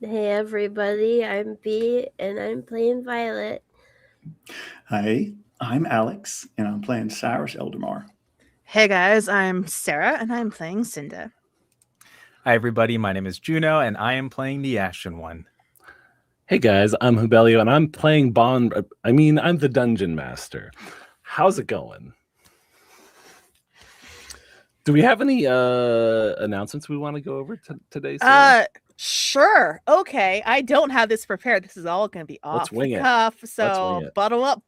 Hey everybody, I'm B and I'm playing Violet. Hi, I'm Alex, and I'm playing Cyrus Eldemar. Hey guys, I'm Sarah and I'm playing Cynder. Hi everybody, my name is Juno and I am playing the Ashen One. Hey guys, I'm Hubelio and I'm playing I'm the Dungeon Master. How's it going? Do we have any announcements we want to go over today, Sarah? Sure. Okay, I don't have this prepared. This is all going to be off the cuff. So buckle up,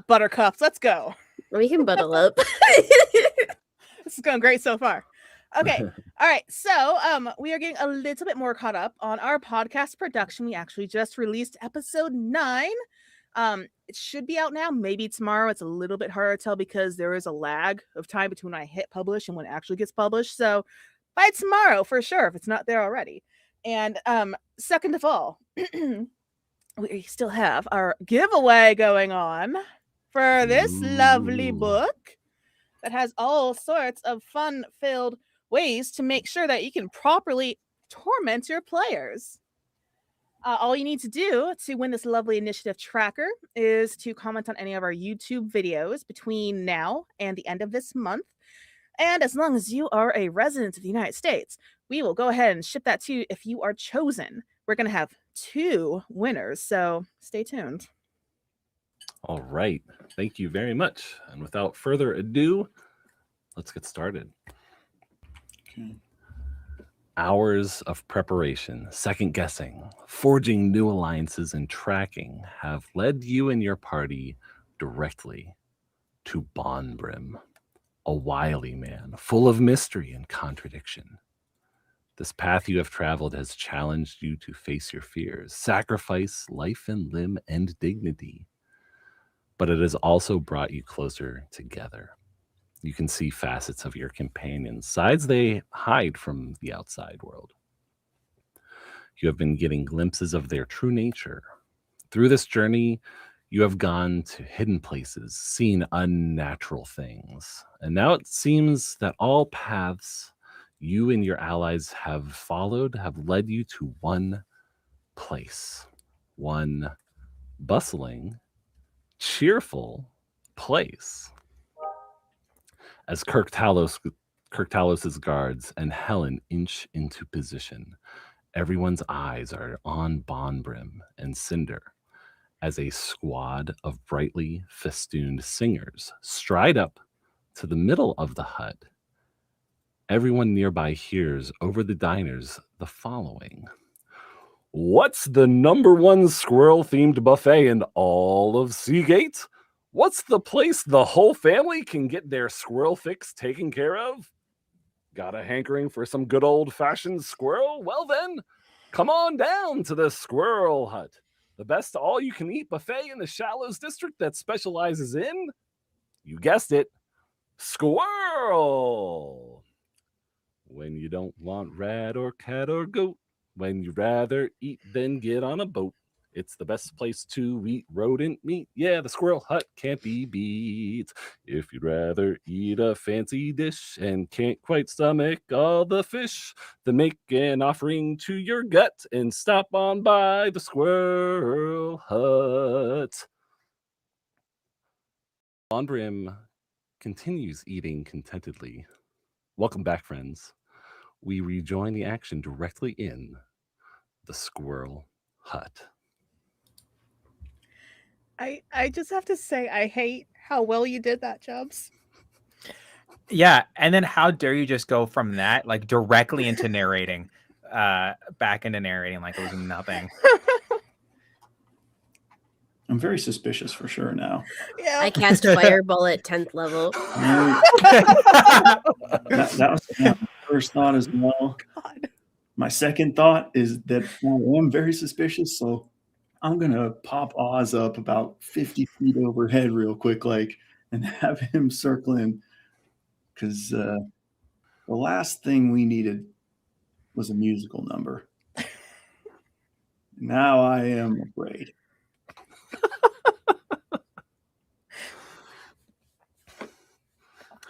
buttercups. Let's go. We can bundle up. This is going great so far. Okay. All right. So we are getting a little bit more caught up on our podcast production. We actually just released episode 9. It should be out now. Maybe tomorrow. It's a little bit harder to tell because there is a lag of time between when I hit publish and when it actually gets published. So by tomorrow for sure, if it's not there already. And second of all, we still have our giveaway going on for this lovely book that has all sorts of fun-filled ways to make sure that you can properly torment your players. All you need to do to win this lovely initiative tracker is to comment on any of our YouTube videos between now and the end of this month. And as long as you are a resident of the United States, we will go ahead and ship that to you if you are chosen. We're going to have 2 winners, so stay tuned. All right. Thank you very much. And without further ado, let's get started. Okay. Hours of preparation, second guessing, forging new alliances, and tracking have led you and your party directly to Bonbrim, a wily man full of mystery and contradiction. This path you have traveled has challenged you to face your fears, sacrifice life and limb and dignity, but it has also brought you closer together. You can see facets of your companions, sides they hide from the outside world. You have been getting glimpses of their true nature. Through this journey, you have gone to hidden places, seen unnatural things, and now it seems that all paths you and your allies have followed have led you to one place, one bustling, cheerful place. As Kirk Talos's guards and Helen inch into position, everyone's eyes are on Bonbrim and Cynder as a squad of brightly festooned singers stride up to the middle of the hut. Everyone nearby hears over the diners the following. What's the #1 squirrel-themed buffet in all of Seagate? What's the place the whole family can get their squirrel fix taken care of? Got a hankering for some good old-fashioned squirrel? Well then, come on down to the Squirrel Hut, the best all-you-can-eat buffet in the Shallows district that specializes in, you guessed it, squirrel. When you don't want rat or cat or goat, when you'd rather eat than get on a boat, it's the best place to eat rodent meat. Yeah, the Squirrel Hut can't be beat. If you'd rather eat a fancy dish and can't quite stomach all the fish, then make an offering to your gut and stop on by the Squirrel Hut. Bonbrim continues eating contentedly. Welcome back, friends. We rejoin the action directly in the Squirrel Hut. I just have to say, I hate how well you did that, Chubbs. Yeah, and then how dare you just go from that, like, directly into narrating, back into narrating like it was nothing. I'm very suspicious for sure now. Yeah. I cast Fireball at 10th level. That was my first thought as well. God. My second thought is that I am very suspicious, so I'm going to pop Oz up about 50 feet overhead real quick, and have him circling, because the last thing we needed was a musical number. Now I am afraid.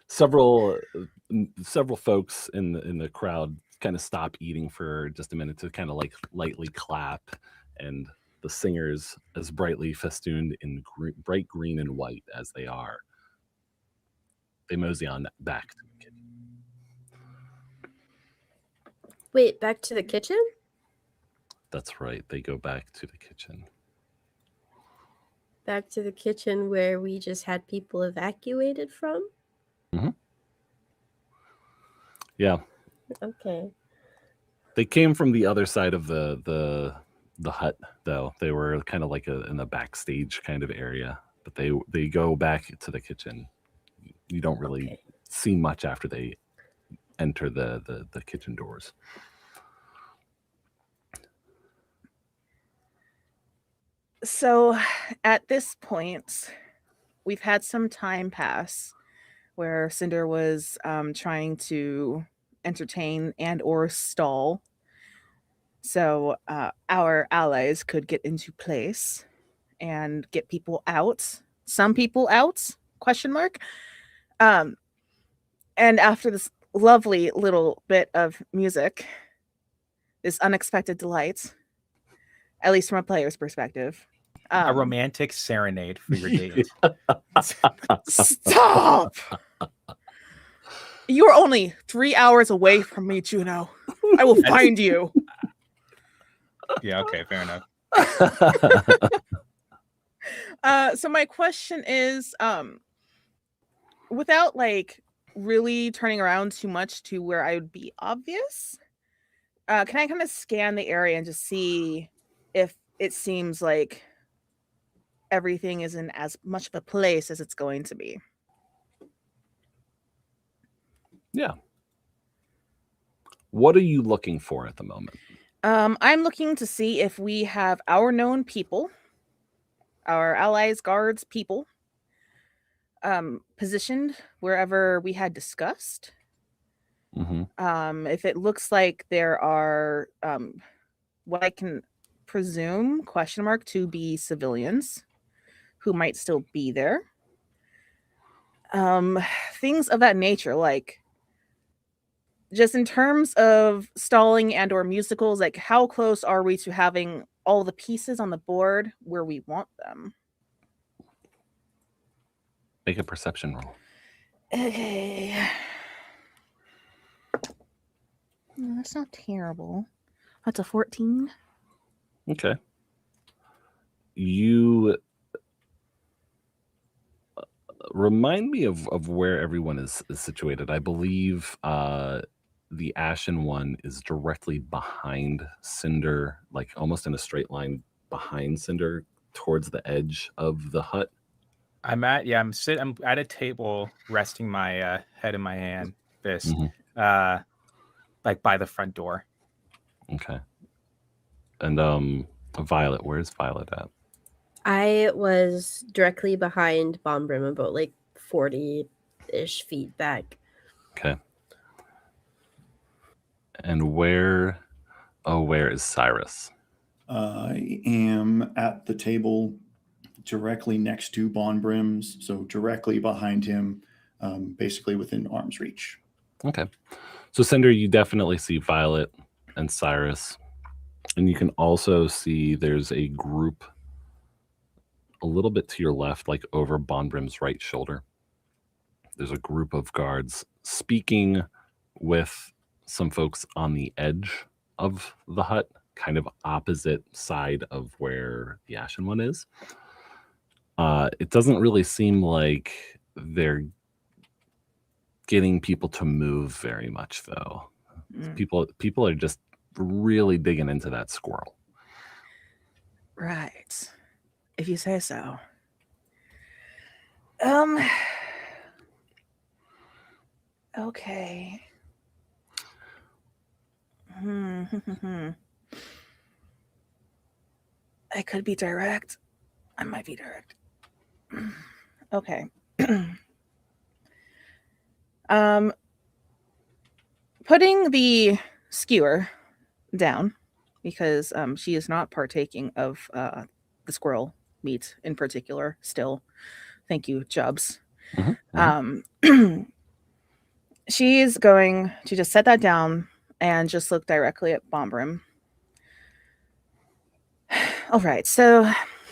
Several folks in the crowd kind of stop eating for just a minute to kind of like lightly clap, and the singers, as brightly festooned in bright green and white as they are, they mosey on back to the kitchen. Wait, back to the kitchen? That's right. They go back to the kitchen. Back to the kitchen where we just had people evacuated from? Yeah. Okay. They came from the other side of the hut, though. They were kind of like in the backstage kind of area, but they go back to the kitchen. You don't really see much after they enter the kitchen doors. So at this point, we've had some time pass where Cynder was trying to entertain and or stall, so our allies could get into place and get people out. Some people out? Question mark. And after this lovely little bit of music, this unexpected delight, at least from a player's perspective. A romantic serenade for your date. Stop! You're only 3 hours away from me, Juno. I will find you. Yeah, okay, fair enough. So my question is, without like really turning around too much to where I would be obvious, can I kind of scan the area and just see if it seems like everything is in as much of a place as it's going to be? Yeah. What are you looking for at the moment? I'm looking to see if we have our known people, our allies, guards, people, positioned wherever we had discussed. If it looks like there are what I can presume, question mark, to be civilians who might still be there. Things of that nature, like just in terms of stalling and or musicals, like how close are we to having all the pieces on the board where we want them? Make a perception roll. Okay. No, that's not terrible. That's a 14. Okay. You remind me of where everyone is situated. I believe the Ashen one is directly behind Cynder, like almost in a straight line behind Cynder towards the edge of the hut. I'm at a table resting my head in my hand, fist, like by the front door. Okay. And Violet, where's Violet at? I was directly behind Bomb Brim, about like 40-ish feet back. Okay. And where is Cyrus? I am at the table directly next to Bon Brim's, so directly behind him, basically within arm's reach. Okay. So Cynder, you definitely see Violet and Cyrus. And you can also see there's a group a little bit to your left, like over Bon Brim's right shoulder. There's a group of guards speaking with some folks on the edge of the hut, kind of opposite side of where the Ashen one is. It doesn't really seem like they're getting people to move very much, though. People are just really digging into that squirrel. Right. If you say so. Okay. I could be direct. I might be direct. Okay. Putting the skewer down, because she is not partaking of the squirrel meat in particular still. Thank you, Jubs. She's going to just set that down and just look directly at Bombrim. All right, so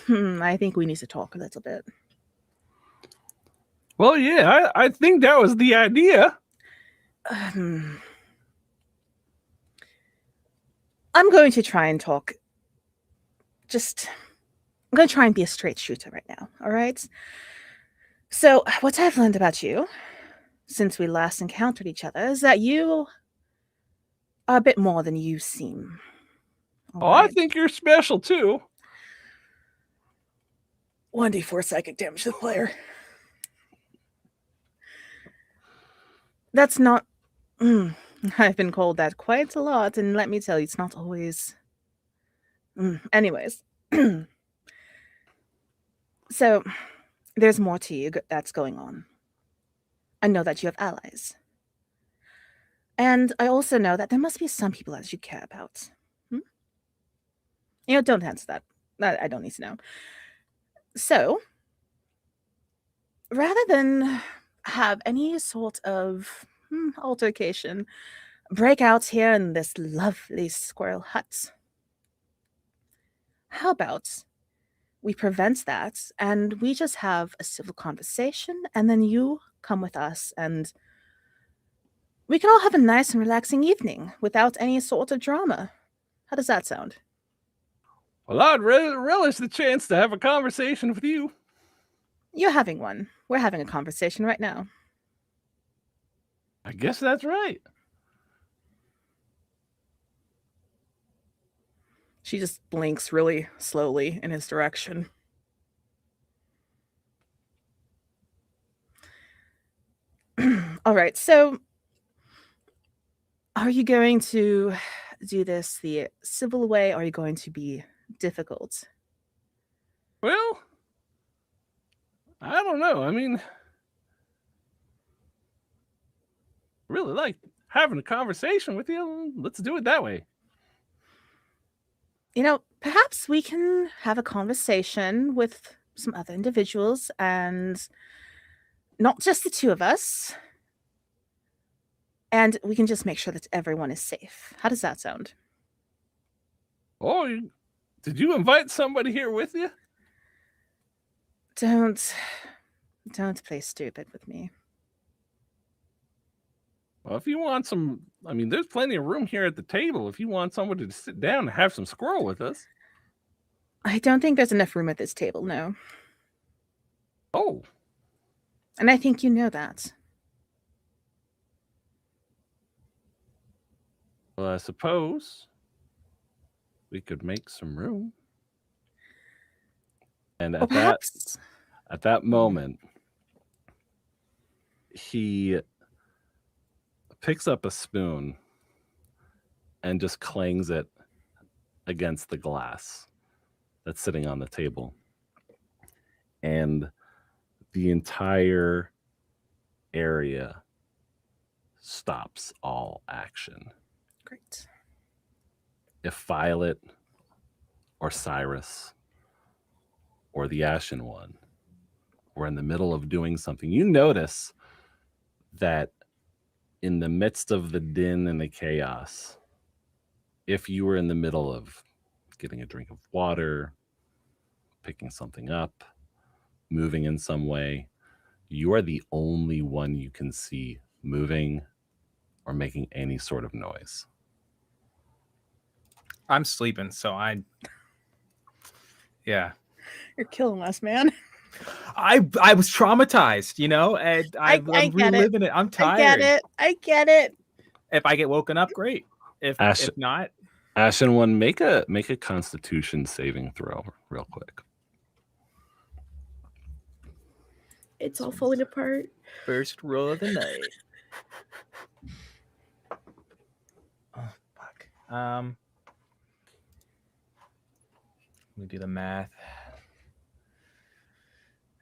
I think we need to talk a little bit. Well, yeah, I think that was the idea. I'm going to try and talk. I'm going to try and be a straight shooter right now, all right? So, what I've learned about you since we last encountered each other is that you are a bit more than you seem. All right? I think you're special, too. 1d4 psychic damage to the player. That's not... I've been called that quite a lot, and let me tell you, it's not always... Anyways. So, there's more to you that's going on. I know that you have allies. And I also know that there must be some people that you care about. Don't answer that. I don't need to know. So, rather than have any sort of altercation break out here in this lovely squirrel hut, how about we prevent that and we just have a civil conversation, and then you come with us and we can all have a nice and relaxing evening without any sort of drama. How does that sound? Well, I'd relish the chance to have a conversation with you. You're having one. We're having a conversation right now. I guess that's right. She just blinks really slowly in his direction. All right, so are you going to do this the civil way, or are you going to be difficult? Well, I don't know. I mean, really like having a conversation with you. Let's do it that way. Perhaps we can have a conversation with some other individuals and not just the two of us. And we can just make sure that everyone is safe. How does that sound? Oh, did you invite somebody here with you? Don't play stupid with me. Well, if you want some, there's plenty of room here at the table. If you want somebody to sit down and have some squirrel with us. I don't think there's enough room at this table, no. Oh. And I think you know that. Well, I suppose we could make some room. And at that moment, he picks up a spoon and just clangs it against the glass that's sitting on the table. And the entire area stops all action. Great. If Violet or Cyrus or the Ashen One were in the middle of doing something, you notice that in the midst of the din and the chaos, if you were in the middle of getting a drink of water, picking something up, moving in some way, you are the only one you can see moving or making any sort of noise. I'm sleeping, so yeah. You're killing us, man. I was traumatized, and I'm reliving it. I'm tired. I get it. If I get woken up, great. If not, Ashen One, make a Constitution saving throw real quick. It's all falling apart. First roll of the night. Oh fuck. Let me do the math.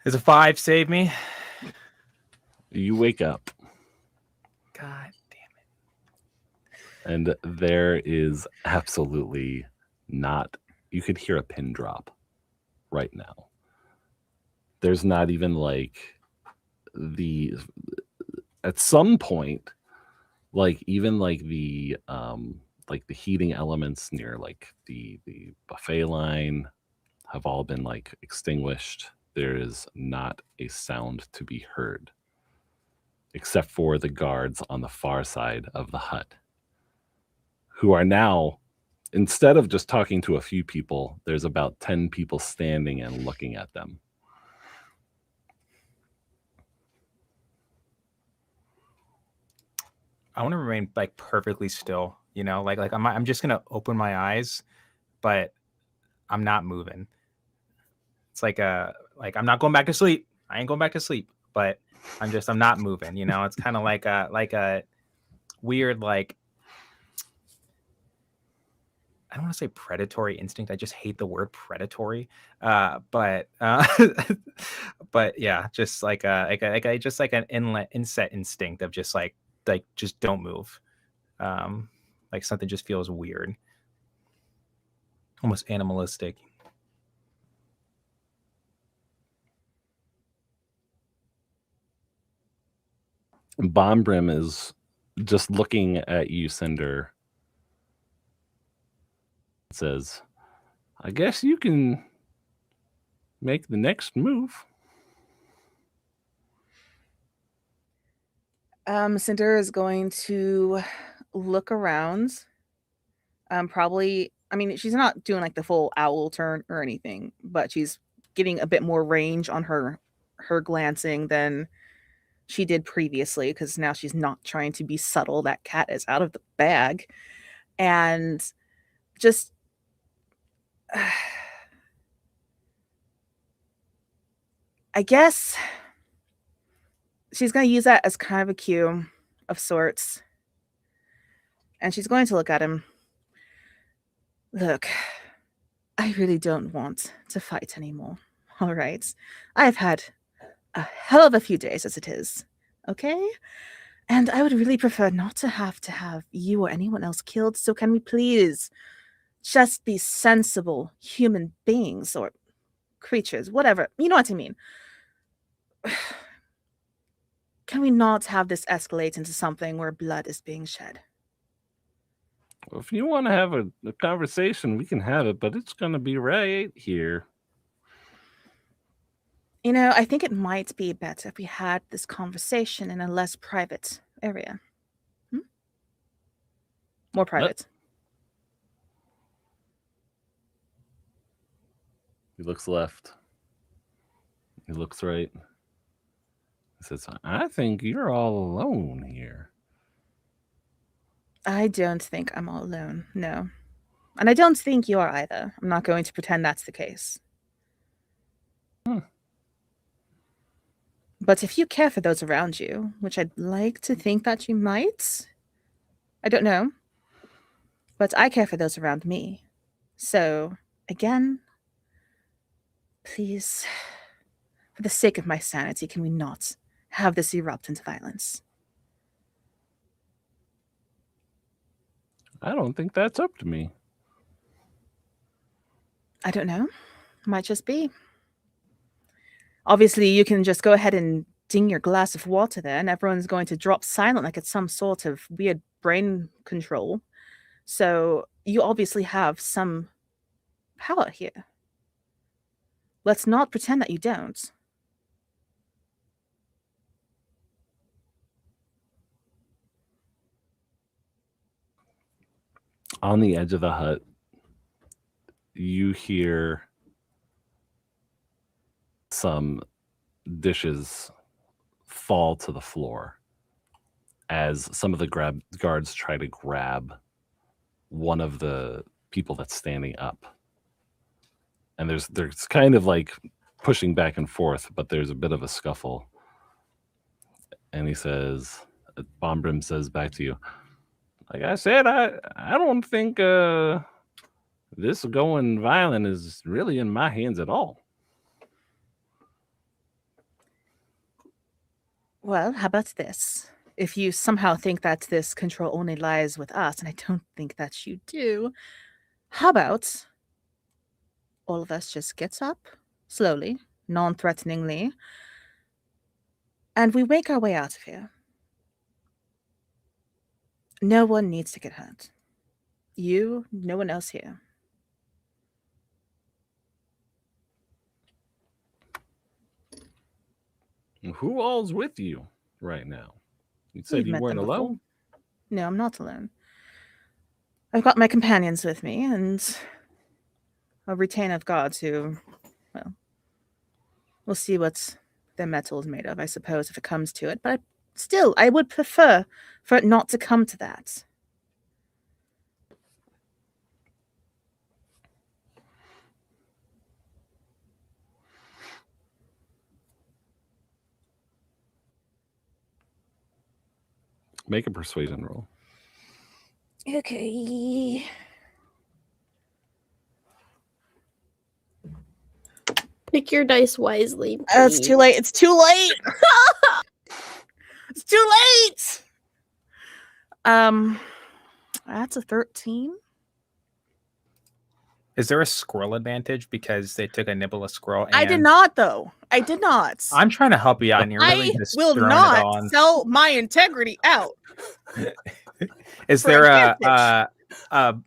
Does a 5 save me? You wake up. God damn it. And there is absolutely not, you could hear a pin drop right now. There's not even at some point, like even like the heating elements near like the buffet line have all been like extinguished. There is not a sound to be heard except for the guards on the far side of the hut, who are now, instead of just talking to a few people, there's about 10 people standing and looking at them. I want to remain like perfectly still, you know, like I'm just gonna open my eyes, but I'm not moving. It's like I'm not going back to sleep. I ain't going back to sleep, but I'm not moving, you know. It's kind of like a weird, like, I don't want to say predatory instinct. I just hate the word predatory. But yeah, just like just like an inset instinct of just like just don't move. Like something just feels weird, almost animalistic. Bomb Brim is just looking at you, Cynder. Says, I guess you can make the next move. Cinder is going to look around. Probably, I mean, she's not doing like the full owl turn or anything, but she's getting a bit more range on her glancing than she did previously, because now she's not trying to be subtle. That cat is out of the bag. And just I guess she's going to use that as kind of a cue of sorts. And she's going to look at him. Look, I really don't want to fight anymore. All right. I've had a hell of a few days as it is. Okay? And I would really prefer not to have you or anyone else killed. So can we please just be sensible human beings or creatures, whatever. You know what I mean? Can we not have this escalate into something where blood is being shed? Well, if you want to have a conversation, we can have it, but it's going to be right here. You know, I think it might be better if we had this conversation in a less private area. More private. He looks left. He looks right. He says, I think you're all alone here. I don't think I'm all alone, no. And I don't think you are either. I'm not going to pretend that's the case. But if you care for those around you, which I'd like to think that you might, I don't know. But I care for those around me. So, again, please, for the sake of my sanity, can we not have this erupt into violence? I don't think that's up to me. I don't know. Might just be. Obviously, you can just go ahead and ding your glass of water there, and everyone's going to drop silent like it's some sort of weird brain control. So you obviously have some power here. Let's not pretend that you don't. On the edge of the hut, you hear some dishes fall to the floor as some of the guards try to grab one of the people that's standing up. And there's kind of like pushing back and forth, but there's a bit of a scuffle. And he says, Bomb Brim says back to you, like I said, I don't think this going violent is really in my hands at all. Well, how about this? If you somehow think that this control only lies with us, and I don't think that you do, how about all of us just get up slowly, non-threateningly, and we make our way out of here? No one needs to get hurt. You, no one else here. Who all's with you right now? You said We've you met weren't them before. alone? No, I'm not alone. I've got my companions with me and a retain of guards who, well, we'll see what their metal is made of, I suppose, if it comes to it. But still, I would prefer for it not to come to that. Make a persuasion roll. Okay. Pick your dice wisely. It's too late. It's too late. It's too late. That's a 13. Is there a squirrel advantage because they took a nibble of squirrel? I did and- not, though. I did not. I'm trying to help you out, and you're really I just will throwing it not on. sell my integrity out. Is for there advantage.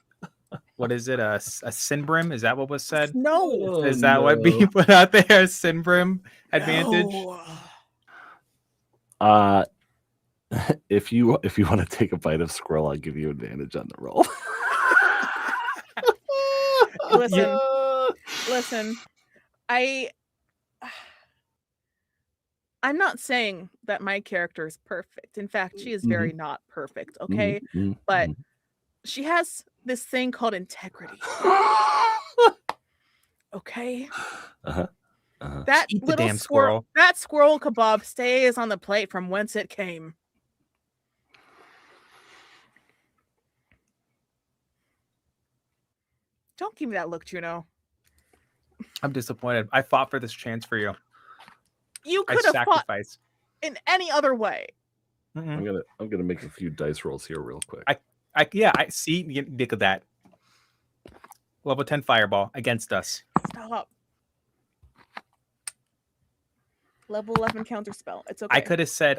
what is it? A Sinbrim? Is that what was said? No. Is that what being put out there? A Sinbrim advantage? No. If you want to take a bite of squirrel, I'll give you advantage on the roll. Listen. I'm not saying that my character is perfect. In fact, she is very not perfect, okay? But she has this thing called integrity. Okay? That Eat the little damn squirrel. That squirrel kebab stays on the plate from whence it came. Don't give me that look, Juno. I'm disappointed. I fought for this chance for you. You I could have fought sacrificed. in any other way. Mhm. I'm gonna make a few dice rolls here real quick. I see. Look at that. Level 10 fireball against us. Stop. Level 11 counter spell. It's okay. I could have said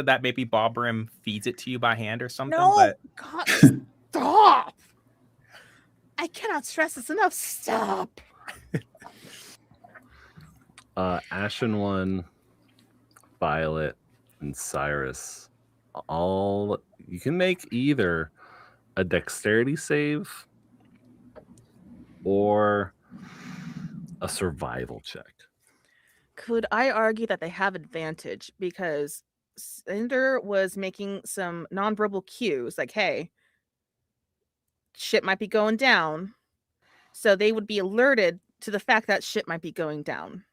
that maybe Bobrim feeds it to you by hand or something. No, But God, stop. I cannot stress this enough. Stop. Ashen One, Violet, and Cyrus. All you can make either a dexterity save or a survival check. Could I argue that they have advantage because Cynder was making some nonverbal cues like, hey, shit might be going down. So they would be alerted to the fact that shit might be going down.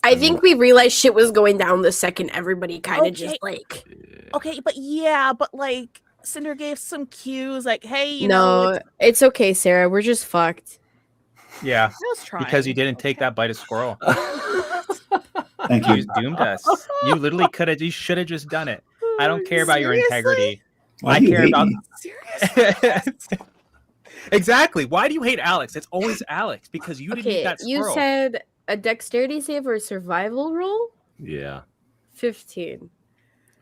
I think we realized shit was going down the second everybody kind of just like. Okay, but like Cynder gave some cues like, hey, you No, know. it's okay, Sarah. We're just fucked. yeah, I was trying. because you didn't take that bite of squirrel. Thank You you. doomed us. You literally could have. You should have just done it. I don't care about your Seriously? integrity. Why I do you care hate about. me? Seriously? Exactly. Why do you hate Alex? It's always Alex because you didn't eat Okay, that you squirrel. said a dexterity save or a survival roll? Yeah. 15.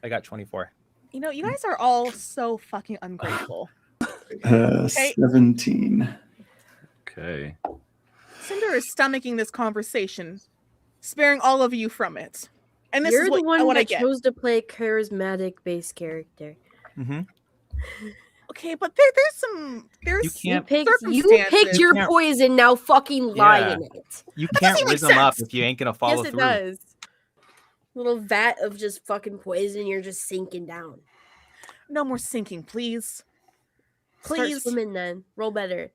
I got 24. You know, you guys are all so fucking ungrateful. 17. Okay. Cynder is stomaching this conversation, sparing all of you from it. And this You're is the one what I that get. chose to play charismatic base character. Mm-hmm. Okay, but there's You can't- You circumstances. picked your can't- poison, now fucking lie Yeah. in it. You That can't doesn't raise make them up sense. if you ain't gonna follow Yes, it through. does. Little vat of just fucking poison, you're just sinking down. No more sinking, please. Start Please. swimming then. Roll better.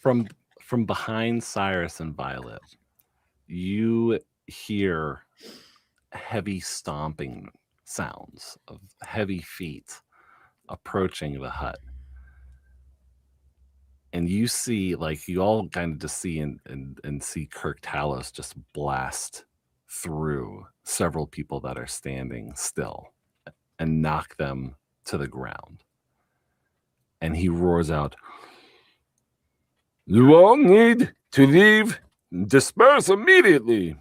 From behind Cyrus and Violet, you hear heavy stomping sounds of heavy feet approaching the hut. And you see, like, you all kind of just see and see Kirk Talos just blast through several people that are standing still and knock them to the ground. And he roars out, "You all need to leave. Disperse immediately."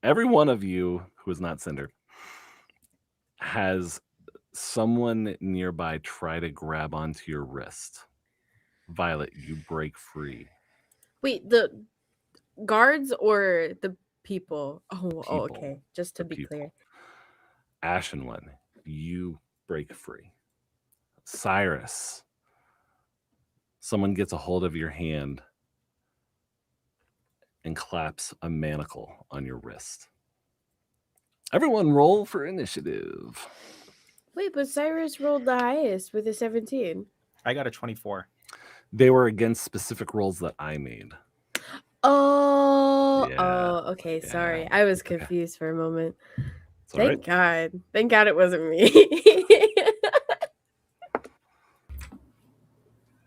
Every one of you who is not Cynder has someone nearby try to grab onto your wrist. Violet, you break free. Wait, the guards or the people? Oh, People. Okay. Just to The be people. clear. Ashen One, you break free. Cyrus, someone gets a hold of your hand and claps a manacle on your wrist. Everyone roll for initiative. Wait, but Cyrus rolled the highest with a 17. I got a 24. They were against specific rolls that I made. Oh, Yeah, okay. yeah, Sorry. I was okay. confused for a moment. It's all right. Thank God. Thank God it wasn't me.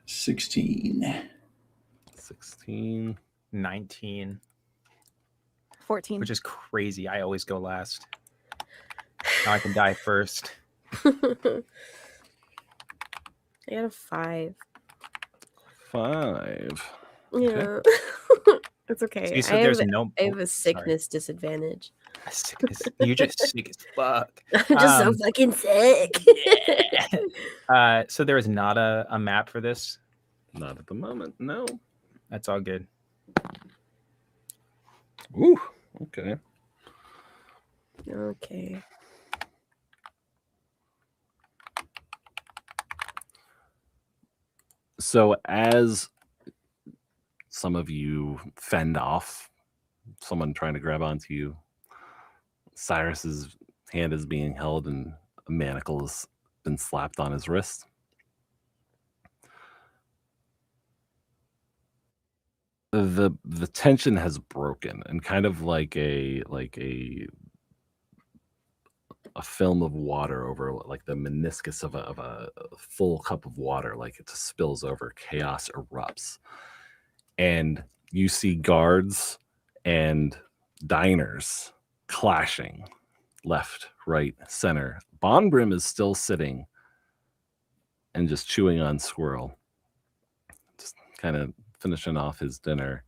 16. 16. 19, 14. which is crazy. I always go last. Now I can die first. I got a 5. 5. Yeah. It's okay. See, so there's I no. have a Sorry. sickness disadvantage. A sickness. You're just sick as fuck. I'm just so fucking sick. So there is not a map for this. Not at the moment, no. That's all good. Ooh, okay. Okay. So as some of you fend off someone trying to grab onto you, Cyrus's hand is being held and a manacle has been slapped on his wrist. The tension has broken, and kind of like a film of water over like the meniscus of a full cup of water, like it just spills over, chaos erupts. And you see guards and diners clashing left, right, center. Bonbrim is still sitting and just chewing on Squirrel, just kind of finishing off his dinner.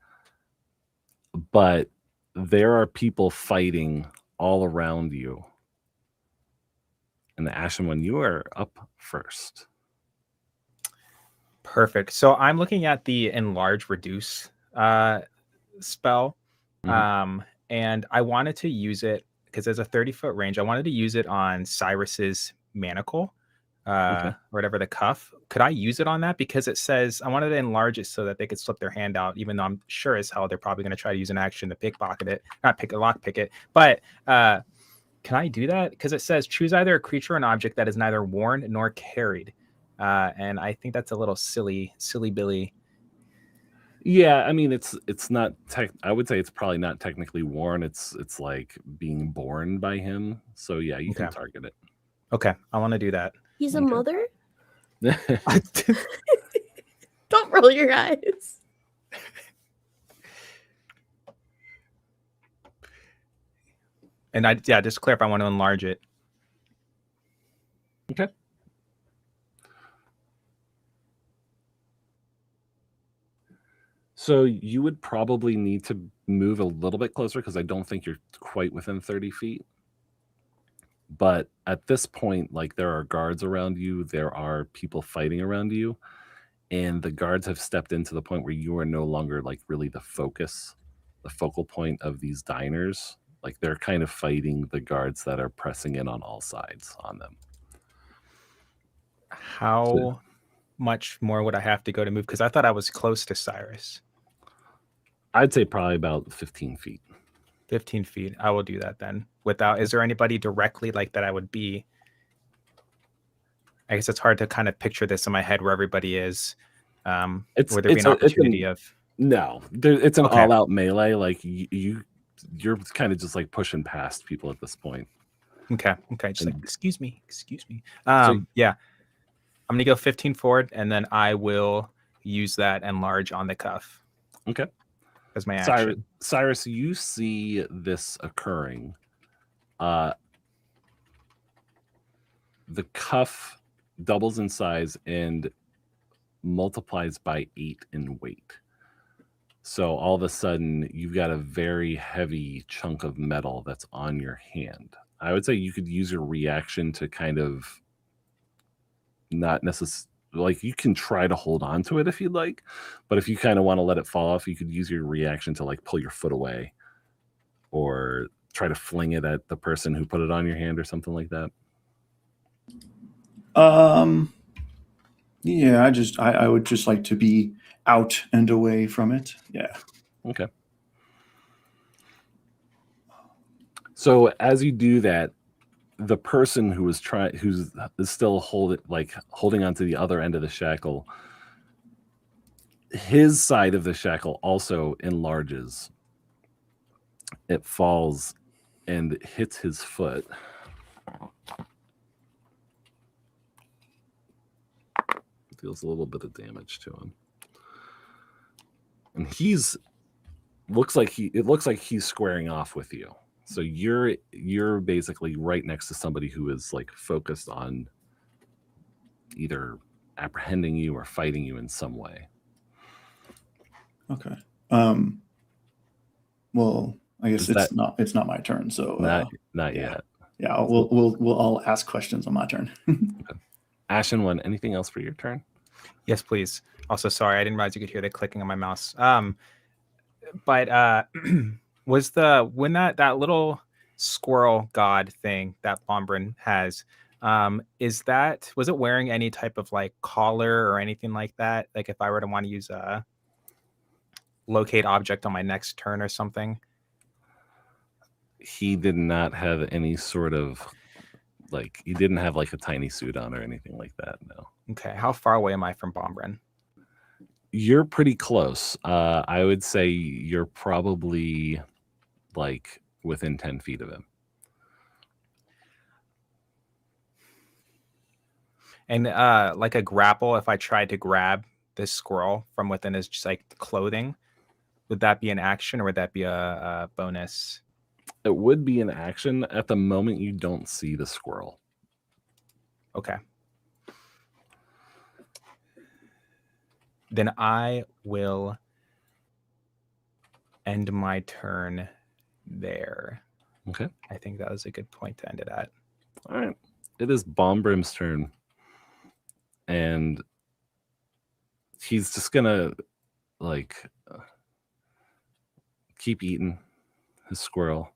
But there are people fighting all around you. And the Ashen One, you are up first. Perfect. So I'm looking at the enlarge reduce spell. And I wanted to use it because there's a 30-foot range. I wanted to use it on Cyrus's manacle, or whatever, the cuff. Could I use it on that? Because it says I wanted to enlarge it so that they could slip their hand out, even though I'm sure as hell they're probably going to try to use an action to pickpocket it, lockpick it. But can I do that? Because it says choose either a creature or an object that is neither worn nor carried. And I think that's a little silly Billy. Yeah, I mean it's not I would say it's probably not technically worn. It's like being born by him. So yeah, you can target it. Okay, I want to do that. He's a mother? Don't roll your eyes. And just to clarify, I want to enlarge it. Okay. So you would probably need to move a little bit closer because I don't think you're quite within 30 feet. But at this point, like there are guards around you, there are people fighting around you, and the guards have stepped into the point where you are no longer like really the focal point of these diners. Like they're kind of fighting the guards that are pressing in on all sides on them. How much more would I have to go to move? Because I thought I was close to Cyrus. I'd say probably about 15 feet. 15 feet. I will do that then. Is there anybody directly like that I would be? I guess it's hard to kind of picture this in my head where everybody is. Would there be an opportunity of? No, it's an all-out melee. Like you're kind of just like pushing past people at this point. Okay. Just like, excuse me. Yeah. I'm gonna go 15 forward, and then I will use that enlarge on the cuff. Okay. As my action. Cyrus, you see this occurring. The cuff doubles in size and multiplies by 8 in weight. So all of a sudden, you've got a very heavy chunk of metal that's on your hand. I would say you could use your reaction to kind of not necessarily, like, you can try to hold on to it if you'd like, but if you kind of want to let it fall off, you could use your reaction to like pull your foot away or try to fling it at the person who put it on your hand or something like that. Yeah, I would just like to be out and away from it. Yeah. Okay. So as you do that, the person who is still holding onto the other end of the shackle, his side of the shackle also enlarges. It falls and hits his foot. Deals a little bit of damage to him. And it looks like he's squaring off with you. So you're basically right next to somebody who is like focused on either apprehending you or fighting you in some way. Okay. Well, I guess it's not my turn, so not yet. Yeah, we'll all ask questions on my turn. Okay. Ashen, anything else for your turn? Yes, please. Also, sorry, I didn't realize you could hear the clicking on my mouse. But was when that little squirrel god thing that Lombrin has, was it wearing any type of like collar or anything like that? Like if I were to want to use a locate object on my next turn or something? He did not have any sort of he didn't have like a tiny suit on or anything like that. No. Okay. How far away am I from Bombrin? You're pretty close. I would say you're probably like within 10 feet of him. And like a grapple, if I tried to grab this squirrel from within his just like clothing, would that be an action or would that be a bonus? It would be an action. At the moment, you don't see the squirrel. Okay. Then I will end my turn there. Okay. I think that was a good point to end it at. All right. It is Bombrim's turn. And he's just going to keep eating his squirrel.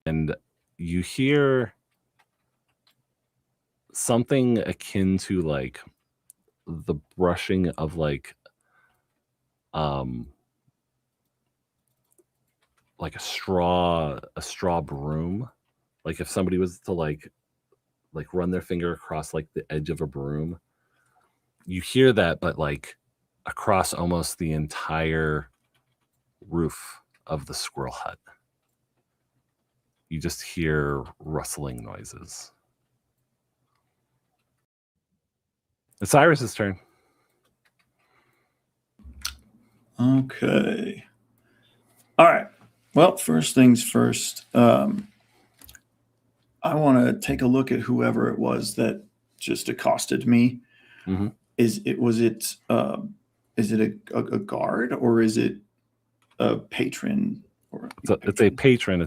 And you hear something akin to the brushing of a straw broom. Like if somebody was to run their finger across the edge of a broom. You hear that, but across almost the entire roof of the squirrel hut. You just hear rustling noises. It's Cyrus's turn. Okay. All right. Well, first things first. I want to take a look at whoever it was that just accosted me. Mm-hmm. Is it a guard or is it a patron? It's a patron, a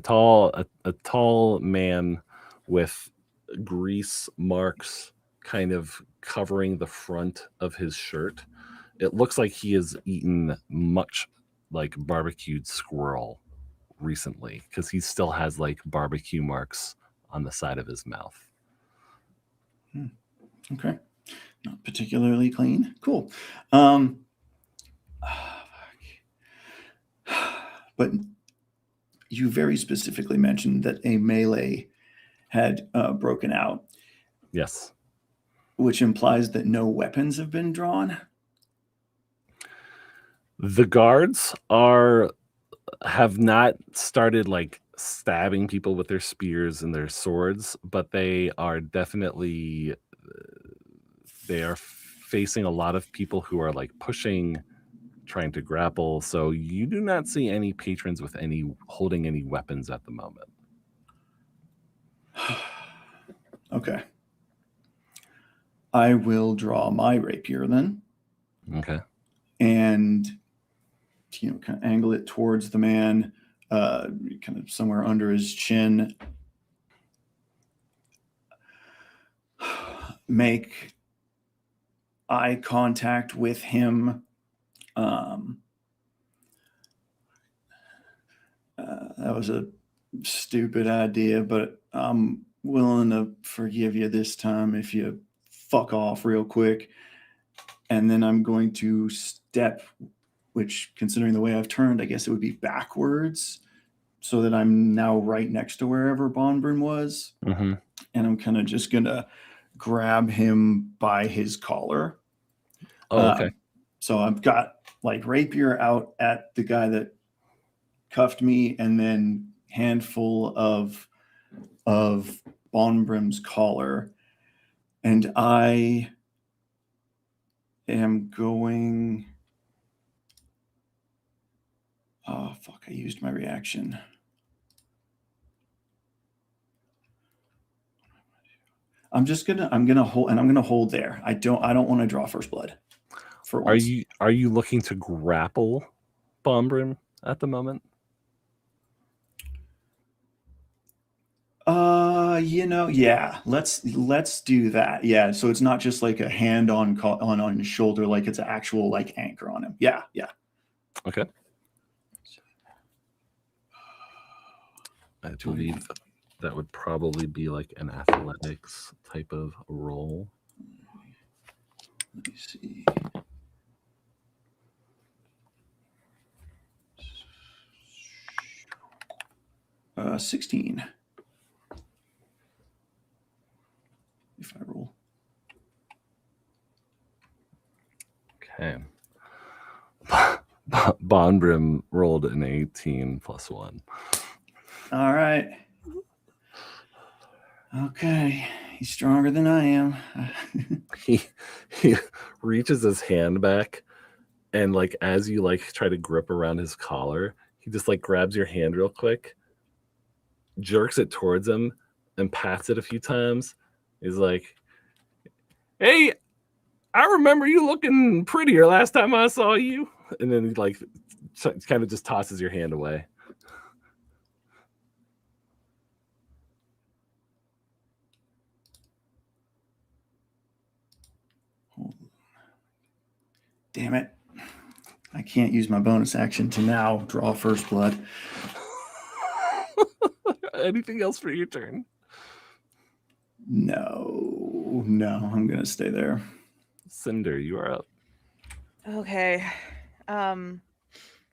tall man with grease marks kind of covering the front of his shirt. It looks like he has eaten much barbecued squirrel recently because he still has barbecue marks on the side of his mouth. Okay. Not particularly clean. Cool. But you very specifically mentioned that a melee had broken out. Yes. Which implies that no weapons have been drawn. The guards have not started stabbing people with their spears and their swords, but they are definitely facing a lot of people who are pushing, trying to grapple. So you do not see any patrons with holding any weapons at the moment. Okay. I will draw my rapier then. Okay. and kind of angle it towards the man, kind of somewhere under his chin. Make eye contact with him. That was a stupid idea, but I'm willing to forgive you this time if you fuck off real quick. And then I'm going to step, which, considering the way I've turned, I guess it would be backwards, so that I'm now right next to wherever Bonbrim was. Mm-hmm. And I'm kind of just going to grab him by his collar. Oh, okay. So I've got like rapier out at the guy that cuffed me, and then handful of Bonbrim's collar. And I am going... Oh, fuck, I used my reaction. I'm gonna hold there. I don't want to draw first blood. For once. Are you looking to grapple Bonbrim at the moment? Yeah. Let's do that. Yeah. So it's not just like a hand on his shoulder, like it's an actual like anchor on him. Yeah. Okay. I believe that would probably be like an athletics type of roll. Let me see. Uh, 16. If I roll. Okay. Bonbrim rolled an 18 plus 1. All right. Okay. He's stronger than I am. He reaches his hand back, and like as you like try to grip around his collar, he just like grabs your hand real quick, jerks it towards him, and pats it a few times. He's like, "Hey, I remember you looking prettier last time I saw you." And then he like kind of just tosses your hand away. Damn it. I can't use my bonus action to now draw first blood. Anything else for your turn? No, I'm going to stay there. Cynder, you are up. Okay. There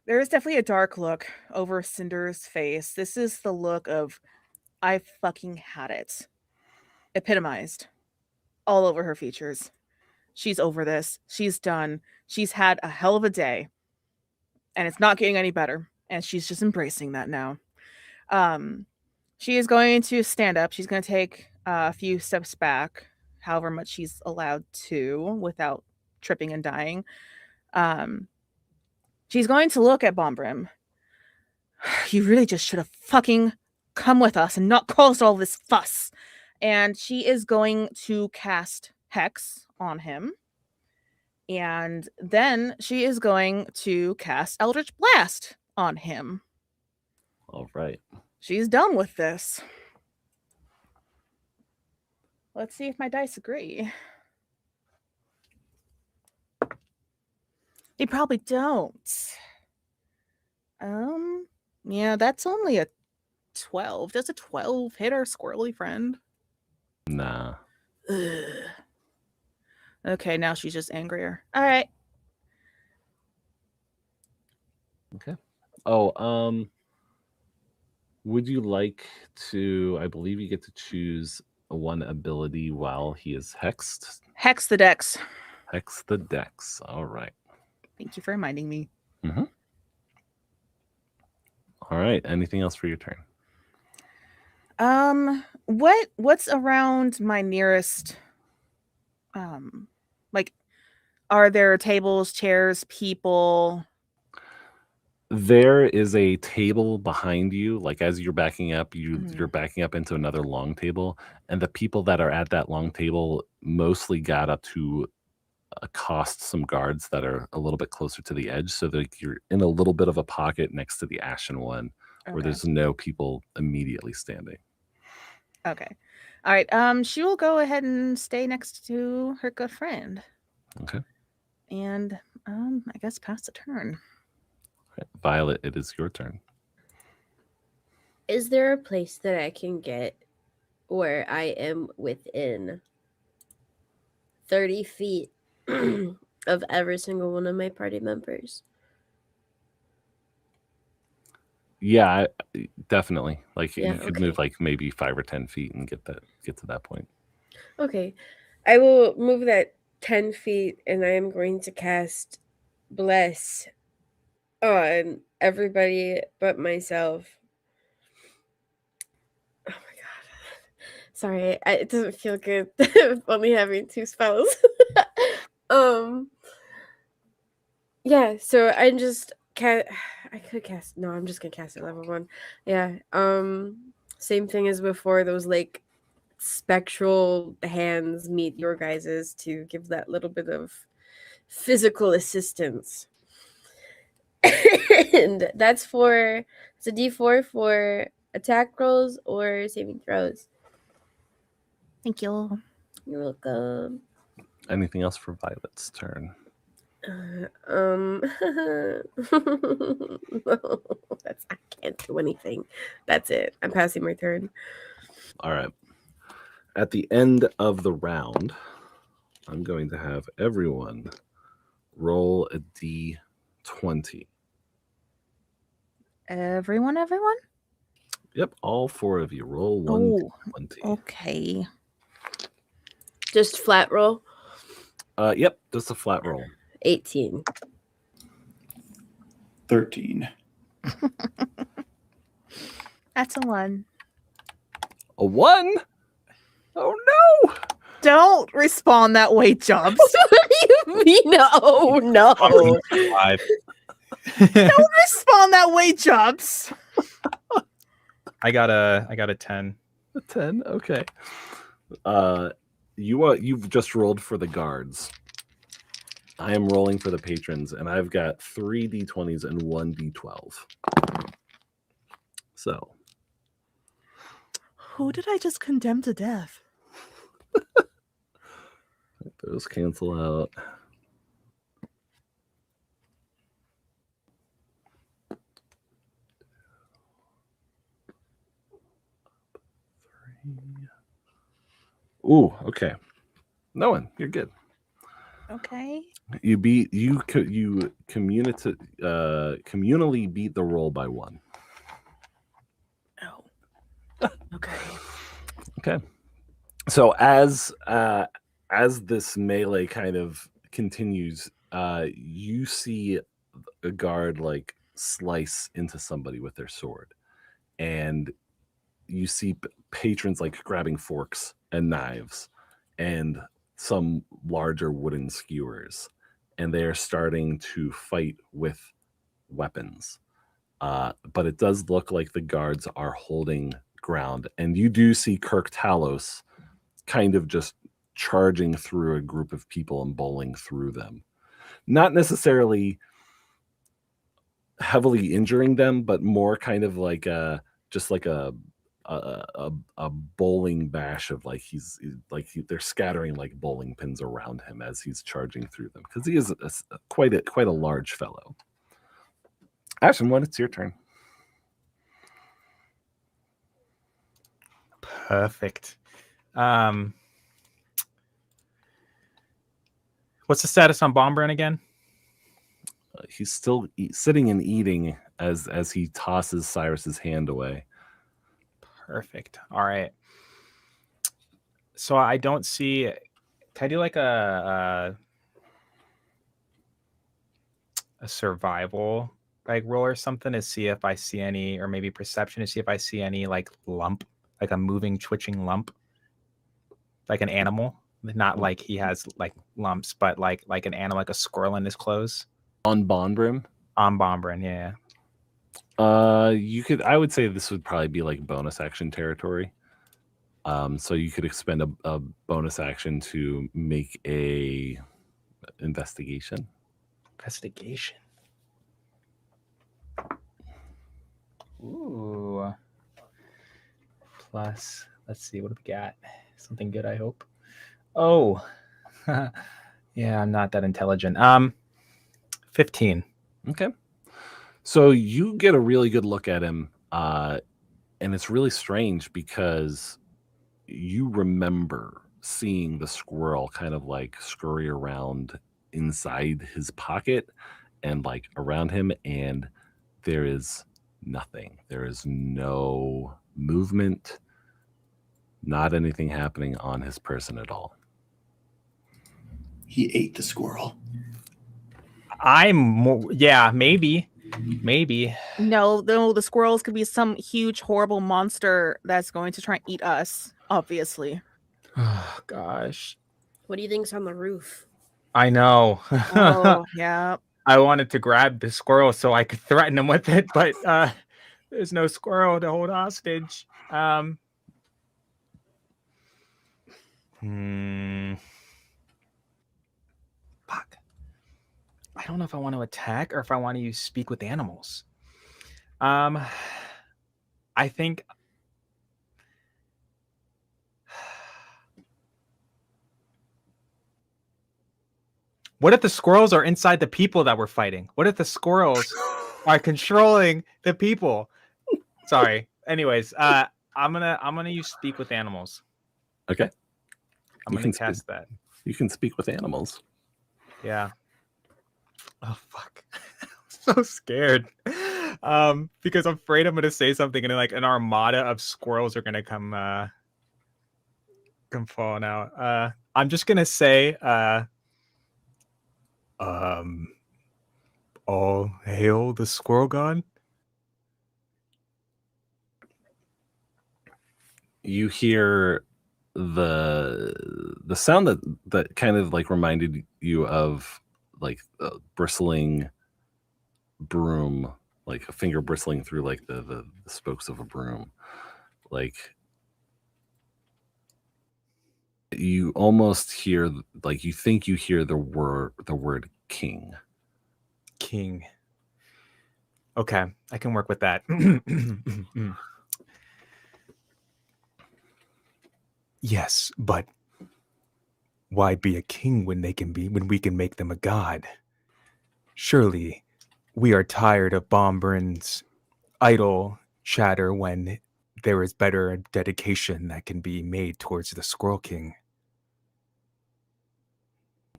is definitely a dark look over Cynder's face. This is the look of I fucking had it. Epitomized. All over her features. She's over this. She's done. She's had a hell of a day. And it's not getting any better. And she's just embracing that now. She is going to stand up. She's going to take a few steps back, however much she's allowed to, without tripping and dying. She's going to look at Bonbrim. You really just should have fucking come with us and not caused all this fuss. And she is going to cast Hex on him. And then she is going to cast Eldritch Blast on him. All right. She's done with this. Let's see if my dice agree. They probably don't. Yeah, that's only a 12. Does a 12 hit our squirrely friend? Nah. Ugh. Okay, now she's just angrier. All right. Okay. Oh, would you like to, I believe you get to choose one ability while he is hexed? Hex the dex. Hex the dex. All right. Thank you for reminding me. Mm-hmm. All right. Anything else for your turn? What's around my nearest like, are there tables, chairs, people? There is a table behind you. Like as you're backing up, you're backing up into another long table, and the people that are at that long table mostly got up to accost some guards that are a little bit closer to the edge, so that you're in a little bit of a pocket next to the ashen one, where Okay. there's no people immediately standing. Okay. All right. She will go ahead and stay next to her good friend. Okay. And I guess pass the turn. Right. Violet, it is your turn. Is there a place that I can get where I am within 30 feet of every single one of my party members? Yeah, definitely. Like Yeah, you could okay. move like maybe 5 or 10 feet and get to that point. Okay. I will move that 10 feet and I am going to cast Bless on everybody but myself. Oh my god. Sorry, it doesn't feel good only having 2 spells. Yeah, so I'm just I could cast. No, I'm just gonna cast it level 1. Yeah. Same thing as before. Those like spectral hands meet your guys's to give that little bit of physical assistance. And that's for it's a D4 for attack rolls or saving throws. Thank you. You're welcome. Anything else for Violet's turn? No, I can't do anything. That's it. I'm passing my turn. All right. At the end of the round, I'm going to have everyone roll a D20. Everyone? Yep, all 4 of you roll 1d20. Okay. Just flat roll. Yep, just a flat roll. 18. 13. That's a 1. A 1? Oh no! Don't respawn that way, Jobs. What do you mean? Oh no. Five. Don't respawn that way, Jobs. I got a 10. A 10? Okay. You've just rolled for the guards. I am rolling for the patrons, and I've got 3 D20s and 1 D12. So. Who did I just condemn to death? Those cancel out. Ooh, okay. No one. You're good. Okay. You communally beat the roll by 1. Oh. Okay. Okay. So as this melee kind of continues, you see a guard like slice into somebody with their sword, and you see patrons like grabbing forks and knives and some larger wooden skewers, and they are starting to fight with weapons. But it does look like the guards are holding ground, and you do see Kirk Talos kind of just charging through a group of people and bowling through them. Not necessarily heavily injuring them, but more kind of like just like a bowling bash of like they're scattering like bowling pins around him as he's charging through them, because he is quite a large fellow. Ashton, what? It's your turn. Perfect. What's the status on Bombrun again? He's still sitting and eating as he tosses Cyrus's hand away. Perfect. All right. So I don't see. Can I do like a survival like roll or something to see if I see any, or maybe perception to see if I see any like lump, like a moving, twitching lump, like an animal, not like he has like lumps, but like an animal, like a squirrel in his clothes. On Bonbrim? On Bombrun, yeah. You could. I would say this would probably be like bonus action territory. So you could expend a bonus action to make a Investigation. Investigation. Ooh. Plus, let's see, what do we got? Something good, I hope. Oh. Yeah, I'm not that intelligent. 15. Okay. So you get a really good look at him, and it's really strange because you remember seeing the squirrel kind of like scurry around inside his pocket and like around him, and there is nothing. There is no movement, not anything happening on his person at all. He ate the squirrel. Yeah, maybe. No, the squirrels could be some huge, horrible monster that's going to try and eat us, obviously. Oh, gosh. What do you think's on the roof? I know. Oh, yeah. I wanted to grab the squirrel so I could threaten him with it, but there's no squirrel to hold hostage. Fuck. I don't know if I want to attack or if I want to use speak with animals. I think what if the squirrels are inside the people that we're fighting? What if the squirrels are controlling the people? Sorry. Anyways, I'm gonna use speak with animals. Okay. I'm gonna cast that. You can speak with animals. Yeah. Oh fuck. I'm so scared. Because I'm afraid I'm gonna say something and like an armada of squirrels are gonna come falling out. I'm just gonna say all hail the squirrel god. You hear the sound that kind of like reminded you of like a bristling broom, like a finger bristling through like the spokes of a broom. Like you almost hear, like you think you hear the word king. King. Okay, I can work with that. Yes, but why be a king when we can make them a god? Surely we are tired of Bombrin's idle chatter when there is better dedication that can be made towards the Squirrel King.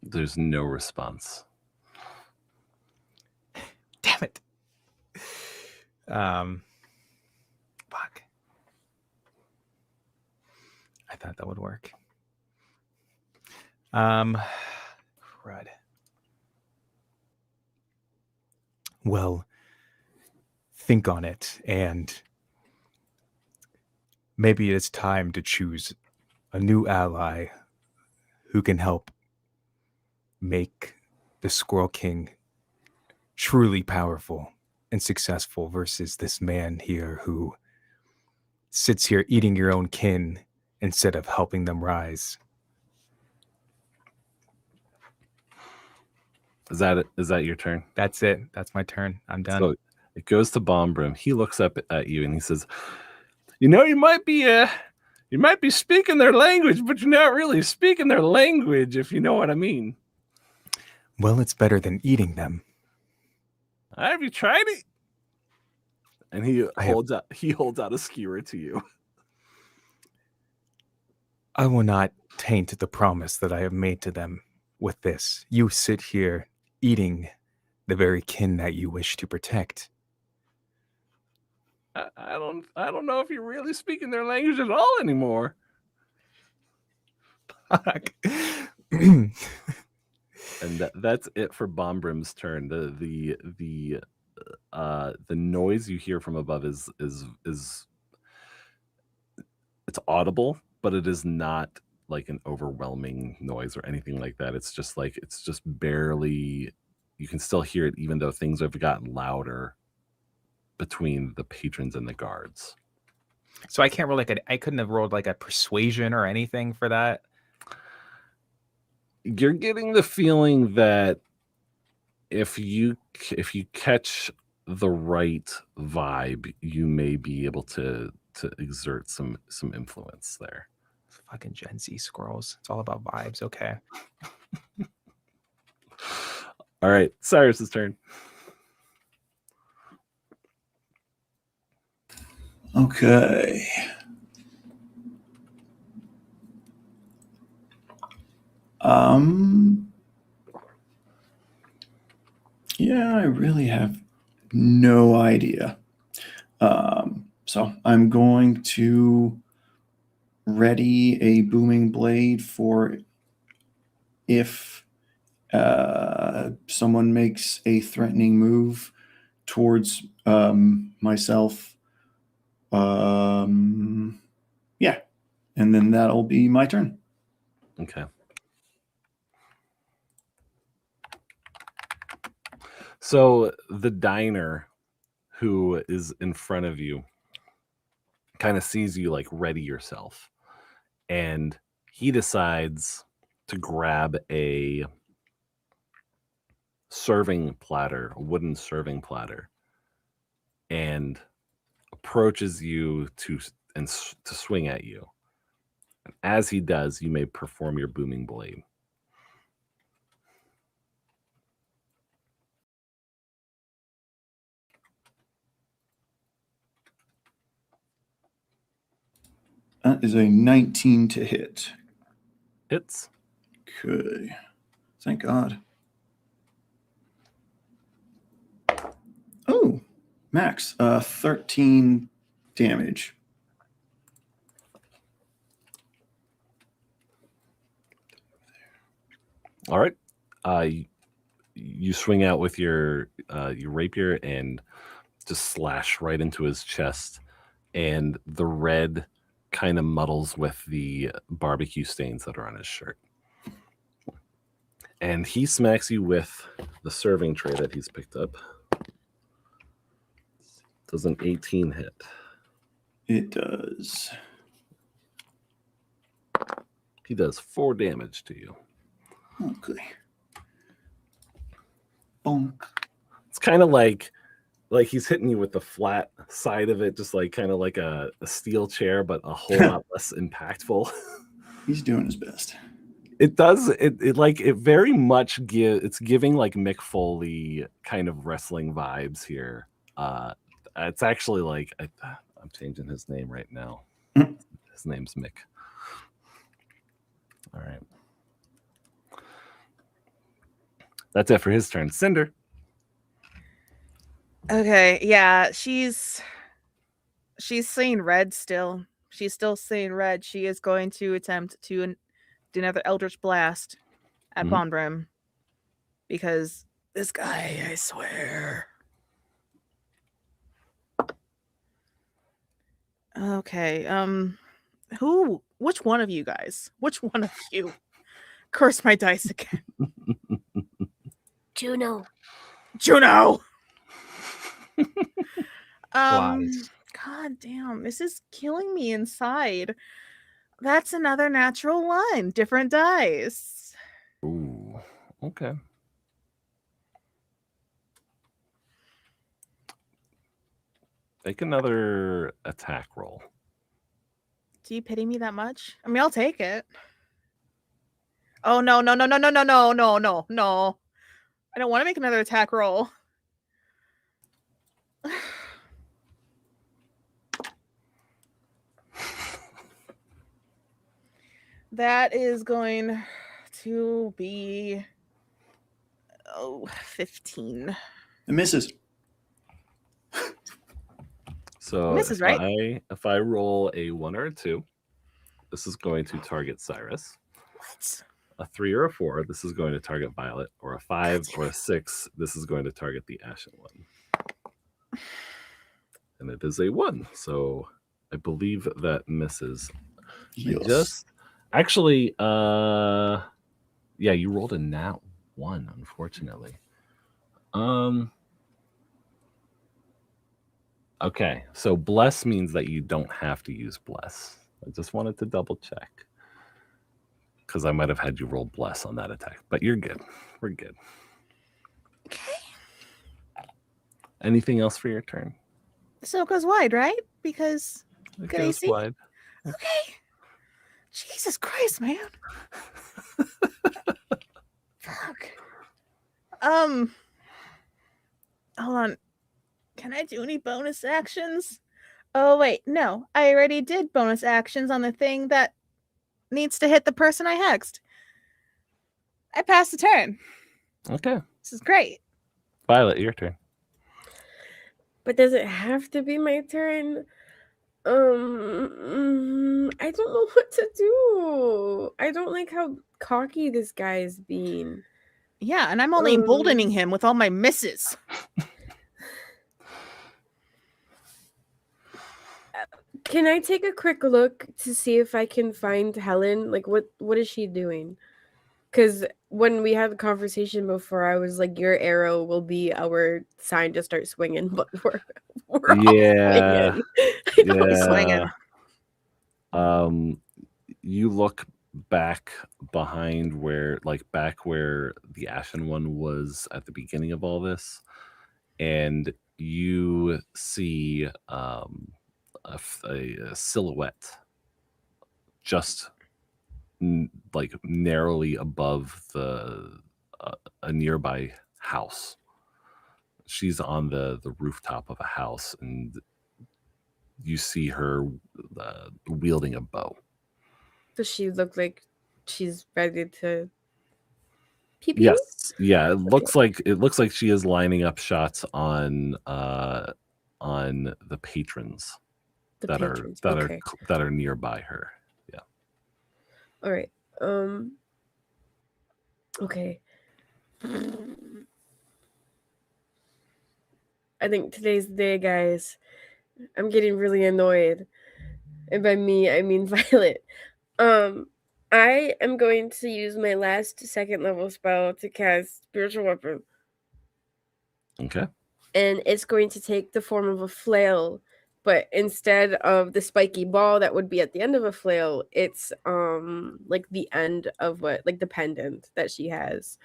There's no response. Damn it. Fuck. I thought that would work. Crud. Well, think on it, and maybe it's time to choose a new ally who can help make the Squirrel King truly powerful and successful versus this man here who sits here eating your own kin instead of helping them rise. Is that it? Is that your turn? That's it. That's my turn. I'm done. So it goes to Bombrim. He looks up at you and he says, "You know, you might be speaking their language, but you're not really speaking their language, if you know what I mean." Well, it's better than eating them. Have you tried it? And he holds out a skewer to you. I will not taint the promise that I have made to them with this. You sit here eating the very kin that you wish to protect. I don't know if you're really speaking their language at all anymore. Fuck. And that's it for Bombrim's turn. The noise you hear from above is it's audible, but it is not like an overwhelming noise or anything like that. It's just barely, you can still hear it even though things have gotten louder between the patrons and the guards. So I can't roll I couldn't have rolled like a persuasion or anything for that. You're getting the feeling that if you catch the right vibe, you may be able to exert some influence there. Fucking Gen Z squirrels. It's all about vibes. Okay. All right, Cyrus's turn. Okay. Yeah, I really have no idea. So I'm going to ready a booming blade for if someone makes a threatening move towards myself. Yeah, and then that'll be my turn. Okay. So the diner who is in front of you kind of sees you like ready yourself, and he decides to grab a serving platter, a wooden serving platter, and approaches you to swing at you. And as he does, you may perform your booming blade. That is a 19 to hit. Hits. Okay. Thank God. Oh, max 13 damage. All right. You swing out with your rapier and just slash right into his chest, and the red kind of muddles with the barbecue stains that are on his shirt. And he smacks you with the serving tray that he's picked up. Does an 18 hit? It does. He does 4 damage to you. Okay. Bonk. It's kind of like he's hitting you with the flat side of it, just like kind of like a steel chair, but a whole lot less impactful. He's doing his best. It does. It very much it's giving like Mick Foley kind of wrestling vibes here. It's actually like I'm changing his name right now. His name's Mick. All right. That's it for his turn. Cynder. Okay, yeah, she's seeing red still. She's still seeing red. She is going to attempt to do another Eldritch Blast at Mhm. Bondbrim. Because this guy, I swear. Okay, which one of you guys? Which one of you? Curse my dice again. Juno. Flies. God damn, this is killing me inside. That's another natural one. Different dice. Ooh. Okay. Make another attack roll. Do you pity me that much? I mean, I'll take it. Oh, no. I don't want to make another attack roll. That is going to be 15. It misses. So Misses, right? if I roll a 1 or a 2, this is going to target Cyrus. What? A 3 or a 4, this is going to target Violet. Or a 5 or a 6, this is going to target the Ashen one. And it is a 1, so I believe that misses. Yes. Actually, yeah, you rolled a nat 1, unfortunately. Okay, so bless means that you don't have to use bless. I just wanted to double check. because I might have had you roll bless on that attack. But you're good. We're good. Okay. Anything else for your turn? So it goes wide, right? Because It good goes AC? wide. Okay. Jesus Christ, man. Fuck. Hold on. Can I do any bonus actions? Oh wait, no. I already did bonus actions on the thing that needs to hit the person I hexed. I passed the turn. Okay. This is great. Violet, your turn. But does it have to be my turn? I don't know what to do. I don't like how cocky this guy is being. Yeah, and I'm only emboldening him with all my misses. Can I take a quick look to see if I can find Helen? Like, what is she doing? Because when we had the conversation before, I was like, your arrow will be our sign to start swinging, but we're all swinging. Yeah. You look back behind where the Ashen One was at the beginning of all this, and you see a silhouette just like narrowly above a nearby house. She's on the rooftop of a house, and you see her wielding a bow. Does she look like she's ready to pew? Yes, yeah. It looks like she is lining up shots on the patrons that are nearby her. Yeah. All right. Okay. I think today's the day, guys. I'm getting really annoyed. And by me, I mean Violet. I am going to use my last second level spell to cast Spiritual Weapon. Okay. And it's going to take the form of a flail, but instead of the spiky ball that would be at the end of a flail, it's like the end of the pendant that she has.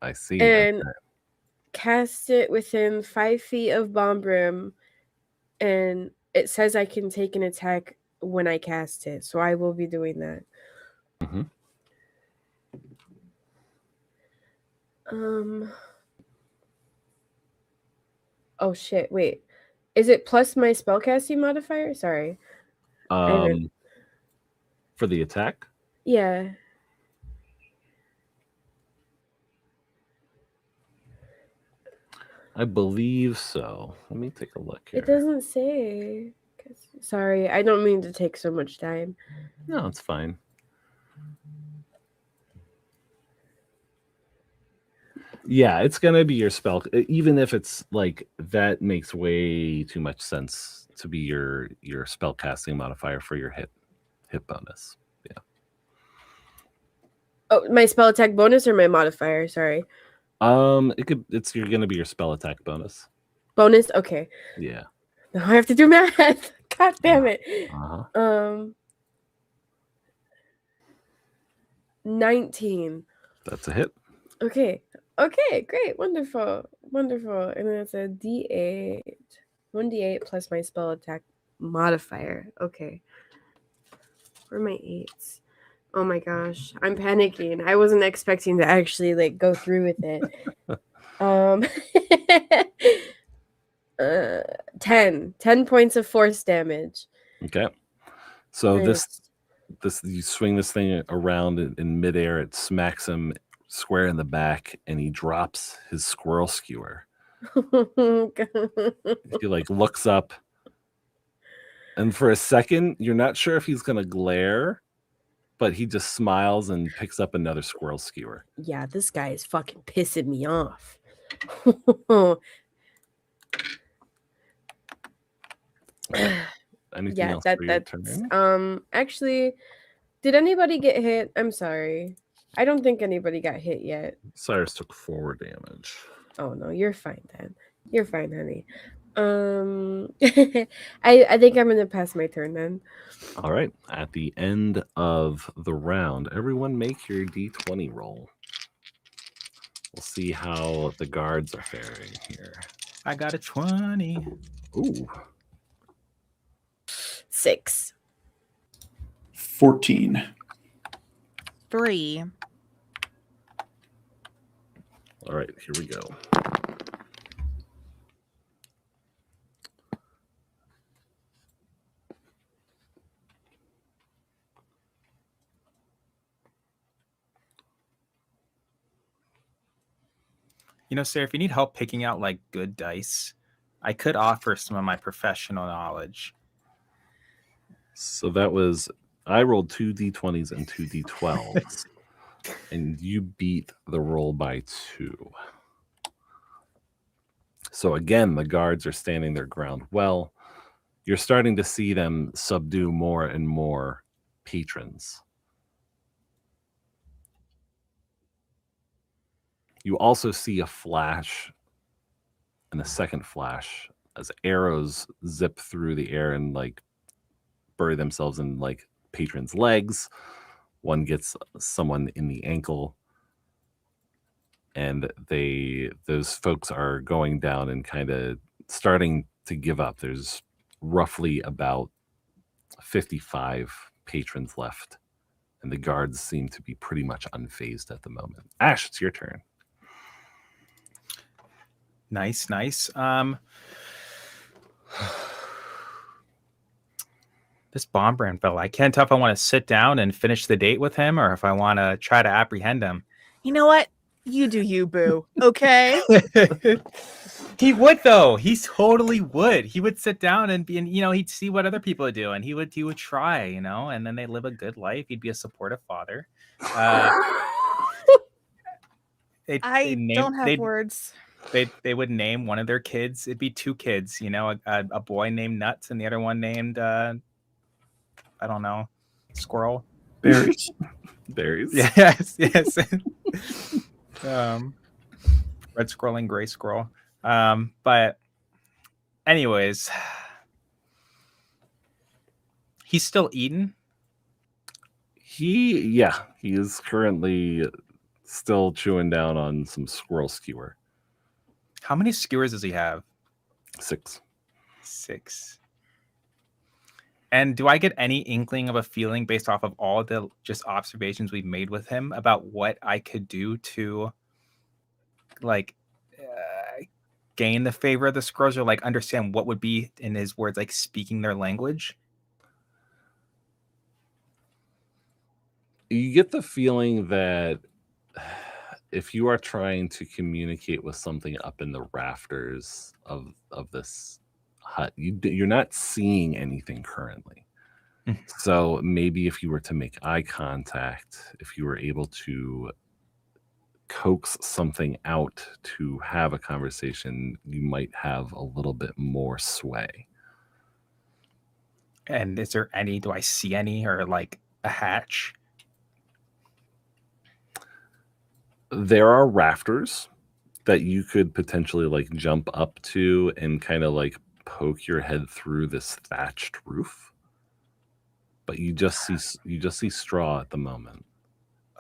I see. And cast it within 5 feet of Bomb Brim, and it says I can take an attack when I cast it, so I will be doing that. Mm-hmm. Oh shit! Wait, is it plus my spellcasting modifier? Sorry. For the attack? Yeah. I believe so. Let me take a look here. It doesn't say. Sorry, I don't mean to take so much time. No, it's fine. Yeah, it's gonna be your spell, even if it's like that makes way too much sense to be your spell casting modifier for your hit bonus. Yeah. Oh, my spell attack bonus or my modifier? Sorry. You're gonna be your spell attack bonus. Bonus? Okay. Yeah. Now I have to do math. God damn it. 19. That's a hit. Okay, great, wonderful. And then it's a D8. 1d8 plus my spell attack modifier. Okay. Where are my 8s? Oh my gosh, I'm panicking. I wasn't expecting to actually go through with it. 10 points of force damage. Okay. So nice. this you swing this thing around in midair, it smacks him square in the back, and he drops his squirrel skewer. He looks up, and for a second you're not sure if he's gonna glare, but he just smiles and picks up another squirrel skewer. Yeah, this guy is fucking pissing me off. Anything else for your turn? Actually, did anybody get hit? I'm sorry. I don't think anybody got hit yet. Cyrus took 4 damage. Oh no, you're fine then. You're fine, honey. I think I'm gonna pass my turn then. All right. At the end of the round, everyone make your d20 roll. We'll see how the guards are faring here. I got a 20. Ooh. 6. 14. 3. All right, here we go. You know, Sarah, if you need help picking out like good dice, I could offer some of my professional knowledge. So that was, I rolled 2 d20s and 2 d12s, and you beat the roll by 2. So again, the guards are standing their ground well. You're starting to see them subdue more and more patrons. You also see a flash and a second flash as arrows zip through the air and like bury themselves in like patrons' legs. One gets someone in the ankle, and those folks are going down and kind of starting to give up. There's roughly about 55 patrons left, and the guards seem to be pretty much unfazed at the moment. Ash, it's your turn. Nice. This bomb brand fella, I can't tell if I want to sit down and finish the date with him or if I want to try to apprehend him. You know what? You do you, boo. Okay. He would though. He totally would. He would sit down and be, and he'd see what other people would do, and he would try, and then they live a good life. He'd be a supportive father. I don't have words. They would name one of their kids. It'd be 2 kids, a boy named Nuts and the other one named I don't know, Squirrel. Berries. Berries. Yes. Red squirrel and gray squirrel. But anyways, he's still eating. He is currently still chewing down on some squirrel skewer. How many skewers does he have? 6. 6. And do I get any inkling of a feeling based off of all the just observations we've made with him about what I could do to like gain the favor of the squirrels, or like understand what would be, in his words, like speaking their language? You get the feeling that if you are trying to communicate with something up in the rafters of this hut, you're not seeing anything currently. So maybe if you were to make eye contact, if you were able to coax something out to have a conversation, you might have a little bit more sway. And is there any, do I see any, or like a hatch? There are rafters that you could potentially like jump up to and kind of like poke your head through this thatched roof, but you just see straw at the moment.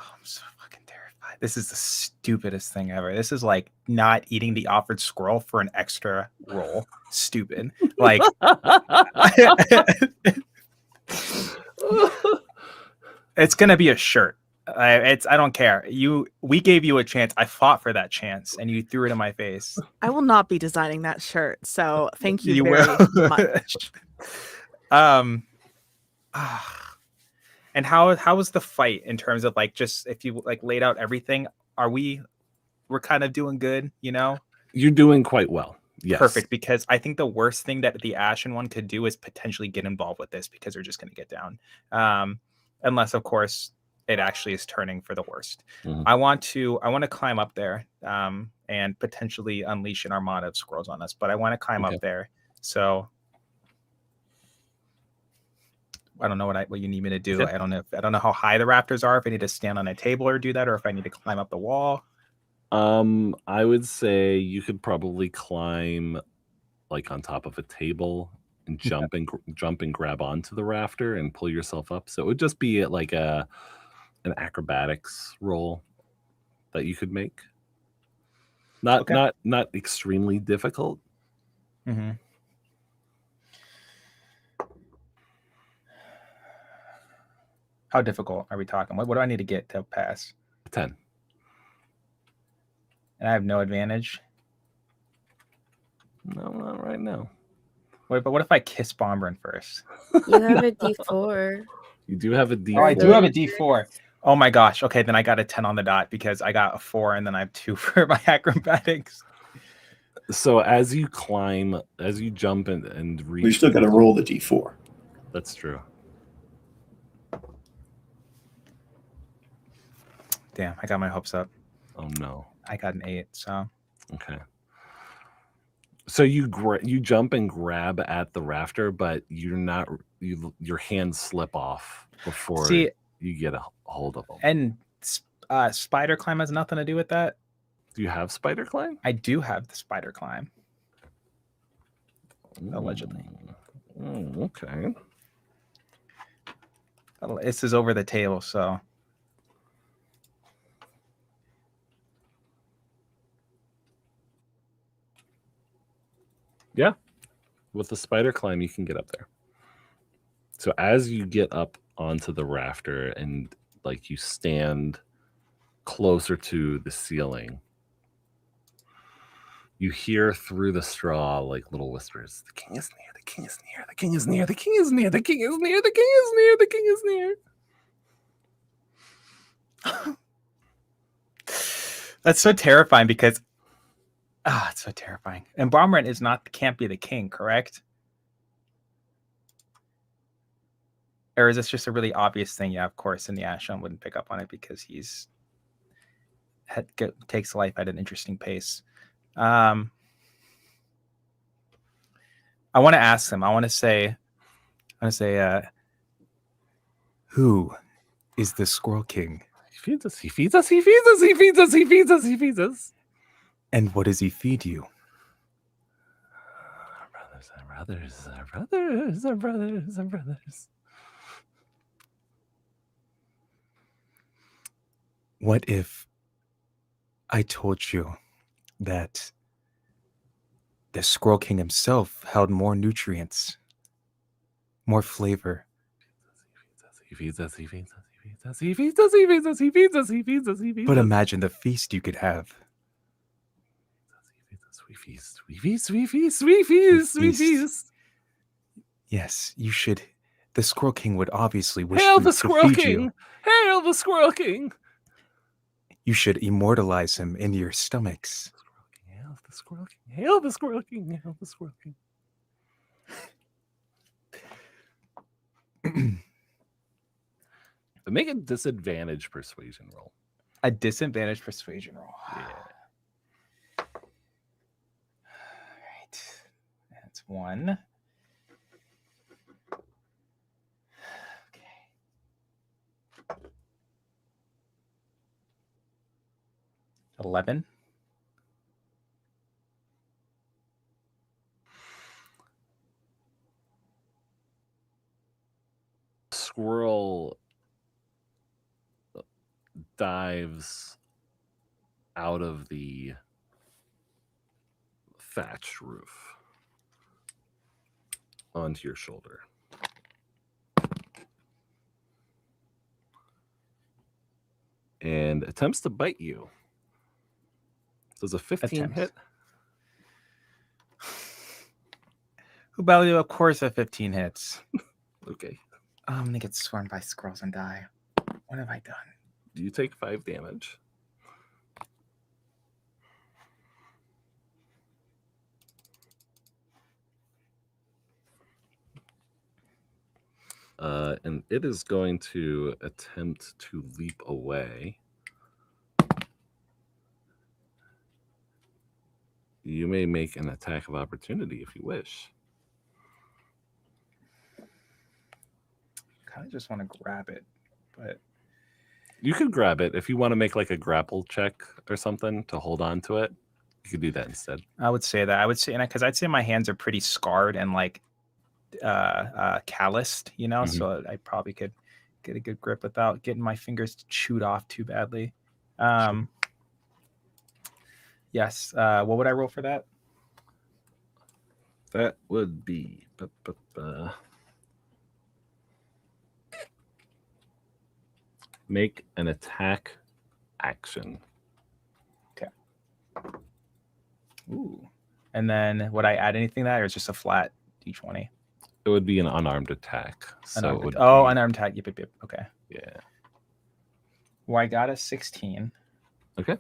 Oh, I'm so fucking terrified. This is the stupidest thing ever. This is like not eating the offered squirrel for an extra roll. Stupid. Like it's gonna be a shirt. I don't care. We gave you a chance. I fought for that chance, and you threw it in my face. I will not be designing that shirt, so thank you, You very will. much. And how was the fight in terms of like, just if you like laid out everything? We're kind of doing good, You're doing quite well. Yes. Perfect, because I think the worst thing that the Ashen one could do is potentially get involved with this, because they're just going to get down, unless of course it actually is turning for the worst. Mm-hmm. I want to climb up there and potentially unleash an armada of squirrels on us, but I want to climb up there. So I don't know what you need me to do. I don't know how high the rafters are, if I need to stand on a table or do that, or if I need to climb up the wall. I would say you could probably climb like on top of a table and jump and grab onto the rafter and pull yourself up. So it would just be like an acrobatics roll that you could make. Not extremely difficult. Mm-hmm. How difficult are we talking? What do I need to get to pass? 10. And I have no advantage? No, not right now. Wait, but what if I kiss Bomberin first? You have a D4. You do have a D4. Oh, I do have a D4. Oh my gosh. Okay, then I got a 10 on the dot because I got a 4 and then I have 2 for my acrobatics. So as you climb, as you jump and reach... We still got to roll the D4. That's true. Damn, I got my hopes up. Oh no. I got an 8, so... Okay. So you jump and grab at the rafter, but you're not... your hands slip off before you get a hold of them. And spider climb has nothing to do with that? Do you have spider climb? I do have the spider climb. Allegedly. Okay. This is over the table, so... Yeah. With the spider climb, you can get up there. So as you get up onto the rafter and like you stand closer to the ceiling, you hear through the straw like little whispers. The king is near, the king is near, the king is near, the king is near, the king is near, the king is near, the king is near. That's so terrifying because it's so terrifying. And Bomberin can't be the king, correct? Or is this just a really obvious thing? Yeah, of course, and yeah, Sean wouldn't pick up on it because takes life at an interesting pace. I want to ask him. I want to say, who is the Squirrel King? He feeds us, he feeds us, he feeds us, he feeds us, he feeds us, he feeds us. And what does he feed you? Our brothers, our brothers, our brothers, our brothers. What if I told you that the Squirrel King himself held more nutrients, more flavor? He feeds us, he feeds us, he feeds us, he feeds us, he feeds us, he feeds us, he feeds us, he feeds us. But imagine the feast you could have. We feast, we feast, we feast, we feast, we feast. Yes, you should. The Squirrel King would obviously wish Hail to the Squirrel feed King! you. Hail the Squirrel King! You should immortalize him in your stomachs. Hail the Squirrel King! Hail the Squirrel King! Hail the Squirrel King! But make a disadvantage persuasion roll. A disadvantage persuasion roll. Yeah. Alright. That's 1. Okay. 11. Squirrel dives out of the thatched roof onto your shoulder. And attempts to bite you. Does a 15 hit? Who value, of course, a 15 hits. Okay. I'm gonna get swarmed by squirrels and die. What have I done? You take 5 damage. And it is going to attempt to leap away. You may make an attack of opportunity if you wish. Kind of just want to grab it, but You could grab it if you want to make like a grapple check or something to hold on to it. You could do that instead. I would say that. I would say, and because I'd say my hands are pretty scarred and like calloused, you know, so I probably could get a good grip without getting my fingers chewed off too badly. Yes. What would I roll for that? That would be make an attack action. Okay. Ooh. And then would I add anything to that, or it's just a flat d20? It would be an unarmed attack. So it would unarmed attack. Yep. Okay. Yeah. Well, I got a 16. Okay.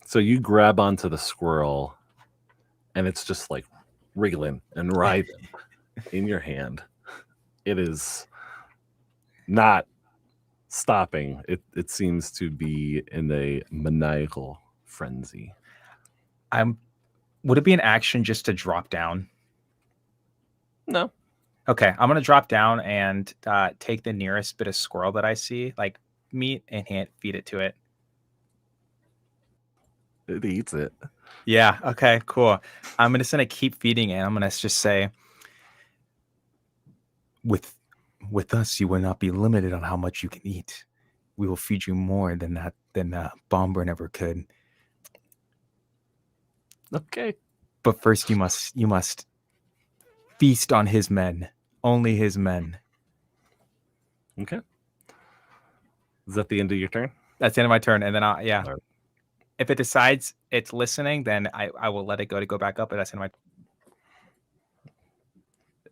So you grab onto the squirrel, and it's just like wriggling and writhing in your hand. It is not stopping. It seems to be in a maniacal frenzy. Would it be an action just to drop down? No. Okay, I'm gonna drop down and take the nearest bit of squirrel that I see, like meat, and feed it to it. It eats it. Yeah. Okay. Cool. I'm just gonna keep feeding it. I'm gonna just say, with us, you will not be limited on how much you can eat. We will feed you more than Bomber ever could. Okay. But first, you must feast on his men, only his men. Okay. Is that the end of your turn? That's the end of my turn, and then All right. if it decides it's listening, then I will let it go back up. But that's the end of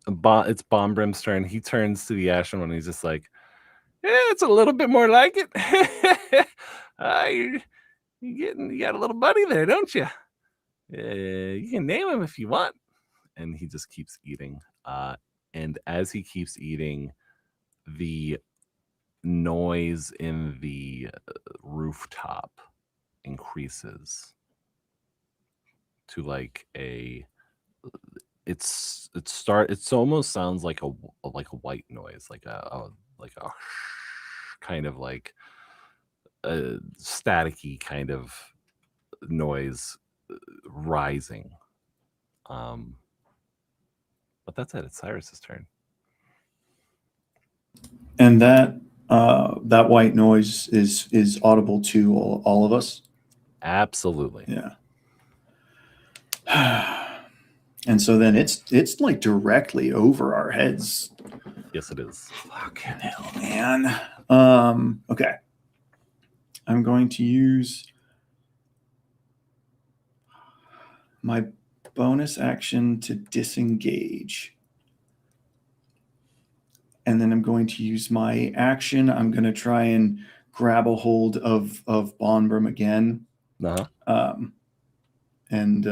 my. It's Bombrim's turn. He turns to the Ashen one and he's just like, "Yeah, it's a little bit more like it. You got a little buddy there, don't you? You can name him if you want." And he just keeps eating. And as he keeps eating, the noise in the rooftop increases to like it almost sounds like a white noise, like a kind of like a staticky kind of noise rising. But that's it. It's Cyrus's turn. And that white noise is audible to all of us. Absolutely. Yeah. And so then it's like directly over our heads. Yes, it is. Fucking hell, man. Okay. I'm going to use my bonus action to disengage. And then I'm going to use my action. I'm going to try and grab a hold of Bonbrim again. And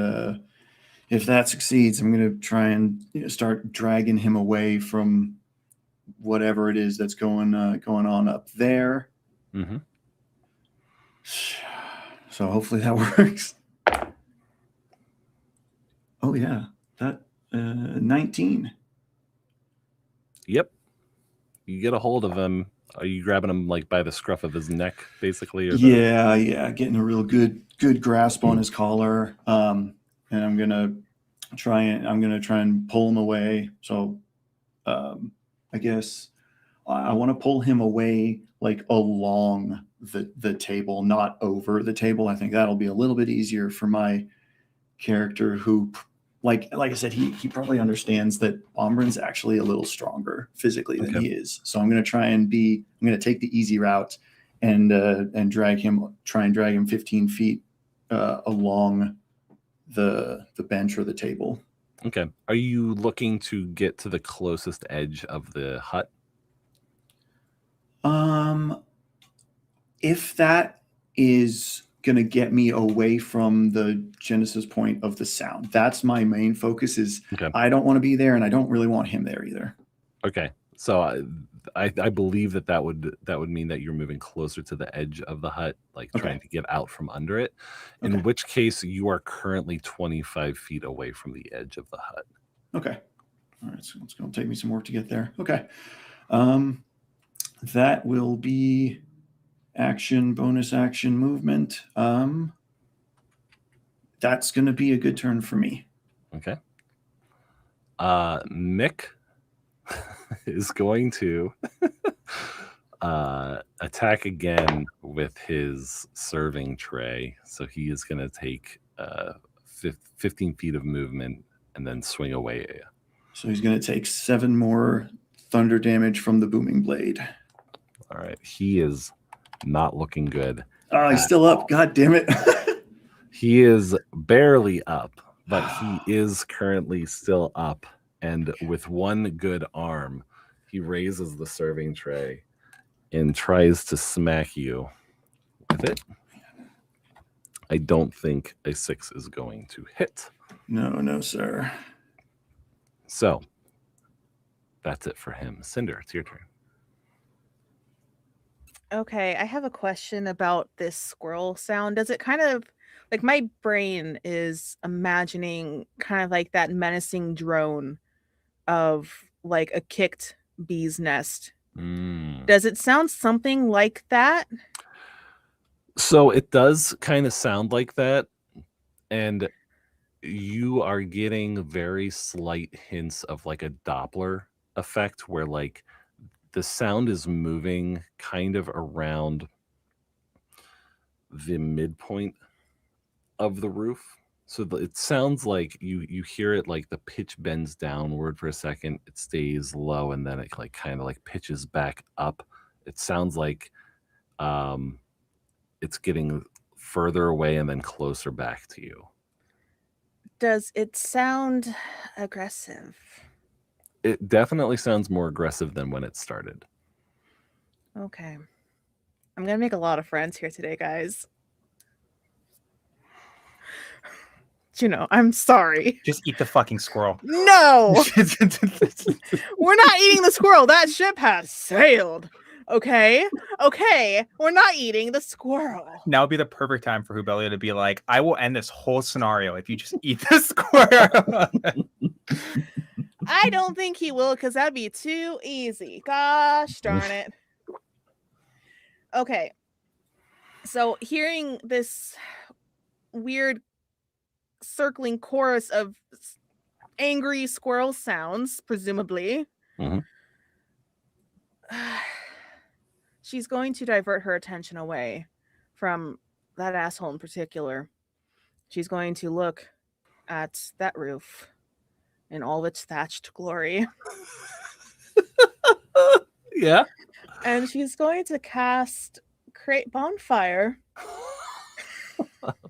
if that succeeds, I'm going to try and start dragging him away from whatever it is that's going on up there. Mm-hmm. So hopefully that works. Oh yeah, that 19. Yep. You get a hold of him. Are you grabbing him like by the scruff of his neck, basically? Or yeah, getting a real good grasp on his collar. And I'm gonna try and pull him away. So I guess I want to pull him away like along the table, not over the table. I think that'll be a little bit easier for my character who, like I said, he probably understands that Bombrin's actually a little stronger physically than he is. So I'm going to take the easy route and try and drag him 15 feet along the bench or the table. Okay. Are you looking to get to the closest edge of the hut? If that is going to get me away from the genesis point of the sound, that's my main focus. I don't want to be there, and I don't really want him there either. Okay. So I believe that would mean that you're moving closer to the edge of the hut, like trying to get out from under it. In which case, you are currently 25 feet away from the edge of the hut. Okay. All right. So it's going to take me some work to get there. Okay. That will be action, bonus action, movement. That's going to be a good turn for me. Okay. Nick is going to attack again with his serving tray. So he is going to take 15 feet of movement and then swing away. So he's going to take 7 more thunder damage from the booming blade. All right. He is not looking good. Oh, he's still up. God damn it. He is barely up, but he is currently still up. And with one good arm, he raises the serving tray and tries to smack you with it. I don't think a 6 is going to hit. No, sir. So that's it for him. Cynder, it's your turn. Okay, I have a question about this squirrel sound. Does it kind of like my brain is imagining kind of like that menacing drone of like a kicked bee's nest? Does it sound something like that? So it does kind of sound like that. And you are getting very slight hints of like a Doppler effect where like the sound is moving kind of around the midpoint of the roof. So it sounds like you hear it like the pitch bends downward for a second, it stays low, and then it like kind of like pitches back up. It sounds like it's getting further away and then closer back to you. Does it sound aggressive? It definitely sounds more aggressive than when it started. Okay. I'm going to make a lot of friends here today, guys. You know, I'm sorry. Just eat the fucking squirrel. No! We're not eating the squirrel. That ship has sailed. Okay? Okay. We're not eating the squirrel. Now would be the perfect time for Hubelia to be like, I will end this whole scenario if you just eat the squirrel. I don't think he will, because that'd be too easy. Gosh darn it. Okay. So hearing this weird circling chorus of angry squirrel sounds, presumably, she's going to divert her attention away from that asshole in particular. She's going to look at that roof in all its thatched glory. Yeah. And she's going to cast Create Bonfire.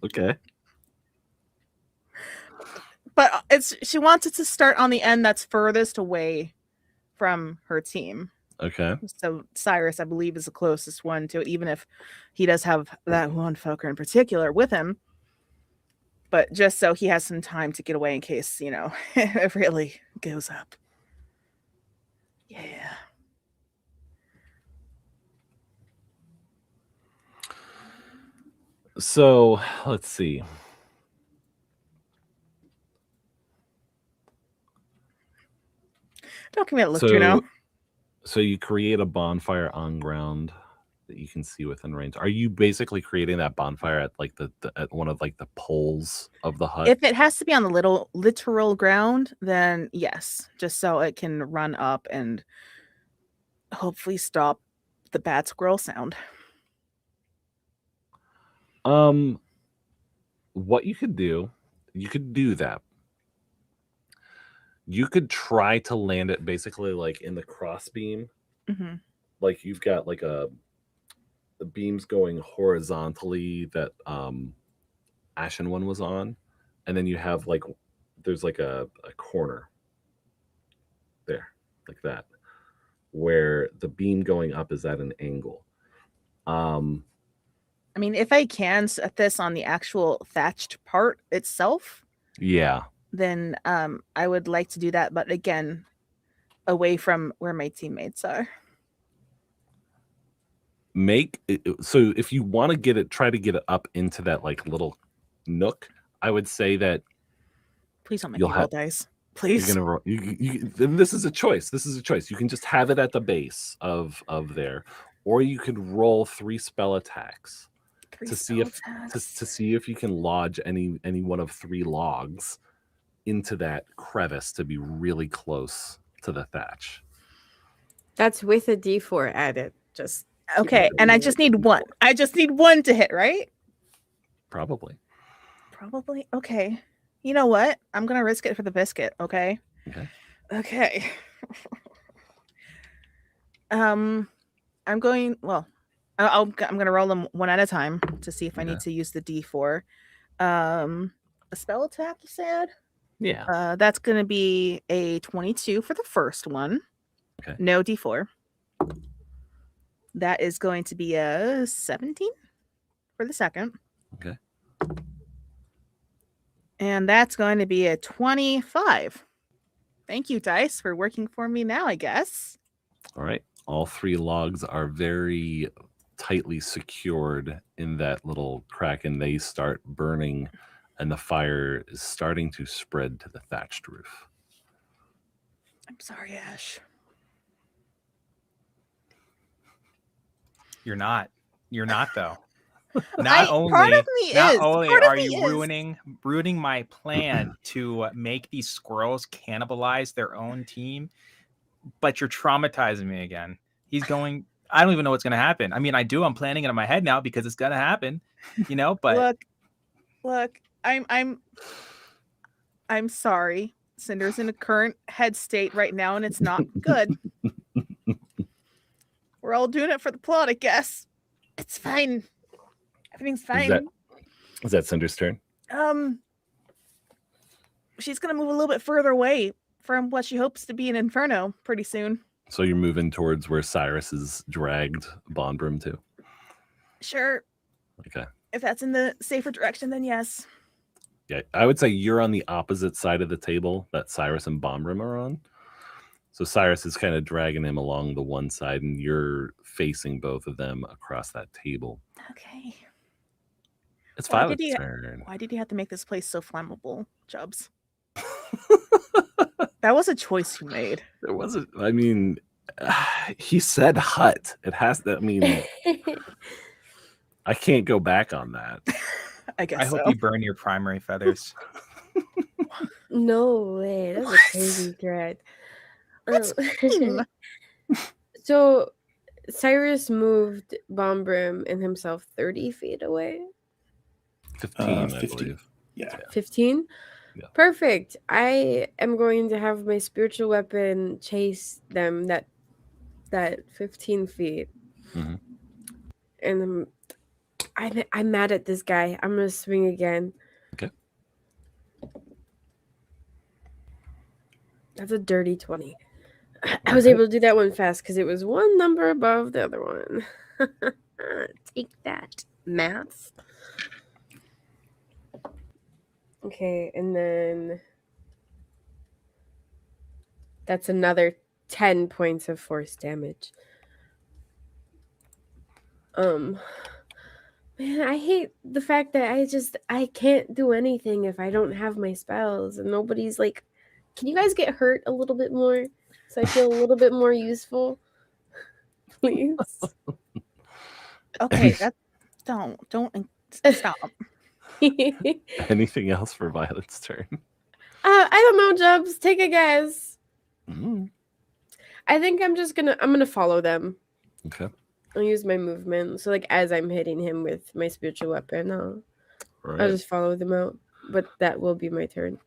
Okay. But she wants it to start on the end that's furthest away from her team. Okay. So Cyrus, I believe, is the closest one to it, even if he does have that one fucker in particular with him. But just so he has some time to get away in case, you know, it really goes up. Yeah. So let's see. Don't give me a look, you know. So you create a bonfire on ground that you can see within range. Are you basically creating that bonfire at like at one of like the poles of the hut? If it has to be on the literal ground, then yes, just so it can run up and hopefully stop the bad squirrel sound. What you could do that. You could try to land it basically like in the cross beam. Mm-hmm. Like you've got like the beams going horizontally that Ashen One was on, and then you have like there's like a corner there like that where the beam going up is at an angle. I mean, if I can set this on the actual thatched part itself, yeah, then I would like to do that, but again, away from where my teammates are. So if you want to try to get it up into that like little nook, I would say that please don't make me roll dice. Please. You're gonna roll. Then this is a choice. You can just have it at the base of there, or you could roll 3 spell attacks. to see if you can lodge any one of 3 logs into that crevice to be really close to the thatch. That's with a D4 added. Just Okay, and I just need one. I just need one to hit, right? Probably. Okay. You know what? I'm gonna risk it for the biscuit. Okay. Okay. I'm going. Well, I'm gonna roll them one at a time to see if I need to use the D4. A spell attack, you said? Yeah. That's gonna be a 22 for the first one. Okay. No D4. That is going to be a 17 for the second. Okay. And that's going to be a 25. Thank you, dice, for working for me now, I guess. All right. All 3 logs are very tightly secured in that little crack, and they start burning, and the fire is starting to spread to the thatched roof. I'm sorry, Ash. You're not though. Part of me not is. only Part of are me you is. ruining my plan to make these squirrels cannibalize their own team, but you're traumatizing me again. I don't even know what's going to happen. I mean, I do. I'm planning it in my head now because it's going to happen, but look, I'm sorry. Cynder's in a current head state right now, and it's not good. We're all doing it for the plot, I guess. It's fine. Everything's fine. Is that Cynder's turn? She's gonna move a little bit further away from what she hopes to be an inferno pretty soon. So you're moving towards where Cyrus is dragged Bondbrim to? Sure. Okay. If that's in the safer direction, then yes. Yeah, I would say you're on the opposite side of the table that Cyrus and Bondbrim are on. So Cyrus is kind of dragging him along the one side, and you're facing both of them across that table. Okay. It's Violet's turn. Why did you have to make this place so flammable, Chubbs? That was a choice you made. It wasn't. I mean, he said hut. It has to. I mean, I can't go back on that. I guess. I hope you burn your primary feathers. No way. That's a crazy threat. That's fine. So Cyrus moved Bombrim and himself 30 feet away. 15, I 50. believe. Yeah. 15? Yeah. Perfect. I am going to have my spiritual weapon chase them that 15 feet. Mm-hmm. And I'm mad at this guy. I'm going to swing again. Okay. That's a dirty 20. I was able to do that one fast because it was one number above the other one. Take that, math. Okay, and then that's another 10 points of force damage. Man, I hate the fact that I can't do anything if I don't have my spells, and nobody's like, can you guys get hurt a little bit more so I feel a little bit more useful? Please. Okay, don't stop. Anything else for Violet's turn? I don't know, Jubs. Take a guess. Mm-hmm. I think I'm gonna follow them. Okay. I'll use my movement. So like as I'm hitting him with my spiritual weapon, I'll just follow them out. But that will be my turn.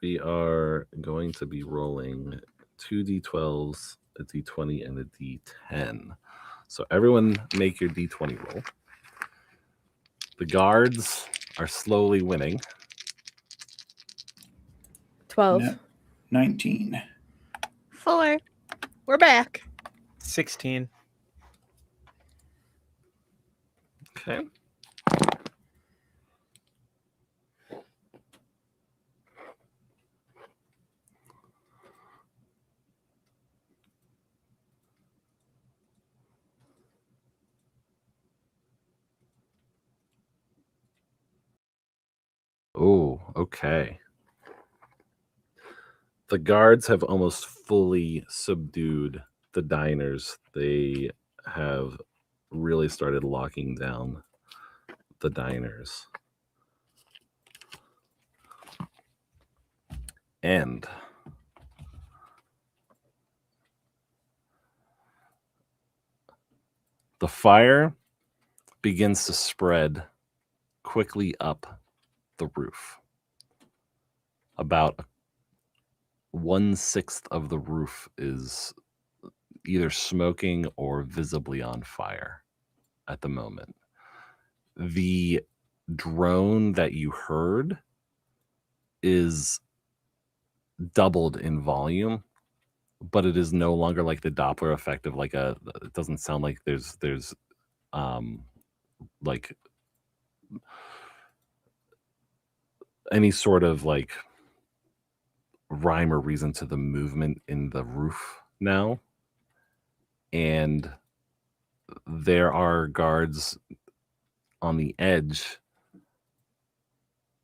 We are going to be rolling 2 d12s, a d20, and a d10. So everyone make your d20 roll. The guards are slowly winning. 12. 19. 4. We're back. 16. Okay. Oh, okay. The guards have almost fully subdued the diners. They have really started locking down the diners. And the fire begins to spread quickly up the roof. About 1/6 of the roof is either smoking or visibly on fire at the moment. The drone that you heard is doubled in volume, but it is no longer like the Doppler effect of like it doesn't sound like there's like any sort of like rhyme or reason to the movement in the roof now. And there are guards on the edge.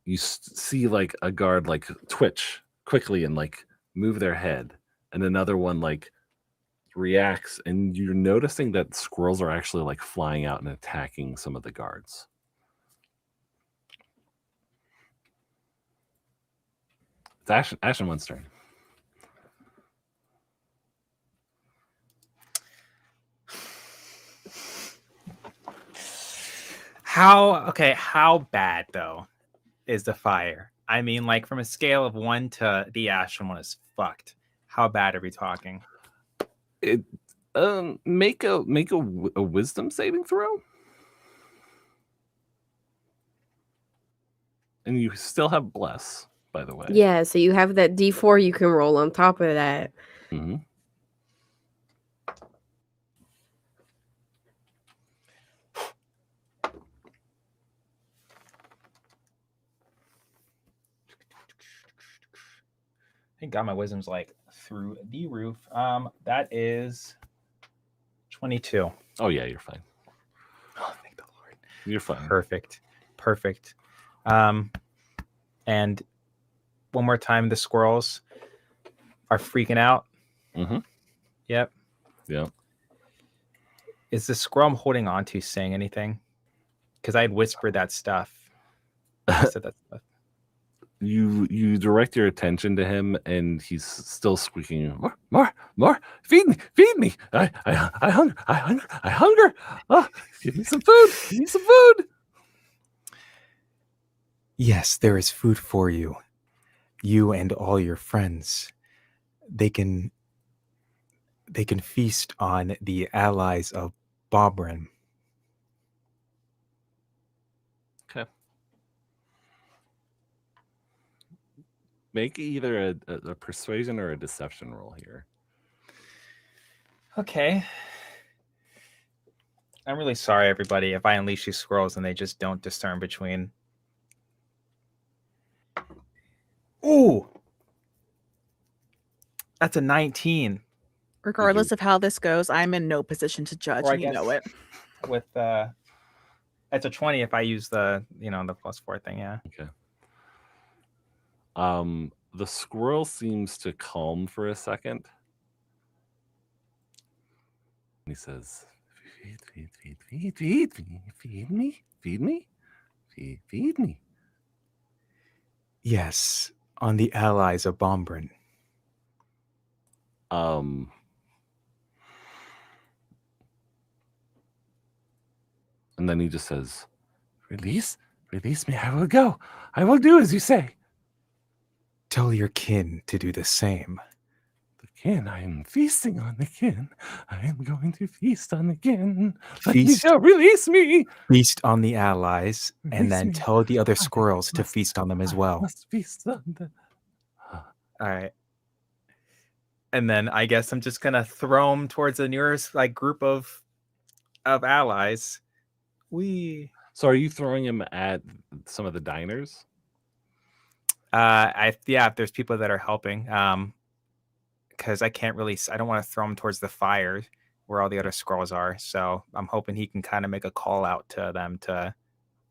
You see like a guard like twitch quickly and like move their head, and another one like reacts, and you're noticing that squirrels are actually like flying out and attacking some of the guards. It's Ash and one's turn. How bad though is the fire? I mean, like from a scale of 1 to the Ashen one is fucked. How bad are we talking? It make a wisdom saving throw. And you still have bless, by the way. Yeah, so you have that D4 you can roll on top of that. Mm-hmm. Thank God my wisdom's like through the roof. That is 22. Oh yeah, you're fine. Oh, thank the Lord. You're fine. Perfect. And one more time, the squirrels are freaking out. Mm-hmm. Yep. Yeah. Is the squirrel I'm holding on to saying anything? Because I had whispered that stuff. I said that stuff. You direct your attention to him, and he's still squeaking. More! Feed me! I hunger! Oh, give me some food! Yes, there is food for you. You and all your friends. They can feast on the allies of Bobrin. Okay. Make either a persuasion or a deception roll here. Okay. I'm really sorry, everybody, if I unleash these squirrels and they just don't discern between. Ooh! That's a 19. Regardless of how this goes, I'm in no position to judge, Or I and you know it. With it's a 20 if I use the the +4 thing, yeah. Okay. The squirrel seems to calm for a second. He says, feed me. Yes, on the allies of Bombrin. And then he just says, release me, I will go. I will do as you say. Tell your kin to do the same. The kin, I am feasting on the kin. I am going to feast on the kin. Release me. Feast on the allies, and then tell the other squirrels to must feast on them as well. Must feast on them. All right. And then I guess I'm just gonna throw them towards the nearest like group of allies. So are you throwing him at some of the diners? If there's people that are helping, because I don't want to throw him towards the fire where all the other squirrels are. So I'm hoping he can kind of make a call out to them to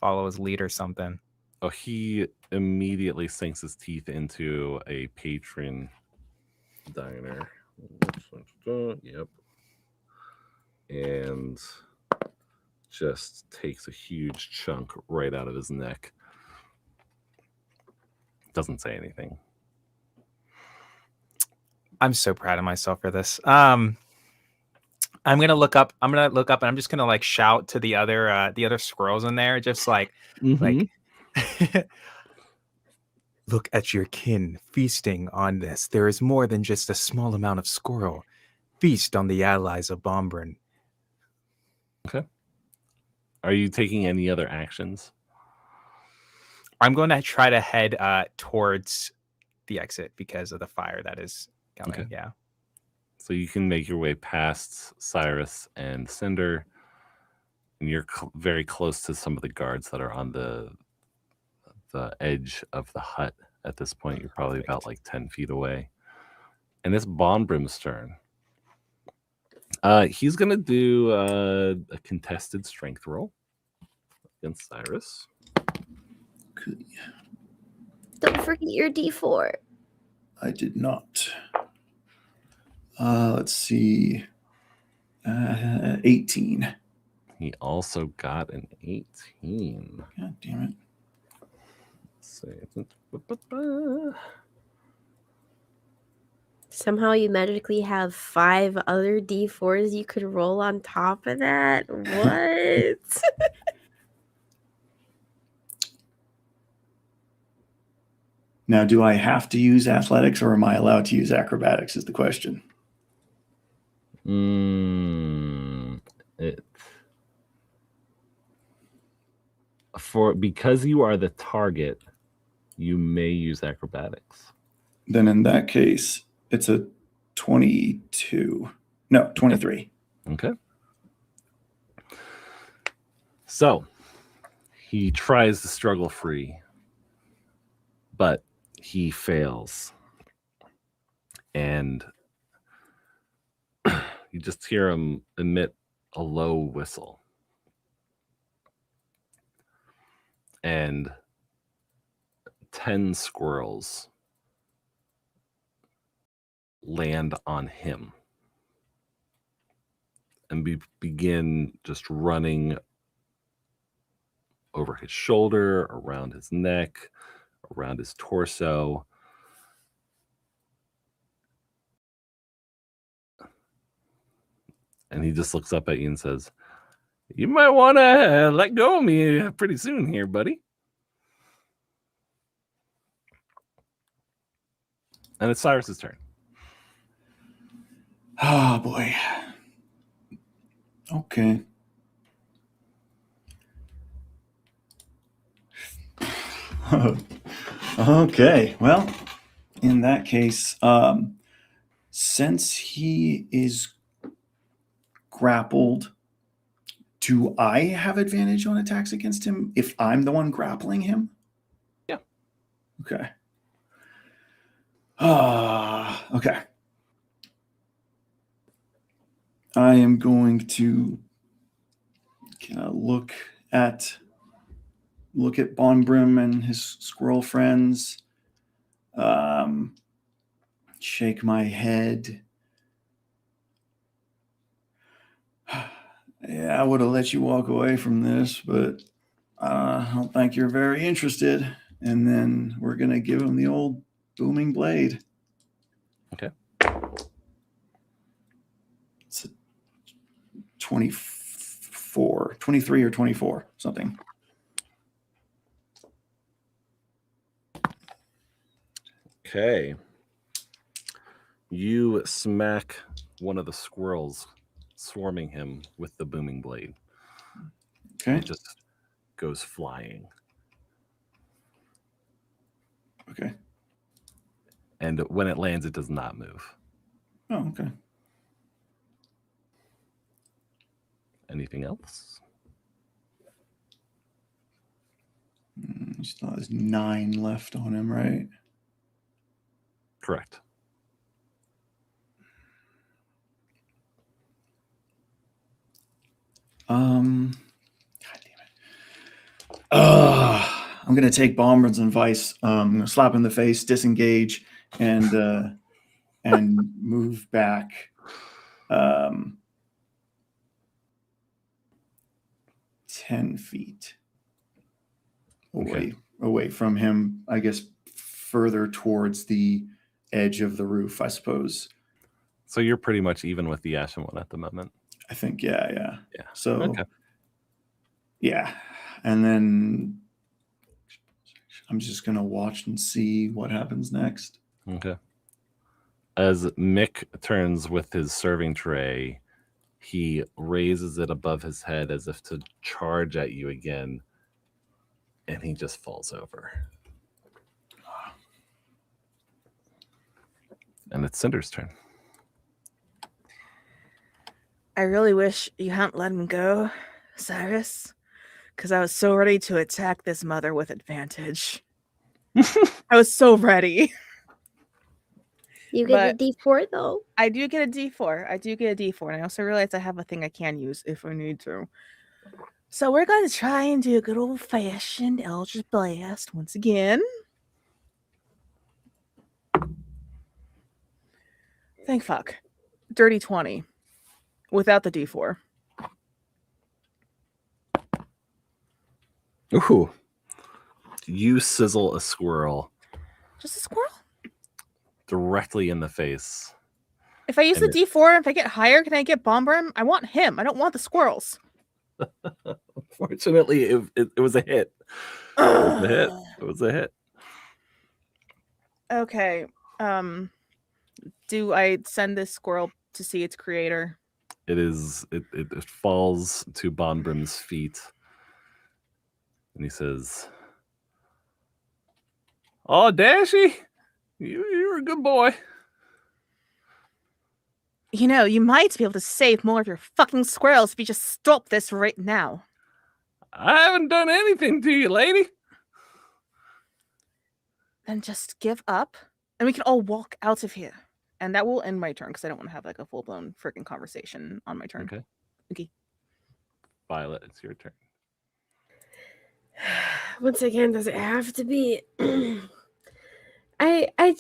follow his lead or something. Oh, he immediately sinks his teeth into a patron diner. Yep. And just takes a huge chunk right out of his neck. Doesn't say anything. I'm so proud of myself for this. I'm gonna look up. I'm gonna look up, and I'm just gonna like shout to the other squirrels in there, just like look at your kin feasting on this. There is more than just a small amount of squirrel. Feast on the allies of Bombrin. Okay. Are you taking any other actions? I'm going to try to head towards the exit because of the fire that is coming. Okay. Yeah. So you can make your way past Cyrus and Cynder, and you're very close to some of the guards that are on the edge of the hut at this point. You're probably about like 10 feet away. And it's Bonbrim's turn. He's going to do a contested strength roll against Cyrus. Don't forget your D4. I did not. Let's see. 18. He also got an 18. God damn it. Let's see. Somehow you magically have 5 other D4s you could roll on top of that? What? Now, do I have to use athletics or am I allowed to use acrobatics is the question. Because you are the target, you may use acrobatics. Then in that case, it's a 22. No, 23. Okay. So he tries to struggle free, but he fails. And you just hear him emit a low whistle. And 10 squirrels land on him and begin just running over his shoulder, around his neck, around his torso. And he just looks up at you and says, "You might want to let go of me pretty soon here, buddy." And it's Cyrus's turn. Oh, boy. Okay. Okay. Well, in that case, since he is grappled, do I have advantage on attacks against him if I'm the one grappling him? Yeah. Okay. Okay. I am going to look at Bonbrim and his squirrel friends. Shake my head. Yeah, I would have let you walk away from this, but I don't think you're very interested. And then we're going to give him the old booming blade. Okay. It's a 23 or 24, something. Okay. You smack one of the squirrels swarming him with the booming blade. Okay. It just goes flying. Okay. And when it lands, it does not move. Oh, okay. Anything else? He still has 9 left on him, right? Correct. God damn it. I'm gonna take Bomber's advice. Slap in the face, disengage, and move back. 10 feet Okay. away from him, I guess further towards the edge of the roof, I suppose. So you're pretty much even with the Ashen One at the moment. I think, yeah. Yeah. So, Okay. yeah. And then I'm just going to watch and see what happens next. Okay. As Mick turns with his serving tray, he raises it above his head as if to charge at you again, and he just falls over. And it's Cynder's turn. I really wish you hadn't let him go, Cyrus, because I was so ready to attack this mother with advantage. I was so ready. You get a D4 though. I do get a D4. And I also realize I have a thing I can use if I need to. So we're going to try and do a good old-fashioned Eldritch Blast once again. Thank fuck. Dirty 20. Without the D4. Ooh. You sizzle a squirrel Just a squirrel? directly in the face. If I use the D4, if I get higher, can I get Bombrim? I want him. I don't want the squirrels. Fortunately, it was a hit. It was a hit. Okay. Do I send this squirrel to see its creator? It falls to Bonbrim's feet. And he says, "Oh, Dashy, you're a good boy." You know, you might be able to save more of your fucking squirrels if you just stop this right now. I haven't done anything to you, lady. Then just give up, and we can all walk out of here. And that will end my turn, because I don't want to have like a full-blown freaking conversation on my turn. Okay. Violet, it's your turn. Once again, does it have to be? I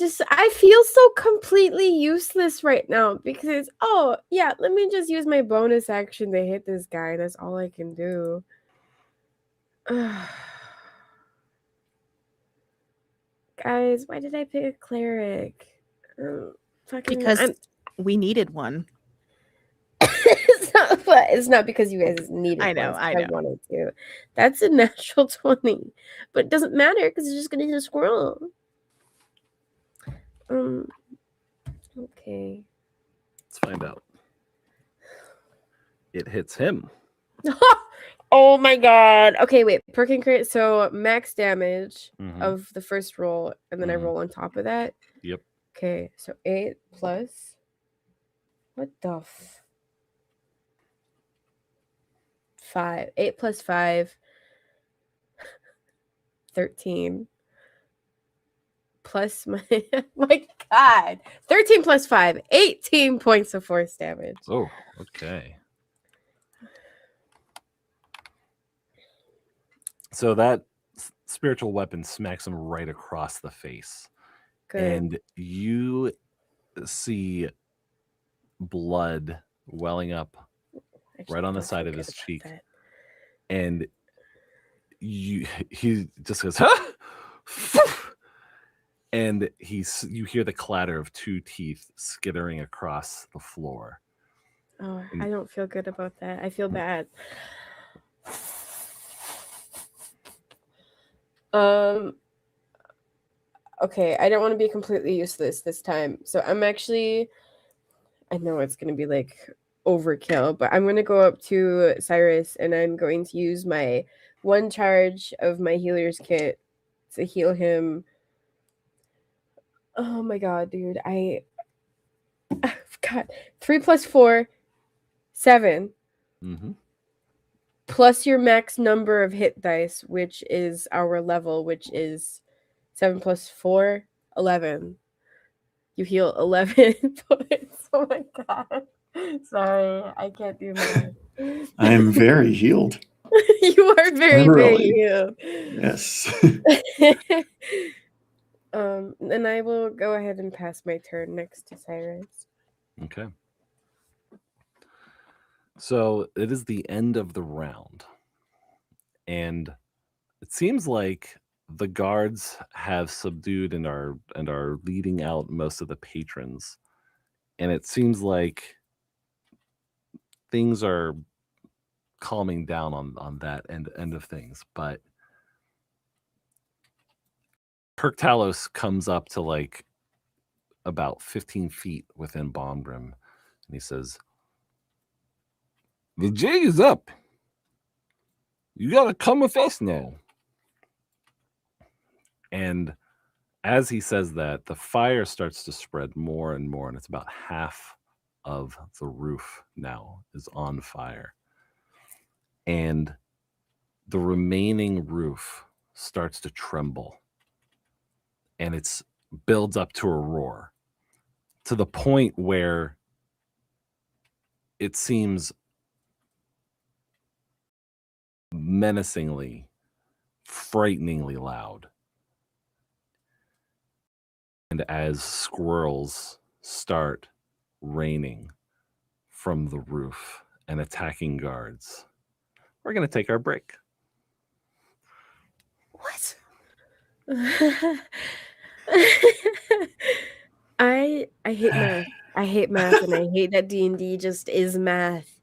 feel so completely useless right now because let me just use my bonus action to hit this guy. That's all I can do. Guys, why did I pick a cleric? Because we needed one. It's not because you guys needed I know. I wanted to. That's a natural 20. But it doesn't matter because it's just going to hit a squirrel. Okay. Let's find out. It hits him. Oh my god. Okay, wait. Perk and crit. So max damage Mhm. of the first roll, and then I roll on top of that. Yep. Okay, so 8 plus. What the 5. 8 plus 5. 13. Plus my my god. 13 plus 5. 18 points of force damage. Oh, okay. So that spiritual weapon smacks him right across the face. Good. And you see blood welling up right on the side of his cheek. That. And he just goes, huh? And you hear the clatter of 2 teeth skittering across the floor. Oh, I don't feel good about that. I feel bad. Okay, I don't want to be completely useless this time. So I know it's going to be like overkill, but I'm going to go up to Cyrus and I'm going to use my 1 charge of my healer's kit to heal him. Oh my god, dude. I've got 3 plus 4, 7. Mm-hmm. Plus your max number of hit dice, which is our level, which is 7 plus 4, 11. You heal 11 points. Oh my god. Sorry, I can't do math. I am very healed. You are very, very healed. Yes. And I will go ahead and pass my turn next to Cyrus. Okay. So it is the end of the round. and it seems like the guards have subdued and are leading out most of the patrons, and it seems like things are calming down on that end of things. But Kirk Talos comes up to like about 15 feet within Bombrim, and he says, "The jig is up. You gotta come with us now." And as he says that, the fire starts to spread more and more, and it's about half of the roof now is on fire. And the remaining roof starts to tremble, and it builds up to a roar, to the point where it seems menacingly, frighteningly loud. And as squirrels start raining from the roof and attacking guards, we're going to take our break. What? I hate math. I hate math, and I hate that D&D just is math.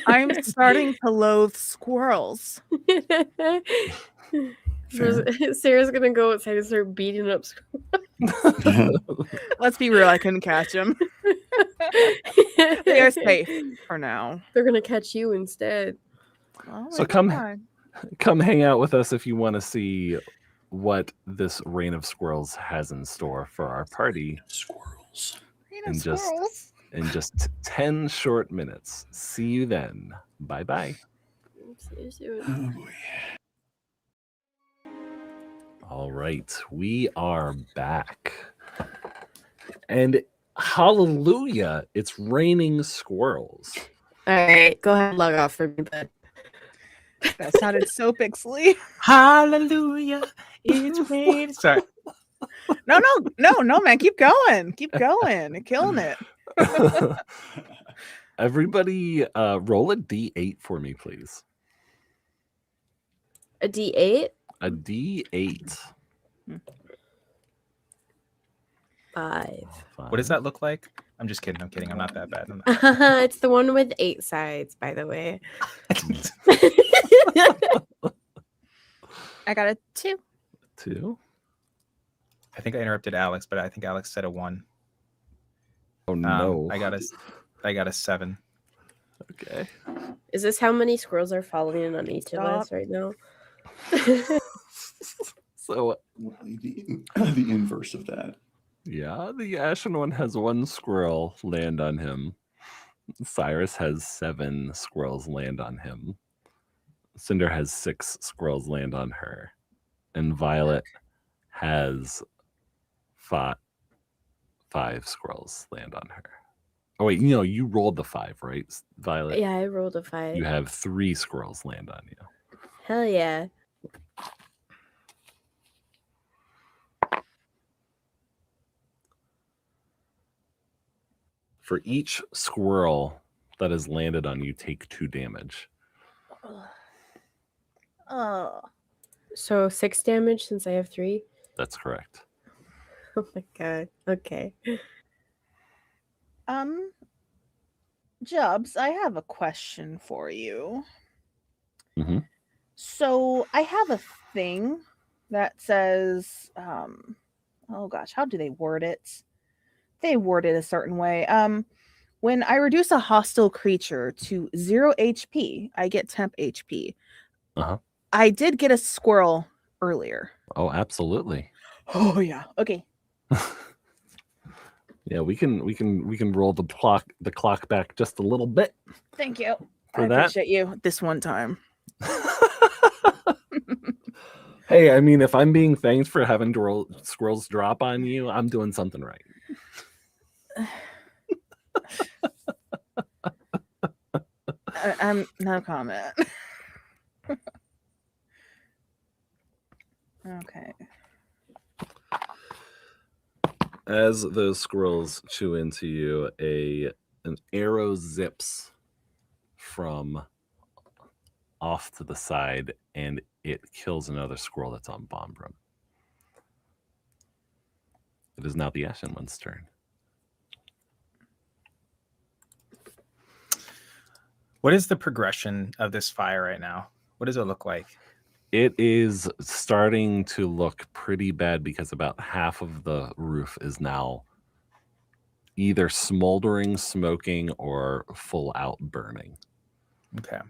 I'm starting to loathe squirrels. Sarah's gonna go outside and start beating up squirrels. Let's be real, I couldn't catch them. They are safe for now. They're gonna catch you instead. Well, So come hang out with us if you want to see what this Reign of Squirrels has in store for our party. Squirrels. In just 10 short minutes. See you then. Bye-bye. See you soon. Oh boy. All right, we are back. And hallelujah, it's raining squirrels. All right, go ahead and log off for me, bud. That sounded so pixely. Hallelujah, it's raining. Sorry. No, man. Keep going. You're killing it. Everybody, roll a D8 for me, please. A D8? A D8. 5. What does that look like? I'm just kidding. I'm kidding. I'm not that bad. It's the one with 8 sides, by the way. I got a 2. 2. I think I interrupted Alex, but I think Alex said a 1. Oh no! I got a 7. Okay. Is this how many squirrels are following on each of us right now? So the inverse of that. yeah, the Ashen one has 1 squirrel land on him. Cyrus has 7 squirrels land on him. Cynder has 6 squirrels land on her. And Violet has 5 squirrels land on her. Oh wait, you rolled the 5, right, Violet? Yeah, I rolled a 5. You have 3 squirrels land on you. Hell yeah. For each squirrel that has landed on you, take 2 damage. Oh. So 6 damage since I have 3? That's correct. Oh my god. Okay. Jubs, I have a question for you. Mm-hmm. So I have a thing that says, oh gosh, how do they word it? They word it a certain way. When I reduce a hostile creature to 0 HP, I get temp HP. Uh-huh. I did get a squirrel earlier. Oh, absolutely. Oh yeah. Okay. Yeah, we can roll the clock back just a little bit. Thank you. For I that. appreciate you this one time. Hey, I mean, if I'm being thanked for having squirrels drop on you, I'm doing something right. I'm no comment. Okay. As those squirrels chew into you, an arrow zips from off to the side, and it kills another squirrel that's on Bombrim. It is now the Ashen One's turn. What is the progression of this fire right now? What does it look like? It is starting to look pretty bad because about half of the roof is now either smoldering, smoking, or full out burning. Okay.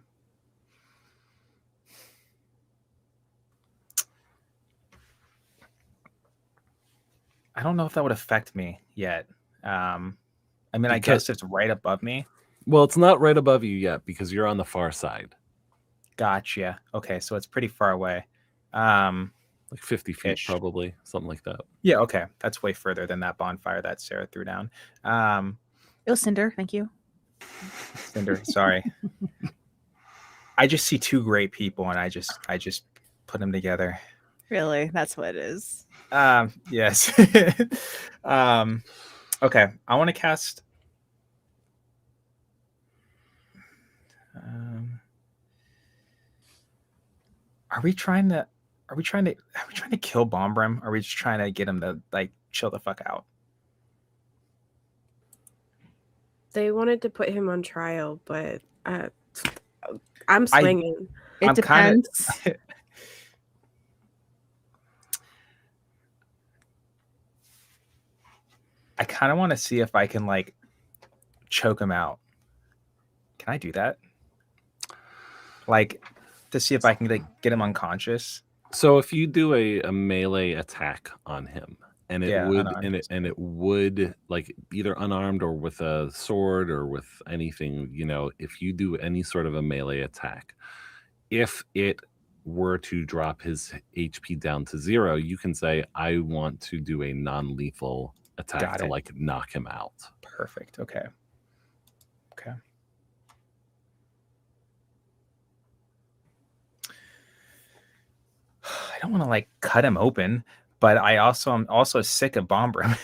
I don't know if that would affect me yet. I mean, I guess it's right above me. Well, it's not right above you yet because you're on the far side. Gotcha. Okay, so it's pretty far away. Like 50 feet, Ish. probably, something like that. Yeah, okay. That's way further than that bonfire that Sarah threw down. It was Cynder. Thank you. Cynder, sorry. I just see two great people, and I just put them together. Really, that's what it is. Yes. Okay, I want to cast. Are we trying to kill Bombrim? Or are we just trying to get him to like chill the fuck out? They wanted to put him on trial, but I'm swinging. It depends. I kind of want to see if I can like choke him out. Can I do that? Like to see if I can like get him unconscious. So if you do a melee attack on him, and it would unarmed. and it would like either unarmed or with a sword or with anything, you know, if you do any sort of a melee attack, if it were to drop his HP down to 0, you can say, I want to do a non-lethal attack to like knock him out. Perfect. Okay. I don't want to like cut him open, but I'm also sick of Bombrim.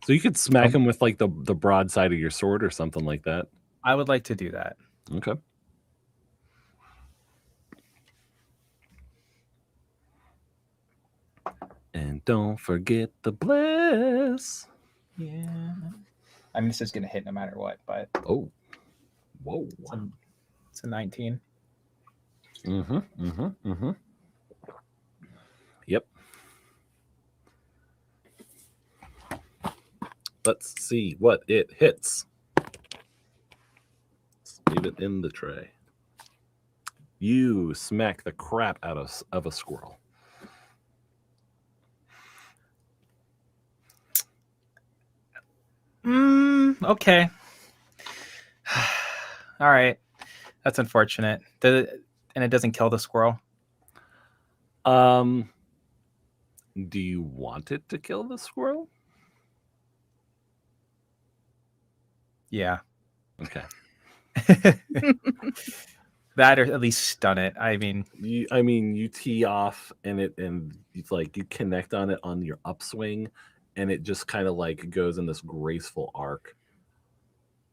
So you could smack him with like the broad side of your sword or something like that. I would like to do that. Okay. And don't forget the bless. Yeah. I mean, this is gonna hit no matter what, but whoa, it's a 19. Yep. Let's see what it hits. Let's leave it in the tray. You smack the crap out of a squirrel. Okay. All right. That's unfortunate. And it doesn't kill the squirrel. Do you want it to kill the squirrel? Yeah. Okay. That, or at least stun it. I mean, you tee off and it's like you connect on it on your upswing, and it just kind of like goes in this graceful arc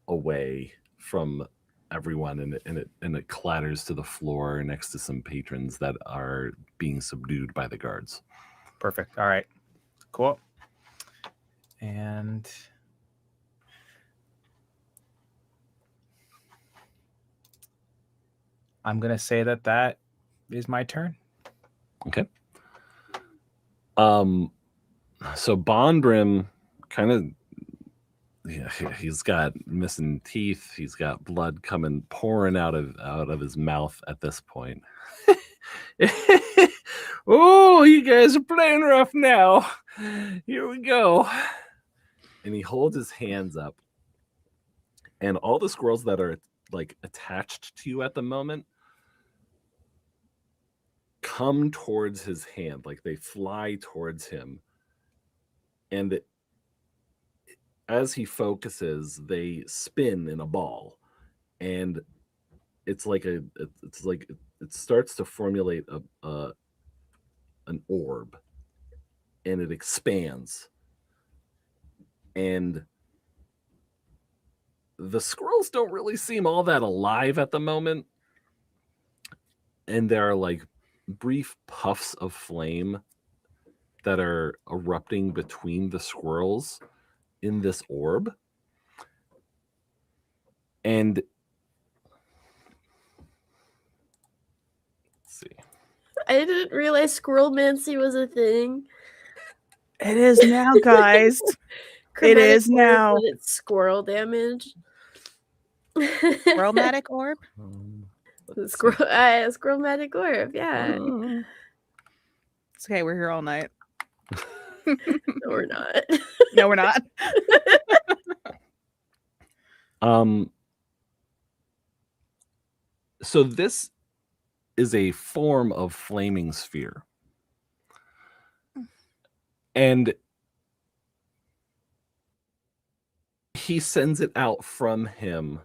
away from everyone, and it clatters to the floor next to some patrons that are being subdued by the guards. Perfect. All right. Cool. And I'm going to say that is my turn. Okay. So Bondrim kind of, he's got missing teeth. He's got blood pouring out of his mouth at this point. Oh, you guys are playing rough now. Here we go. And he holds his hands up, and all the squirrels that are like attached to you at the moment come towards his hand, like they fly towards him, and as he focuses, they spin in a ball, and it starts to formulate an orb, and it expands, and the squirrels don't really seem all that alive at the moment, and there are like brief puffs of flame that are erupting between the squirrels in this orb. And let's see. I didn't realize squirrelmancy was a thing. It is now, guys. It Chromatic is orb, now. but it's squirrel damage. Chromatic orb? Squirrelmatic orb, yeah. It's okay, we're here all night. No, we're not. No, we're not. So this is a form of flaming sphere. And he sends it out from him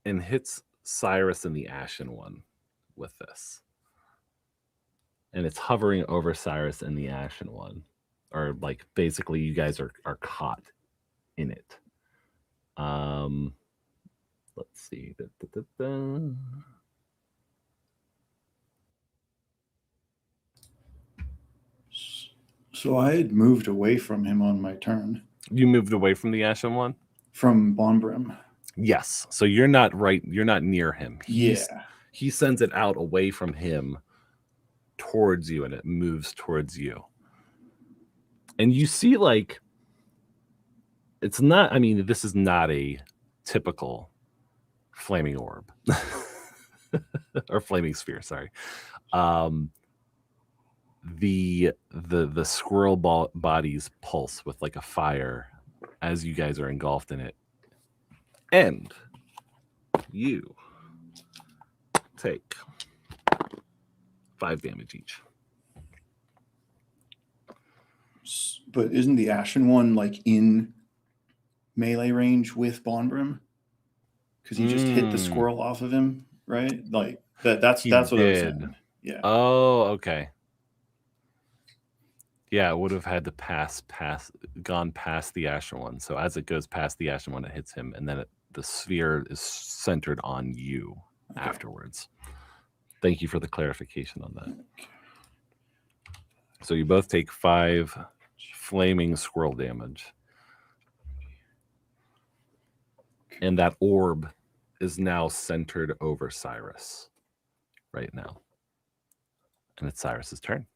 and hits Cyrus and the Ashen One with this. And it's hovering over Cyrus and the Ashen One. Or like basically you guys are caught in it. Let's see. So I had moved away from him on my turn. You moved away from the Ashen One? From Bonbrim. Yes. So you're not near him. Yeah. He sends it out away from him towards you, and it moves towards you. And you see, like, it's not, I mean, this is not a typical flaming orb. Or flaming sphere, sorry. The squirrel bodies pulse with like a fire as you guys are engulfed in it. And you take 5 damage each. But isn't the Ashen One like in melee range with Bonbrim? Because he just hit the squirrel off of him, right? Like that's what I was saying. Yeah. Oh, okay. Yeah, it would have had to gone past the Ashen One. So as it goes past the Ashen One, it hits him, and then the sphere is centered on you afterwards. Thank you for the clarification on that. So you both take 5 flaming squirrel damage. And that orb is now centered over Cyrus right now. And it's Cyrus's turn.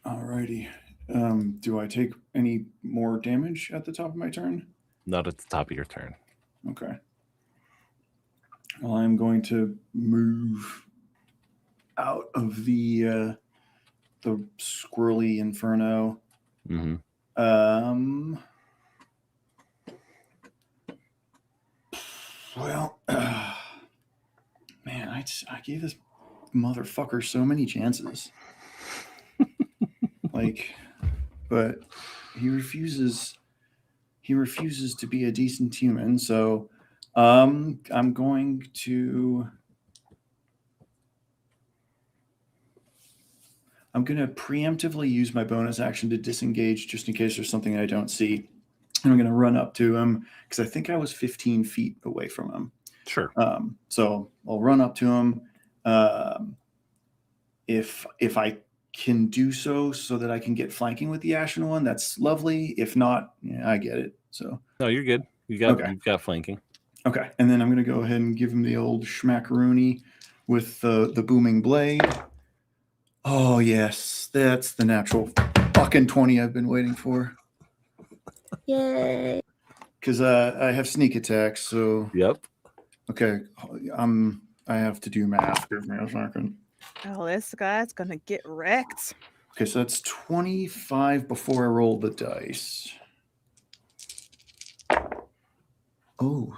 Alrighty. Do I take any more damage at the top of my turn? Not at the top of your turn. Okay. Well, I'm going to move out of the squirrely inferno. Mm-hmm. Well, man, I gave this motherfucker so many chances. Like, but he refuses to be a decent human. So I'm going to preemptively use my bonus action to disengage just in case there's something I don't see. And I'm going to run up to him because I think I was 15 feet away from him. Sure. So I'll run up to him. If I can do so that I can get flanking with the Ashen One, that's lovely. If not, yeah, I get it. So no, you're good. You've got flanking. Okay, and then I'm going to go ahead and give him the old schmackaroonie with the booming blade. Oh yes, that's the natural fucking 20 I've been waiting for. Yay. Because I have sneak attacks, so Yep. Okay, I have to do math. Give me a second. Oh, this guy's gonna get wrecked. Okay, so that's 25 before I roll the dice. Oh.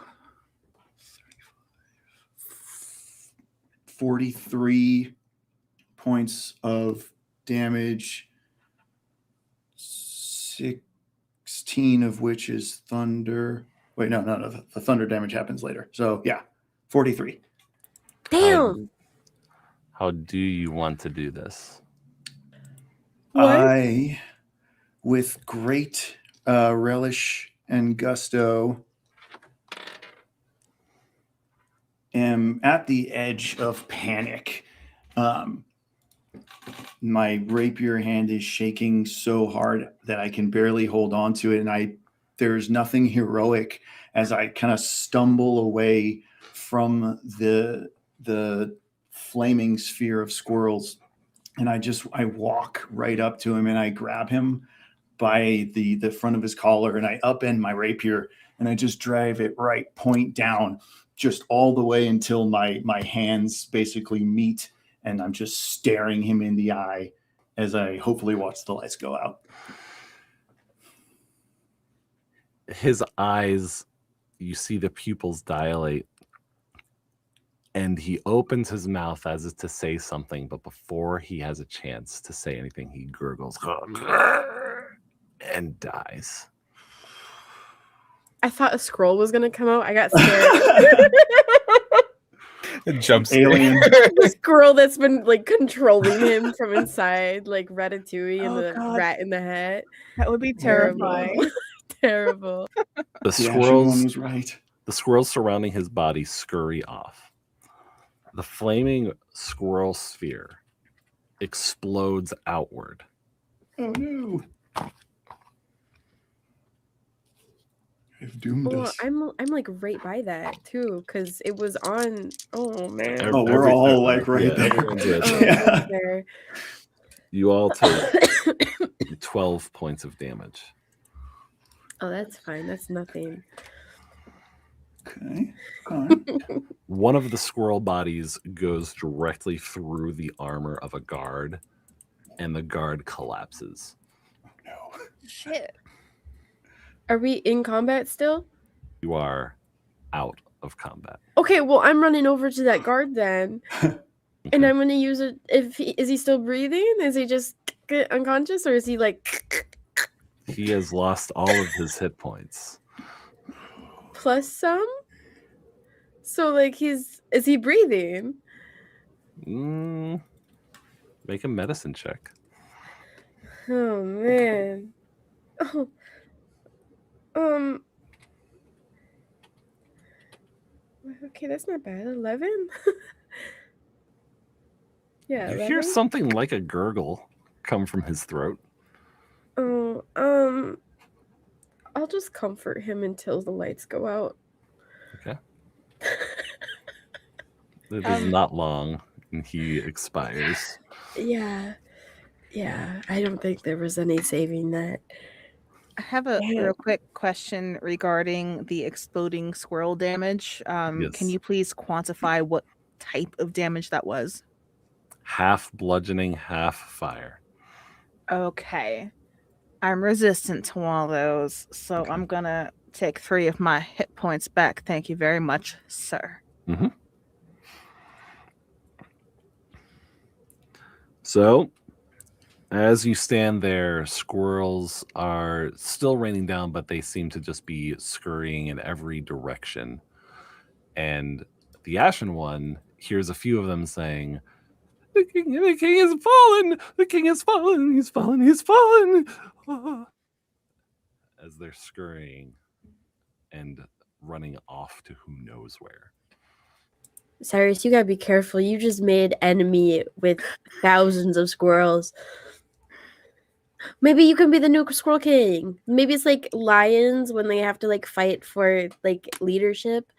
43 points of damage, 16 of which is thunder. Wait, no, the thunder damage happens later. So yeah, 43. Damn. How do you want to do this? What? I, with great relish and gusto, am at the edge of panic. My rapier hand is shaking so hard that I can barely hold on to it, and there's nothing heroic as I kind of stumble away from the flaming sphere of squirrels, and I walk right up to him and I grab him by the front of his collar and I upend my rapier and I just drive it right point down, just all the way until my hands basically meet, and I'm just staring him in the eye as I hopefully watch the lights go out. His eyes, you see the pupils dilate, and he opens his mouth as if to say something, but before he has a chance to say anything, he gurgles and dies. I thought a scroll was gonna come out. I got scared. It jumps Alien. The squirrel that's been like controlling him from inside, like Ratatouille and Oh, the God. rat in the hat. That would be terrifying. Terrible. The The Ashen squirrels, one was right. the squirrels surrounding his body scurry off. The flaming squirrel sphere explodes outward. Oh no! I've doomed Oh, us. I'm like right by that too, because it was on. Oh man. Oh, we're all, like, right there. everyone's right Oh, there. Yeah. right there. You all take 12 points of damage. Oh, that's fine. That's nothing. Okay. Okay. One of the squirrel bodies goes directly through the armor of a guard, and the guard collapses. No. Shit. Are we in combat still? You are out of combat. Okay, well, I'm running over to that guard then, and Okay. I'm gonna use it. Is he still breathing? Is he just unconscious, or is he like He has lost all of his hit points. plus some? So like is he breathing? Make a medicine check. Oh man. Oh. Okay, that's not bad. 11. Yeah. You 11? hear something like a gurgle come from his throat. Oh, I'll just comfort him until the lights go out. Okay. It is not long, and he expires. Yeah. I don't think there was any saving that. I have a Yeah. real quick question regarding the exploding squirrel damage. Yes. Can you please quantify what type of damage that was? Half bludgeoning, half fire. Okay. I'm resistant to one of those, so Okay. I'm gonna take 3 of my hit points back. Thank you very much, sir. Mm-hmm. So, as you stand there, squirrels are still raining down, but they seem to just be scurrying in every direction. And the Ashen One hears a few of them saying, the king has fallen! The king has fallen! He's fallen! He's fallen! Ah. As they're scurrying and running off to who knows where. Cyrus, you gotta be careful. You just made enemy with thousands of squirrels. Maybe you can be the new squirrel king. Maybe it's like lions when they have to like fight for like leadership.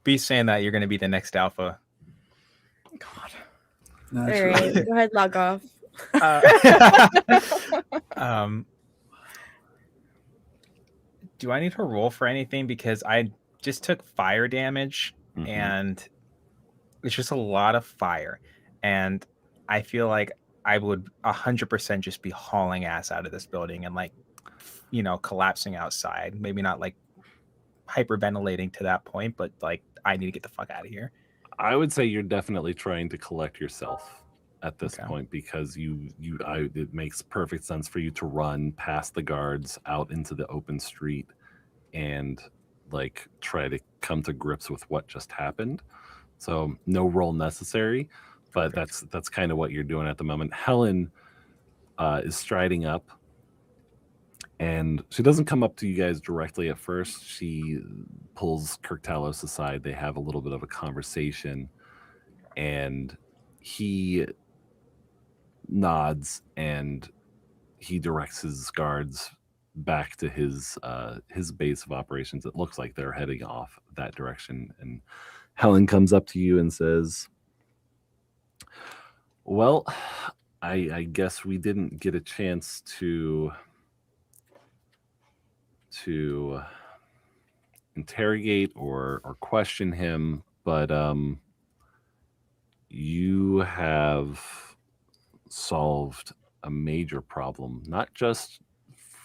Be saying that you're going to be the next alpha. God. That's All right, right. go ahead, log off. Do I need to roll for anything? Because I just took fire damage, Mhm. and it's just a lot of fire. And I feel like I would 100% just be hauling ass out of this building and like, collapsing outside. Maybe not like hyperventilating to that point, but like I need to get the fuck out of here. I would say you're definitely trying to collect yourself at this Okay. point, because it makes perfect sense for you to run past the guards out into the open street and like try to come to grips with what just happened. So no roll necessary, but that's kind of what you're doing at the moment. Helen is striding up, And she doesn't come up to you guys directly at first. She pulls Kirktalos aside. They have a little bit of a conversation, and he nods and he directs his guards back to his base of operations. It looks like they're heading off that direction. And Helen comes up to you and says, well, I guess we didn't get a chance to interrogate or question him, but you have solved a major problem, not just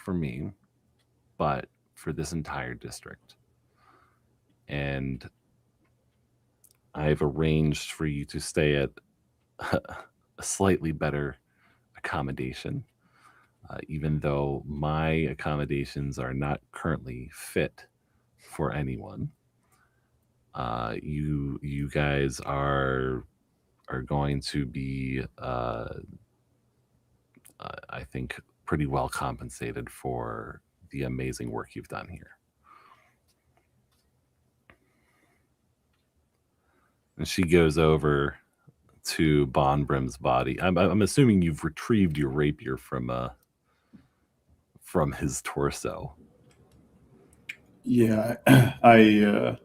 for me, but for this entire district. And I've arranged for you to stay at a slightly better accommodation, even though my accommodations are not currently fit for anyone. You guys are going to be, I think, pretty well compensated for the amazing work you've done here. And she goes over to Bonbrim's body. I'm assuming you've retrieved your rapier from his torso. Yeah, I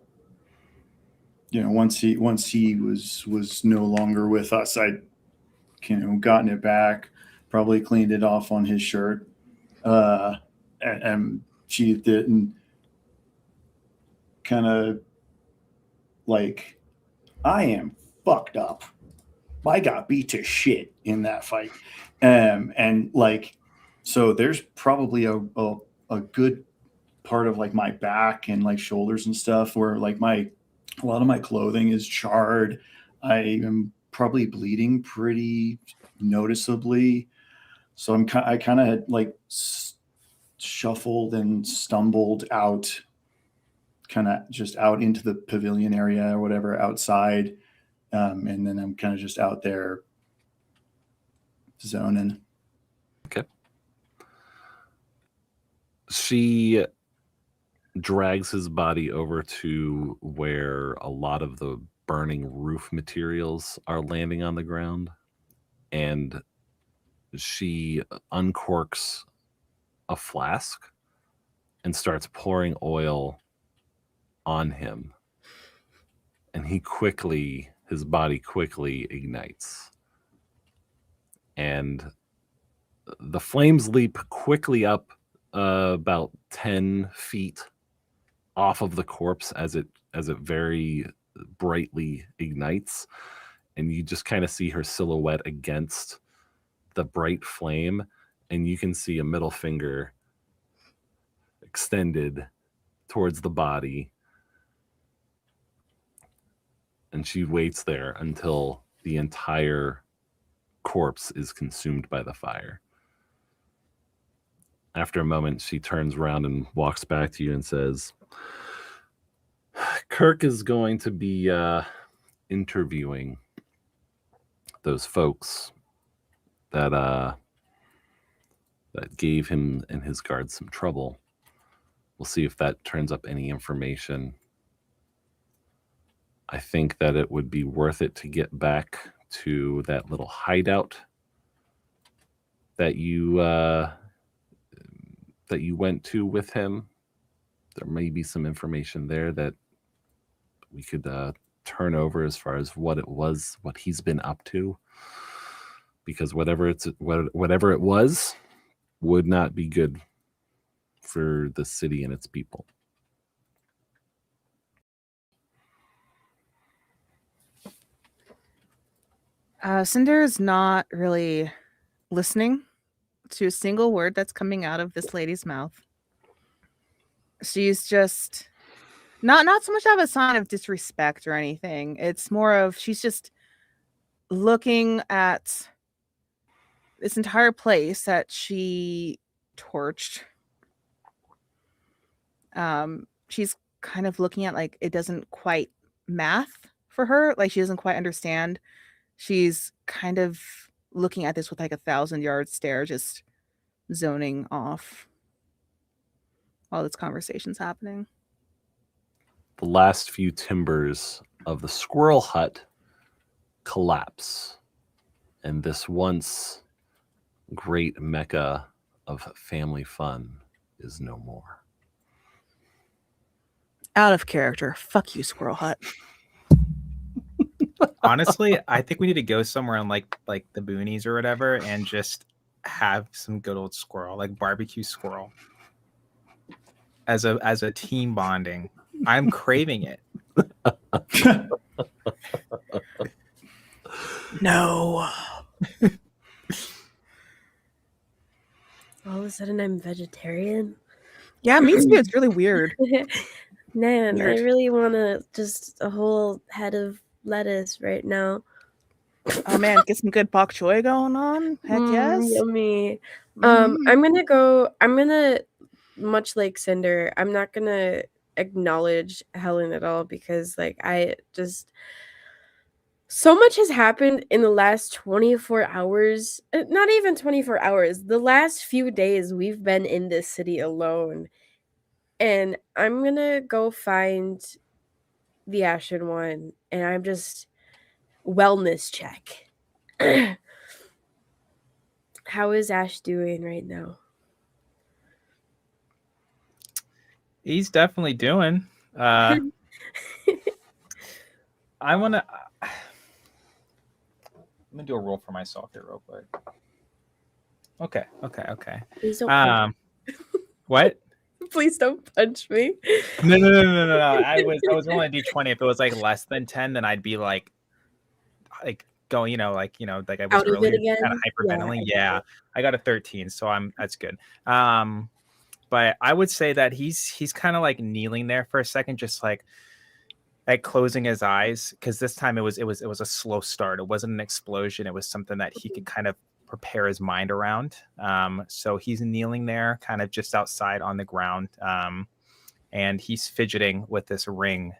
once he was no longer with us, I gotten it back, probably cleaned it off on his shirt, and sheathed it, and kind of like, I am fucked up. I got beat to shit in that fight, and like, so there's probably a good part of like my back and like shoulders and stuff where like a lot of my clothing is charred. I am probably bleeding pretty noticeably, so I kind of had like shuffled and stumbled out, kind of just out into the pavilion area or whatever outside, and then I'm kind of just out there zoning. Okay. She drags his body over to where a lot of the burning roof materials are landing on the ground, and she uncorks a flask and starts pouring oil on him, and his body quickly ignites, and the flames leap quickly up about 10 feet off of the corpse as it very brightly ignites, and you just kind of see her silhouette against the bright flame, and you can see a middle finger extended towards the body, and she waits there until the entire corpse is consumed by the fire. After a moment, she turns around and walks back to you and says, Kirk is going to be interviewing those folks that gave him and his guards some trouble. We'll see if that turns up any information. I think that it would be worth it to get back to that little hideout that you went to with him. There may be some information there that we could turn over as far as what he's been up to, because whatever it was would not be good for the city and its people. Cynder is not really listening to a single word that's coming out of this lady's mouth. She's just not so much of a sign of disrespect or anything. It's more of she's just looking at this entire place that she torched. She's kind of looking at like it doesn't quite math for her. Like she doesn't quite understand. She's kind of looking at this with like 1,000-yard stare, just zoning off. while this conversation's happening. The last few timbers of the squirrel hut collapse, and this once great mecca of family fun is no more. Out of character. Fuck you, Squirrel Hut. Honestly, I think we need to go somewhere on like the boonies or whatever and just have some good old squirrel, like barbecue squirrel. As a team bonding. I'm craving it. No. All of a sudden, I'm vegetarian. Yeah, me too. It's really weird. Man, Weird. I really want to just a whole head of lettuce right now. Oh man, get some good bok choy going on. Heck yes. Yummy. Mhm. I'm gonna, much like Cynder, I'm not gonna acknowledge Helen at all because like I just so much has happened in the last 24 hours. Not even 24 hours. The last few days we've been in this city alone. And I'm gonna go find the Ashen One and I'm just wellness check. How is Ash doing right now? He's definitely doing. I want to. I'm gonna do a roll for myself here real quick. Okay. Please don't punch What? Please don't punch me. No. I was rolling a d20. If it was like less than 10, then I'd be like going, like I was Out of it earlier, again? kind of hyperventilating. Yeah, I got a 13, so that's good. But I would say that he's kind of like kneeling there for a second, just like closing his eyes, because this time it was a slow start. It wasn't an explosion. It was something that he could kind of prepare his mind around. So he's kneeling there, kind of just outside on the ground, and he's fidgeting with this ring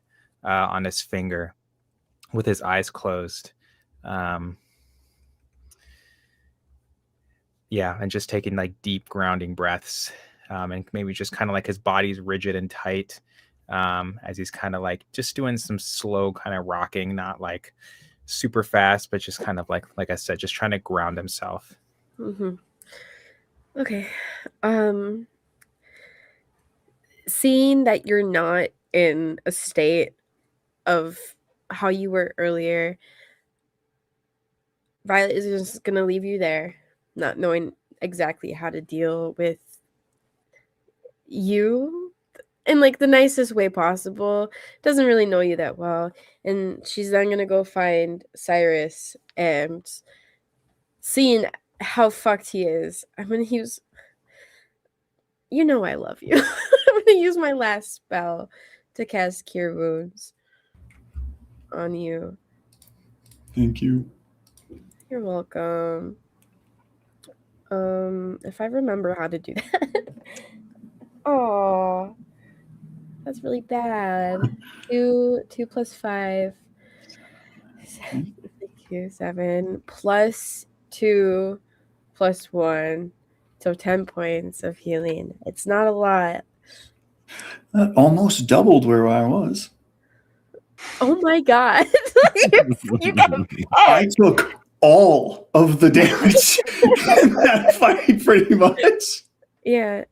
on his finger, with his eyes closed. And just taking like deep grounding breaths, and maybe just kind of like his body's rigid and tight, as he's kind of like just doing some slow kind of rocking, not like super fast, but just kind of like I said, just trying to ground himself. Mm-hmm. Okay. Seeing that you're not in a state of how you were earlier, Violet is just gonna leave you there, not knowing exactly how to deal with you in like the nicest way possible. Doesn't really know you that well, and she's then gonna go find Cyrus, and seeing how fucked he is, I'm gonna use, I love you. I'm gonna use my last spell to cast Cure Wounds on you. Thank you. You're welcome. If I remember how to do that. Oh, that's really bad. 2 plus 5. Thank you. 7 plus 2 plus 1. So 10 points of healing. It's not a lot. That almost doubled where I was. Oh my god. You got I took all of the damage in that fight, pretty much. Yeah.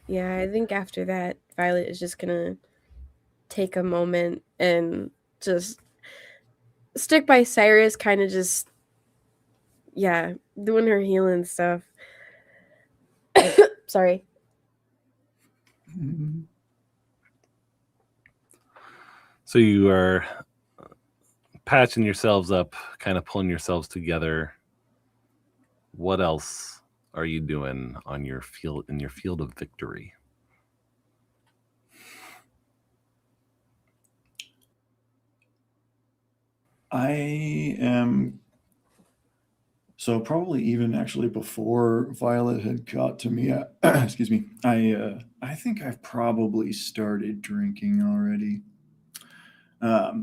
Yeah, I think after that, Violet is just gonna take a moment and just stick by Cyrus, kind of just, doing her healing stuff. Sorry. So you are patching yourselves up, kind of pulling yourselves together. What else are you doing on your field of victory? I am, so probably even actually before Violet had got to me, excuse me, I think I've probably started drinking already.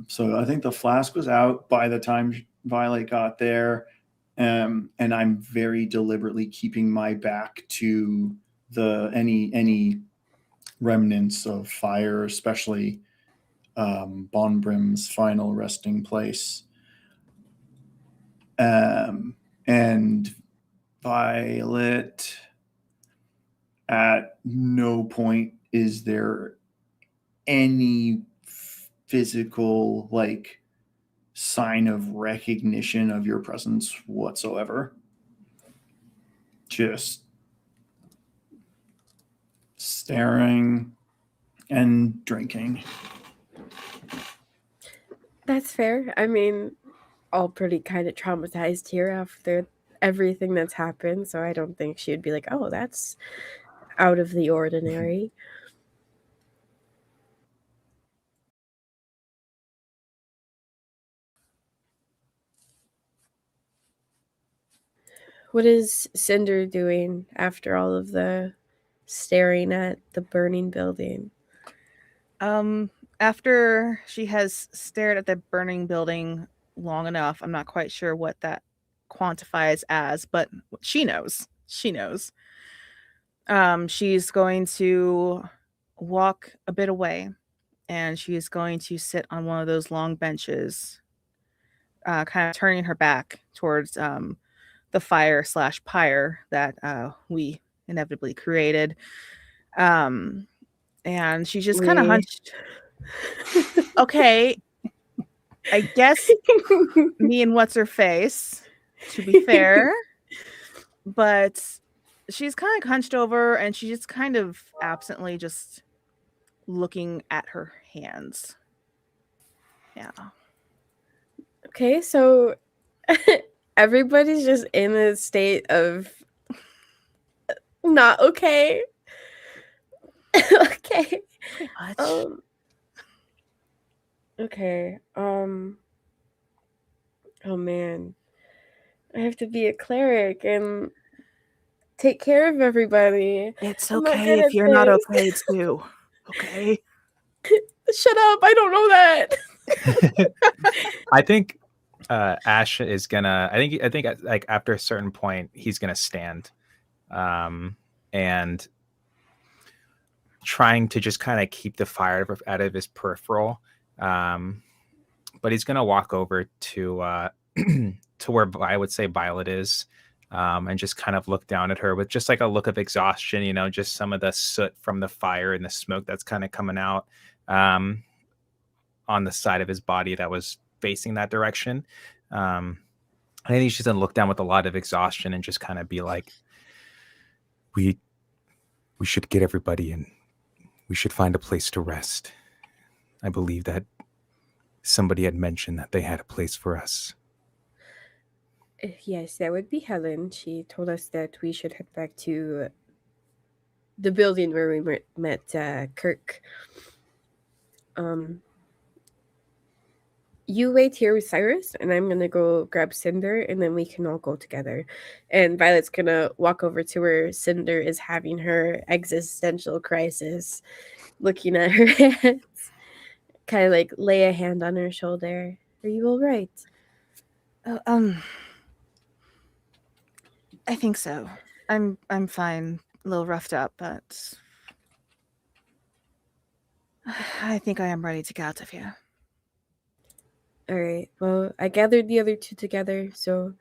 So I think the flask was out by the time Violet got there, and I'm very deliberately keeping my back to any remnants of fire, especially Bonbrim's final resting place. And Violet, at no point is there any physical sign of recognition of your presence whatsoever. Just staring and drinking. That's fair. I mean, all pretty kind of traumatized here after everything that's happened, so I don't think she'd be like, oh, that's out of the ordinary. What is Cynder doing after all of the staring at the burning building? After she has stared at the burning building long enough, I'm not quite sure what that quantifies as, but she knows. She knows. She's going to walk a bit away, and she's going to sit on one of those long benches, kind of turning her back towards the fire/pyre that we inevitably created. And she's just kind of hunched. Okay, I guess me and what's her face, to be fair, but she's kind of hunched over and she's just kind of absently just looking at her hands. Yeah. Okay, so everybody's just in a state of not okay. Okay. Pretty much. Okay. Oh man. I have to be a cleric and take care of everybody. It's I'm not okay good if at you're not this. okay too. Okay. Shut up. I don't know that. I think Ash is gonna. I think like after a certain point, he's gonna stand, and trying to just kind of keep the fire out of his peripheral. But he's gonna walk over to to where I would say Violet is, and just kind of look down at her with just like a look of exhaustion. You know, just some of the soot from the fire and the smoke that's kind of coming out on the side of his body that was facing that direction. I think he's just gonna look down with a lot of exhaustion and just kind of be like, we should get everybody in. We should find a place to rest. I believe that somebody had mentioned that they had a place for us. Yes, that would be Helen. She told us that we should head back to the building where we met Kirk. You wait here with Cyrus, and I'm gonna go grab Cynder, and then we can all go together. And Violet's gonna walk over to where Cynder is having her existential crisis, looking at her hands, kind of like lay a hand on her shoulder. Are you all right? I think so. I'm fine. A little roughed up, but I think I am ready to get out of here. All right. Well, I gathered the other two together, so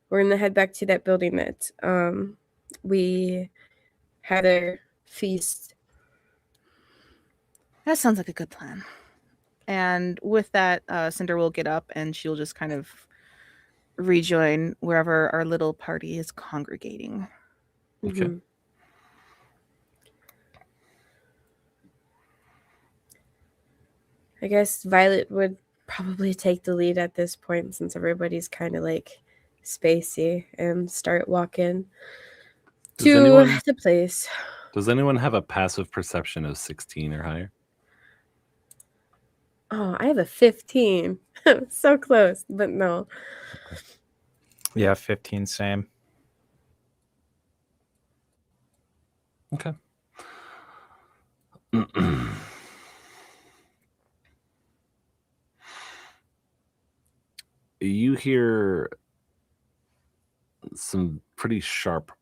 we're gonna head back to that building that we had our feast. That sounds like a good plan. And with that, Cynder will get up and she'll just kind of rejoin wherever our little party is congregating. Okay. Mm-hmm. I guess Violet would probably take the lead at this point since everybody's kind of like spacey and start walking to the place. Does anyone have a passive perception of 16 or higher? Oh, I have a 15. So close, but no. Yeah, 15, same. Okay. You hear some pretty sharp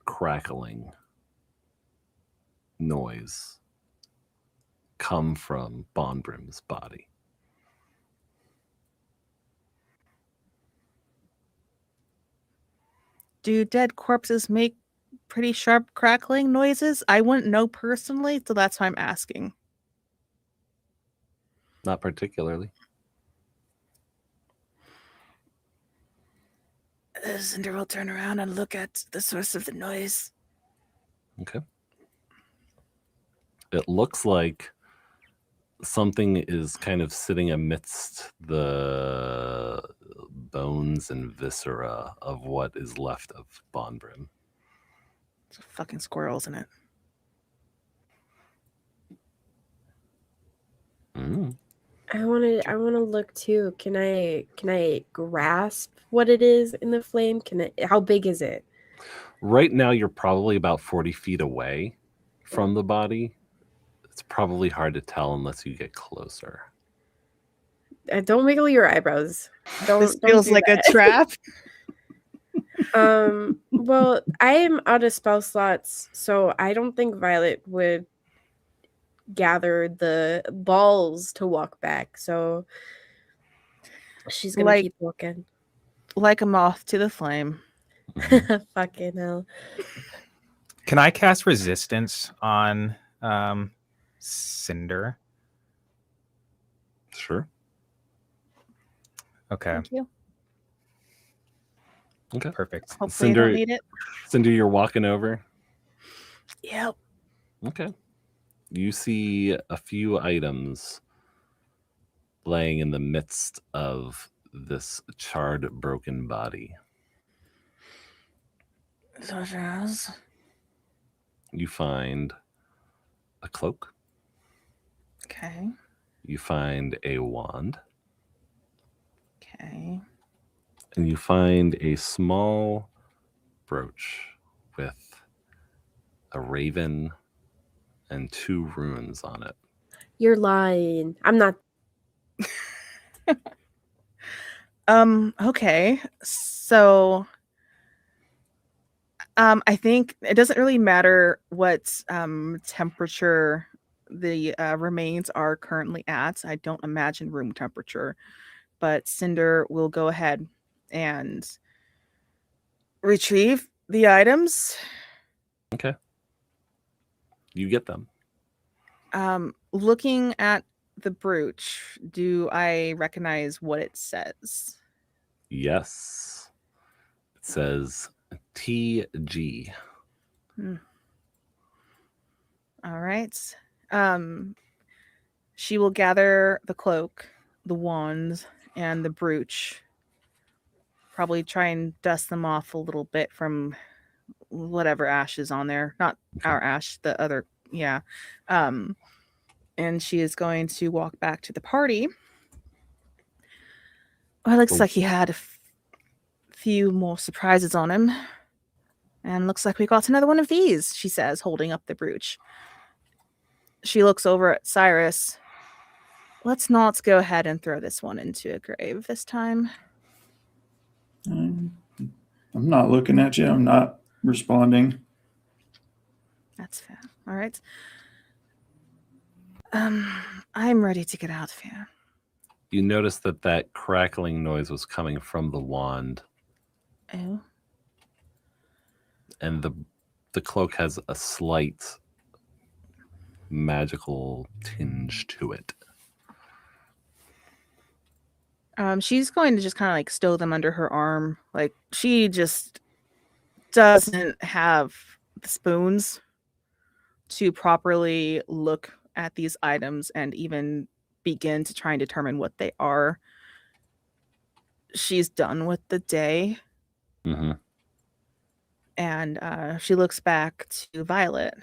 crackling noise come from Bonbrim's body. Do dead corpses make pretty sharp crackling noises? I wouldn't know personally, so that's why I'm asking. Not particularly. Cynder will turn around and look at the source of the noise. Okay. It looks like something is kind of sitting amidst the bones and viscera of what is left of Bonbrim. It's a fucking squirrel, isn't it? Mm. I want to look too. Can I grasp what it is in the flame? How big is it? Right now, you're probably about 40 feet away from the body. It's probably hard to tell unless you get closer. Don't wiggle your eyebrows. This Don't feels do like that. a trap. Well, I am out of spell slots, so I don't think Violet would gather the balls to walk back. So she's gonna keep walking. Like a moth to the flame. Fucking hell. Can I cast resistance on Cynder? Sure. Okay. Thank you. Okay. Perfect. Hopefully you don't need it. Cynder, you're walking over. Yep. Okay. You see a few items laying in the midst of this charred, broken body. Such as? You find a cloak. Okay. You find a wand. Okay. And you find a small brooch with a raven and 2 runes on it. You're lying. I'm not. Okay. So I think it doesn't really matter what temperature the remains are currently at. I don't imagine room temperature, but Cynder will go ahead and retrieve the items. Okay. You get them. Looking at the brooch, do I recognize what it says? Yes. It says TG. All right. She will gather the cloak, the wand, and the brooch. Probably try and dust them off a little bit from whatever ash is on there. Not our ash, the other. Yeah. And she is going to walk back to the party. Well, it looks like he had a few more surprises on him. And looks like we got another one of these, she says, holding up the brooch. She looks over at Cyrus. Let's not go ahead and throw this one into a grave this time. I'm not looking at you. I'm not responding. That's fair. All right. I'm ready to get out of here. You notice that crackling noise was coming from the wand. Oh. And the cloak has a slight magical tinge to it. She's going to just kind of like stow them under her arm. Like she just doesn't have the spoons to properly look at these items and even begin to try and determine what they are. She's done with the day. Mm-hmm. And she looks back to Violet.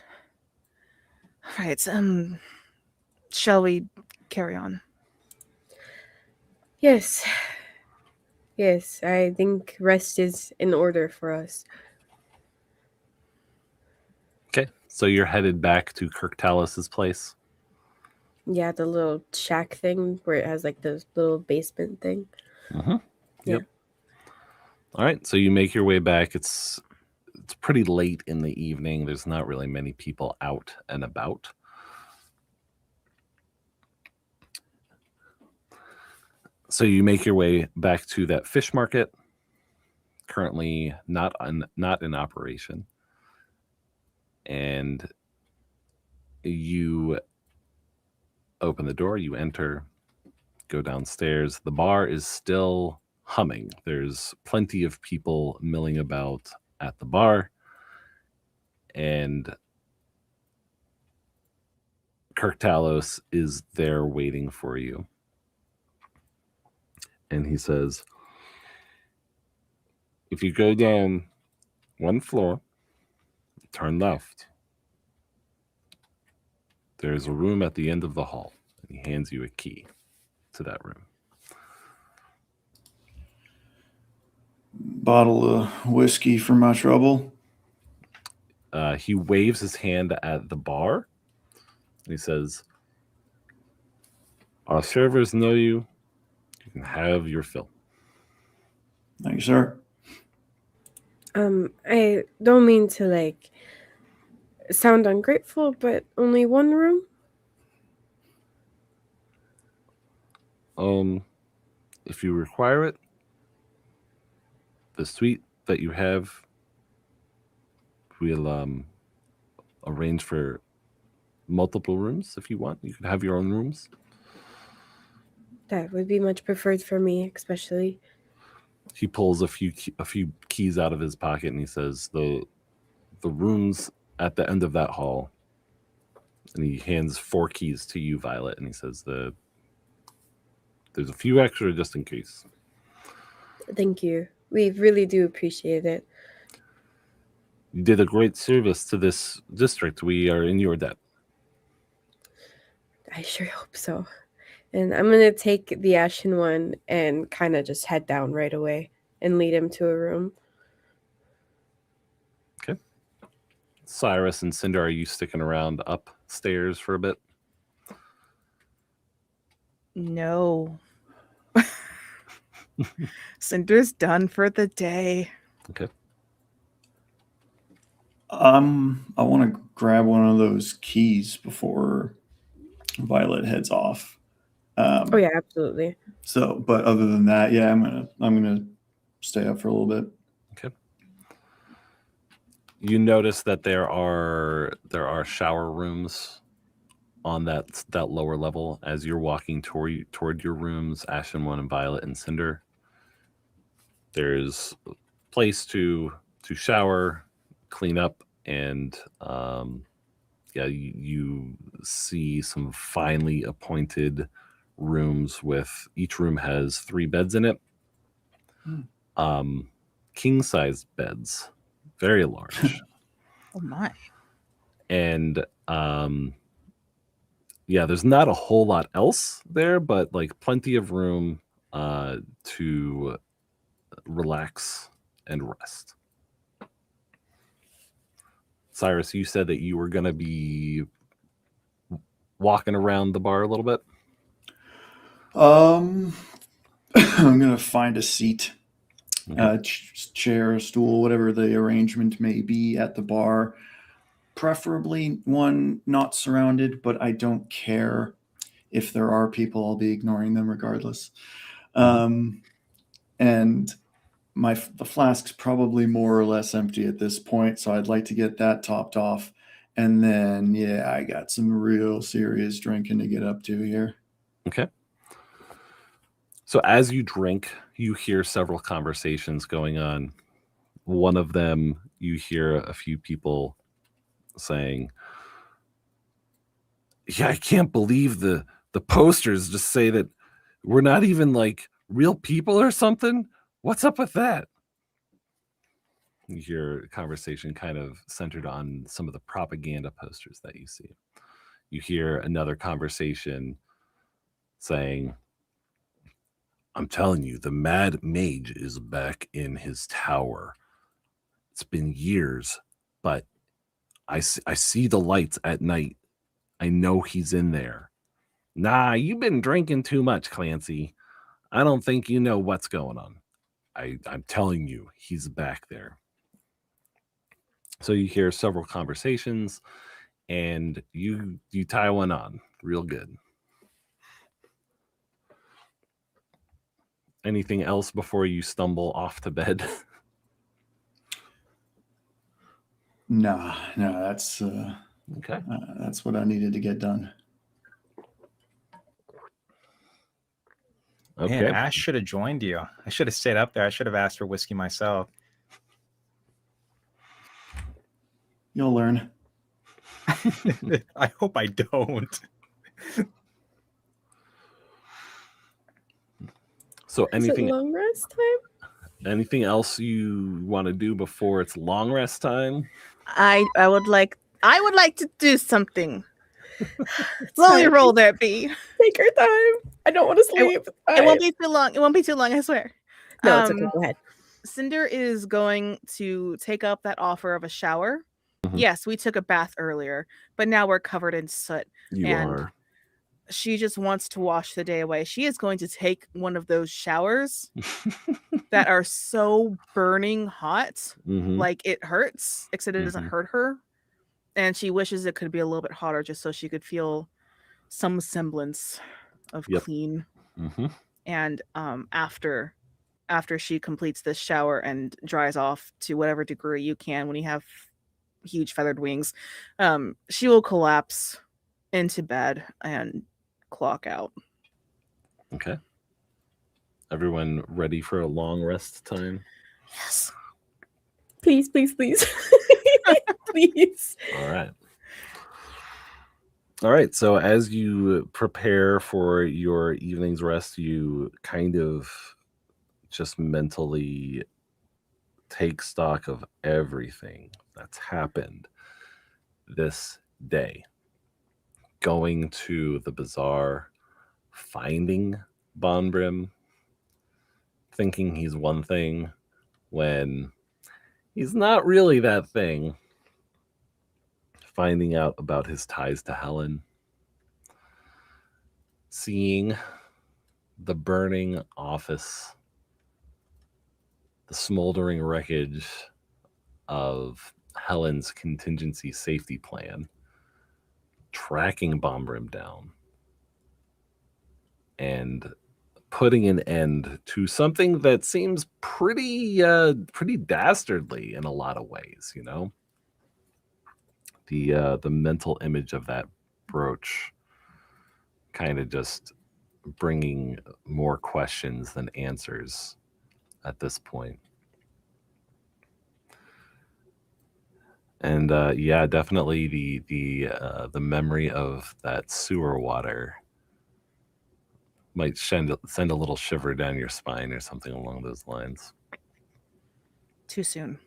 All right, shall we carry on? Yes. Yes, I think rest is in order for us. Okay, so you're headed back to Kirk Talus's place? Yeah, the little shack thing where it has like the little basement thing. Mm-hmm. Yep. All right, so you make your way back. It's pretty late in the evening. There's not really many people out and about. So you make your way back to that fish market, currently not in operation. And you open the door, you enter, go downstairs. The bar is still humming. There's plenty of people milling about at the bar. And Kirk Talos is there waiting for you. And he says, if you go down one floor, turn left, there's a room at the end of the hall. And he hands you a key to that room. Bottle of whiskey for my trouble. He waves his hand at the bar. And he says, our servers know you. You can have your fill. Thank you, sir. I don't mean to like sound ungrateful, but only one room? If you require it, the suite that you have, we'll arrange for multiple rooms if you want. You can have your own rooms. That would be much preferred for me, especially. He pulls a few keys out of his pocket and he says, the rooms at the end of that hall, and he hands 4 keys to you, Violet, and he says, there's a few extra just in case. Thank you. We really do appreciate it. You did a great service to this district. We are in your debt. I sure hope so. And I'm going to take the ashen one and kind of just head down right away and lead him to a room. Okay. Cyrus and Cynder, are you sticking around upstairs for a bit? No. Cynder's done for the day. Okay. I want to grab one of those keys before Violet heads off. Oh yeah, absolutely. So, but other than that, yeah, I'm gonna stay up for a little bit. Okay. You notice that there are shower rooms on that lower level as you're walking toward your rooms, Ashen One and Violet and Cynder. There's a place to shower, clean up, and you see some finely appointed rooms with each room has 3 beds in it. King size beds, very large. Oh my. And there's not a whole lot else there, but like plenty of room to relax and rest. Cyrus, you said that you were going to be walking around the bar a little bit. I'm gonna find a seat, chair, a stool, whatever the arrangement may be at the bar. Preferably one not surrounded, but I don't care if there are people. I'll be ignoring them regardless. And the flask's probably more or less empty at this point, so I'd like to get that topped off. And then, I got some real serious drinking to get up to here. Okay. So as you drink, you hear several conversations going on. One of them, you hear a few people saying, yeah, I can't believe the posters just say that we're not even like real people or something. What's up with that? You hear a conversation kind of centered on some of the propaganda posters that you see. You hear another conversation saying, I'm telling you, the Mad Mage is back in his tower. It's been years, but I see the lights at night. I know he's in there. Nah, you've been drinking too much, Clancy. I don't think you know what's going on. I'm telling you, he's back there. So you hear several conversations, and you tie one on real good. Anything else before you stumble off to bed? No, that's Okay. that's what I needed to get done. Okay. Man, Ash should have joined you. I should have stayed up there. I should have asked for whiskey myself. You'll learn. I hope I don't. So Is it anything long rest time? anything else you want to do before it's long rest time? I would like to do something. Slowly Fine. roll there, B. Take your time. I don't want to sleep. It won't be too long. It won't be too long, I swear. No, it's okay. Go ahead. Cynder is going to take up that offer of a shower. Mhm. Yes, we took a bath earlier, but now we're covered in soot. You And are. she just wants to wash the day away. She is going to take one of those showers that are so burning hot, Mhm. like it hurts, except it doesn't Mhm. hurt her. And she wishes it could be a little bit hotter just so she could feel some semblance of Yep. clean. Mhm. And after she completes this shower and dries off to whatever degree you can when you have huge feathered wings, she will collapse into bed and clock out. Okay. Everyone ready for a long rest time? Yes. Please, please, please. Please. All right. All right. So as you prepare for your evening's rest, you kind of just mentally take stock of everything that's happened this day. Going to the bazaar, finding Bonbrim, thinking he's one thing when he's not really that thing. Finding out about his ties to Helen. Seeing the burning office, the smoldering wreckage of Helen's contingency safety plan, tracking Bonbrim down, and putting an end to something that seems pretty dastardly in a lot of ways, you know? The mental image of that brooch kind of just bringing more questions than answers at this point. And yeah, definitely the memory of that sewer water might send a little shiver down your spine or something along those lines. Too soon.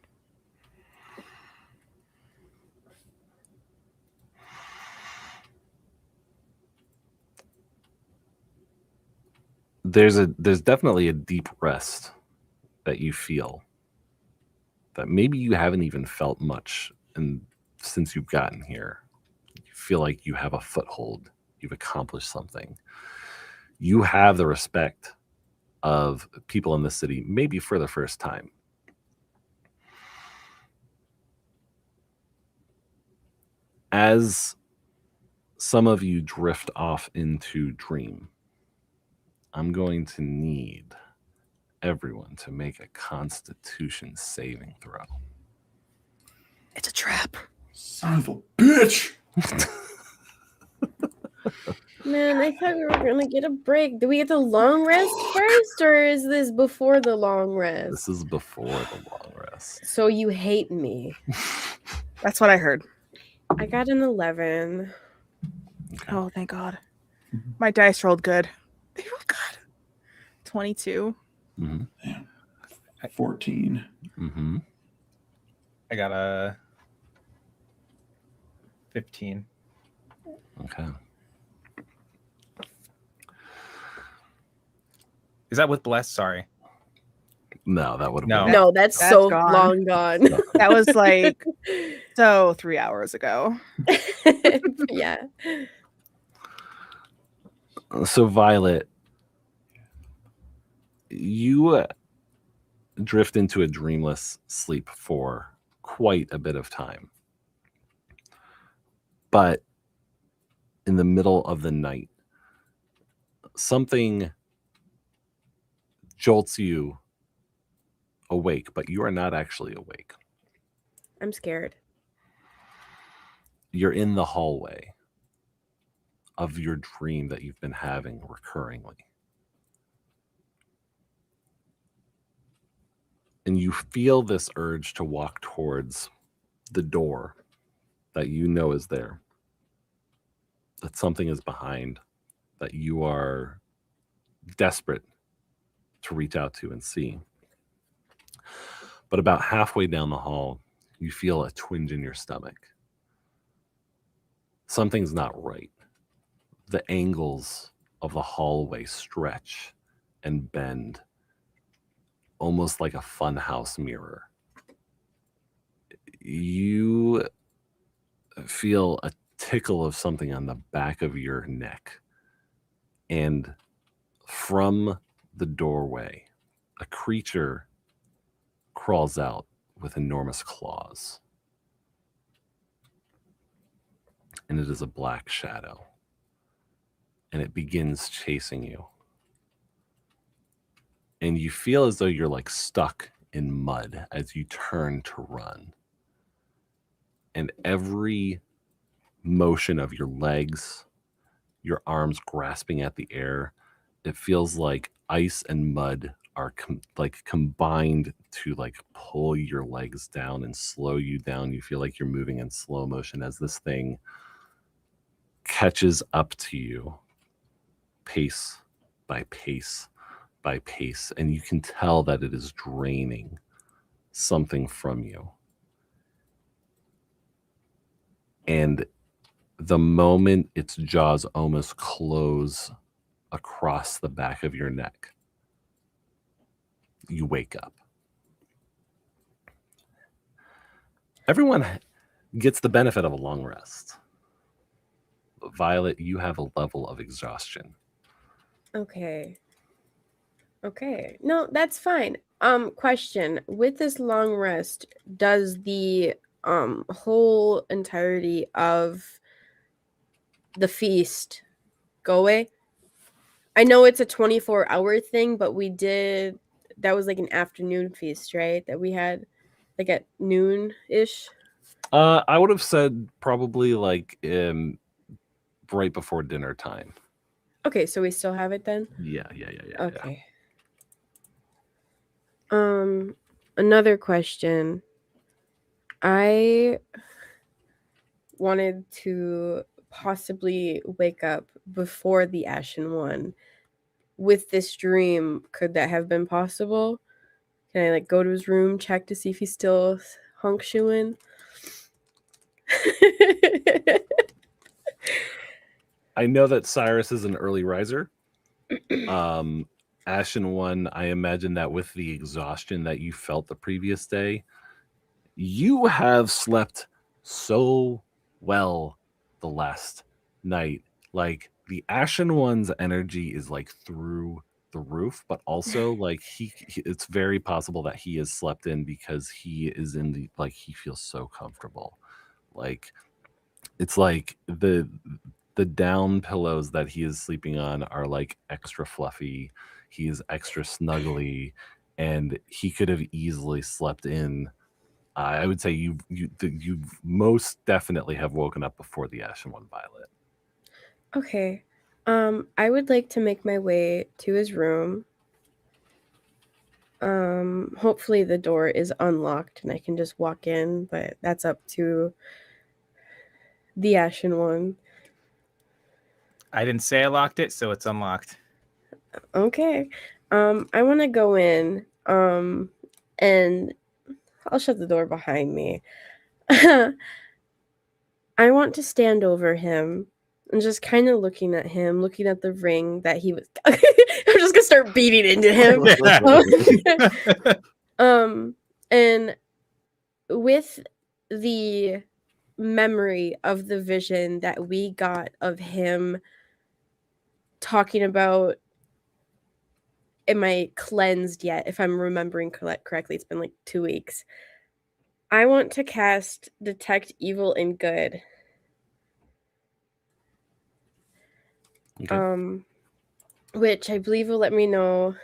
There's definitely a deep rest that you feel that maybe you haven't even felt much since you've gotten here. You feel like you have a foothold. You've accomplished something. You have the respect of people in the city, maybe for the first time. As some of you drift off into dream, I'm going to need everyone to make a Constitution saving throw. It's a trap. Son of a bitch! Man, I thought we were gonna get a break. Do we get the long rest first, or is this before the long rest? This is before the long rest. So you hate me. That's what I heard. I got an 11. Oh, thank God. My dice rolled good. They rolled good. 22. Mm-hmm. Damn. 14. Mm-hmm. I got a 15. Okay. Is that with bless? Sorry. No, that would have No. been. No, that's That's so gone. long gone. That was like 3 hours ago. Yeah. So Violet, you drift into a dreamless sleep for quite a bit of time. But in the middle of the night, something jolts you awake, but you are not actually awake. I'm scared. You're in the hallway of your dream that you've been having recurringly. And you feel this urge to walk towards the door that you know is there, that something is behind, that you are desperate to reach out to and see. But about halfway down the hall, you feel a twinge in your stomach. Something's not right. The angles of the hallway stretch and bend, almost like a funhouse mirror. You feel a tickle of something on the back of your neck. And from the doorway, a creature crawls out with enormous claws. And it is a black shadow. And it begins chasing you. And you feel as though you're like stuck in mud as you turn to run. And every motion of your legs, your arms grasping at the air, it feels like ice and mud are combined to like pull your legs down and slow you down. You feel like you're moving in slow motion as this thing catches up to you, pace by pace by pace, and you can tell that it is draining something from you. And the moment its jaws almost close across the back of your neck, you wake up. Everyone gets the benefit of a long rest. Violet, you have a level of exhaustion. Okay. No, that's fine. Question. With this long rest, does the whole entirety of the feast go away? I know it's a 24-hour thing, but that was like an afternoon feast, right? That we had like at noon-ish. I would have said probably like right before dinner time. Okay, so we still have it then? Yeah. Okay. Another question. I wanted to possibly wake up before the Ashen One. With this dream, could that have been possible? Can I like go to his room, check to see if he's still hunkshoeing? I know that Cyrus is an early riser. Ashen One, I imagine that with the exhaustion that you felt the previous day, you have slept so well the last night. Like the Ashen One's energy is like through the roof, but also like it's very possible that he has slept in because he is in the like he feels so comfortable. Like it's like the down pillows that he is sleeping on are like extra fluffy. He is extra snuggly, and he could have easily slept in. I would say you most definitely have woken up before the Ashen One, Violet. Okay. I would like to make my way to his room. Hopefully the door is unlocked and I can just walk in, but that's up to the Ashen One. I didn't say I locked it, so it's unlocked. Okay. I want to go in, and I'll shut the door behind me. I want to stand over him and just kind of looking at him, looking at the ring that he was. I'm just gonna start beating into him. And with the memory of the vision that we got of him talking about am I cleansed yet? If I'm remembering correctly, it's been like 2 weeks. I want to cast Detect Evil and Good. Okay. Which I believe will let me know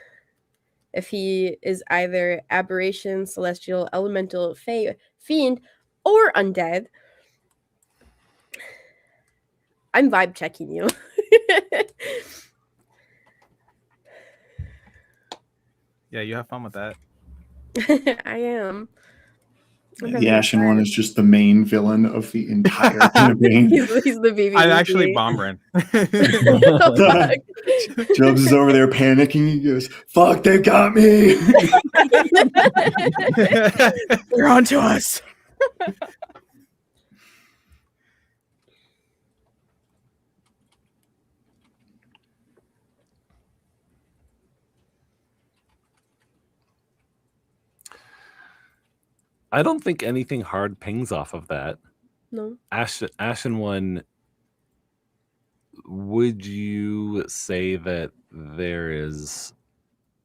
if he is either aberration, celestial, elemental, fae, fiend, or undead. I'm vibe checking you. Yeah, you have fun with that. I am. I'm The having a Ashen one time. is just the main villain of the entire campaign. He's the baby. I'm Lucy. actually Bomberin. Jobs is over there panicking. He goes, "Fuck, they got me." They're on to us. I don't think anything hard pings off of that. No. Ashen one, would you say that there is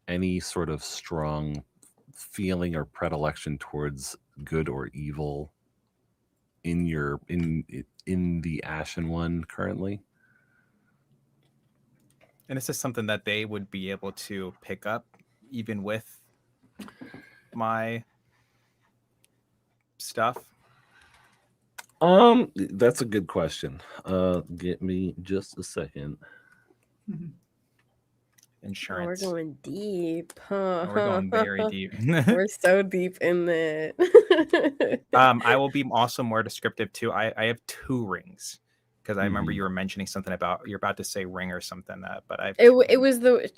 any sort of strong feeling or predilection towards good or evil in your in the Ashen one currently? And is this something that they would be able to pick up even with my stuff? That's a good question. Get me just a second. Insurance. Oh, we're going deep. Huh? We're going very deep. We're so deep in it. I will be also more descriptive too. I have 2 rings because I remember Mhm. you were mentioning something about you're about to say ring or something. But I have it was the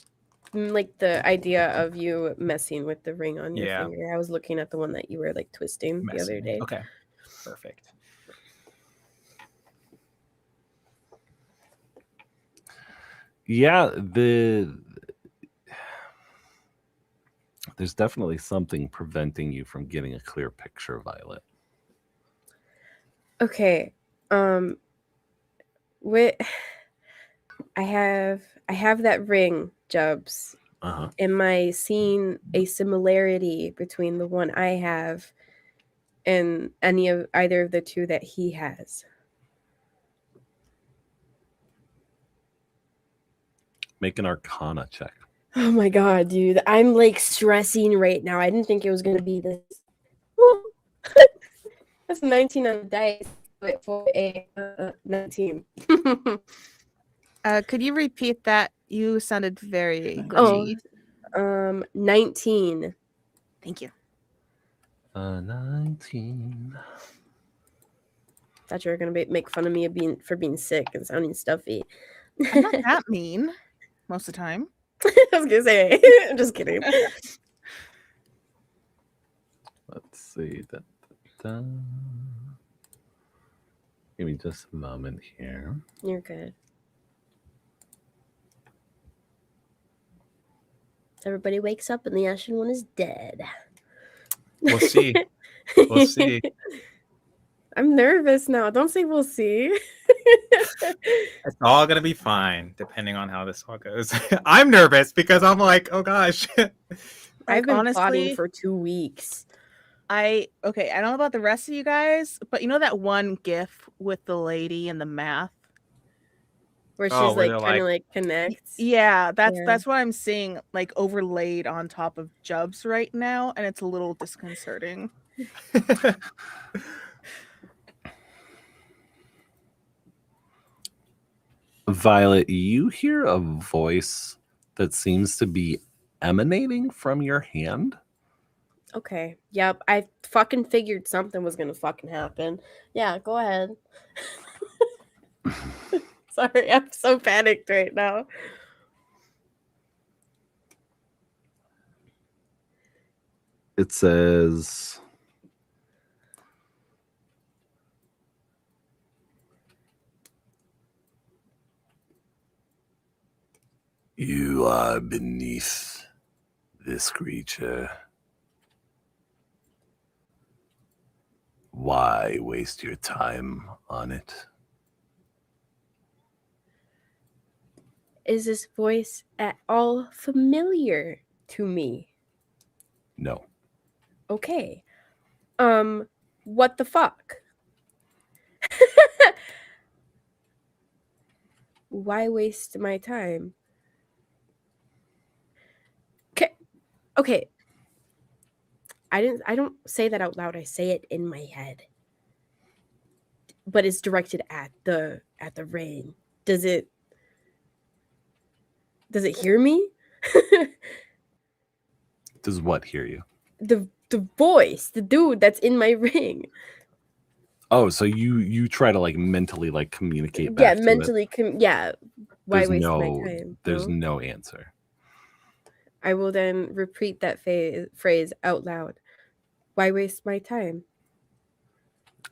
idea of you messing with the ring on your Yeah. finger. I was looking at the one that you were like twisting the other day. Okay, perfect. Yeah, there's definitely something preventing you from getting a clear picture, Violet. Okay. What I have that ring, Jubs. Uh-huh. Am I seeing a similarity between the one I have and either of the 2 that he has? Make an Arcana check. Oh my god, dude. I'm like stressing right now. I didn't think it was gonna be this. That's 19 on the dice for a 19. Could you repeat that? You sounded very glitchy. 19. Thank you. 19. Thought you were gonna make fun of me for being sick and sounding stuffy. I'm not that mean most of the time. I was gonna say, I'm just kidding. Let's see. Give me just a moment here. You're good. Everybody wakes up and the Ashen one is dead. We'll see. We'll see. I'm nervous now. Don't say we'll see. It's all gonna be fine, depending on how this all goes. I'm nervous because I'm like, oh gosh. I've been plotting honestly, for 2 weeks. I don't know about the rest of you guys, but you know that one GIF with the lady and the math? Where she's Oh, where like they're trying to like- like connect. Yeah, Yeah. that's what I'm seeing like overlaid on top of Jubs right now, and it's a little disconcerting. Violet, you hear a voice that seems to be emanating from your hand. Okay. Yep. I fucking figured something was gonna fucking happen. Yeah, go ahead. Sorry, I'm so panicked right now. It says, "You are beneath this creature. Why waste your time on it?" Is this voice at all familiar to me? No. Okay. What the fuck? Why waste my time? Okay. I don't say that out loud. I say it in my head. But it's directed at the ring. Does it hear me? Does what hear you? The voice, the dude that's in my ring. Oh, so you try to like mentally like communicate back Yeah, to mentally it. Why There's waste my no time? there's No? no answer. I will then repeat that phrase out loud. Why waste my time?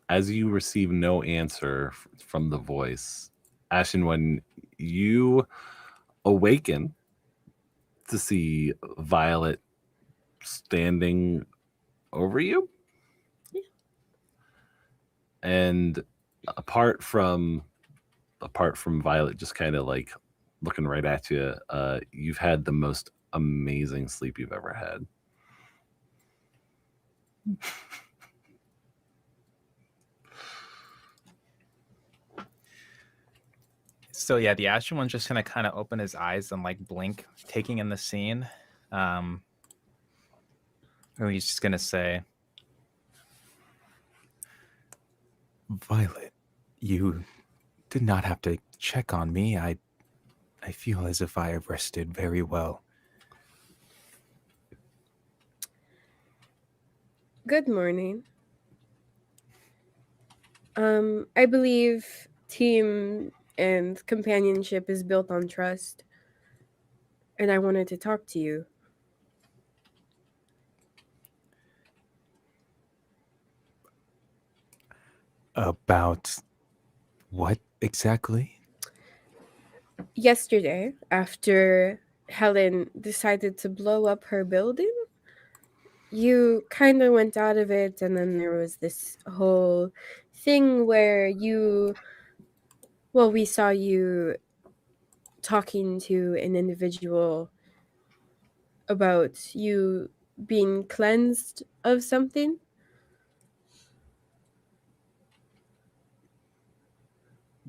As you receive no answer from the voice, Ashen, when you awaken to see Violet standing over you, Yeah. and apart from Violet just kind of like looking right at you, you've had the most amazing sleep you've ever had. So yeah, the Ashen One's just gonna kind of open his eyes and like blink, taking in the scene. And he's just gonna say, "Violet, you did not have to check on me. I feel as if I have rested very well." Good morning. I believe team and companionship is built on trust. And I wanted to talk to you. About what exactly? Yesterday, after Helen decided to blow up her building, you kind of went out of it, and then there was this whole thing where we saw you talking to an individual about you being cleansed of something.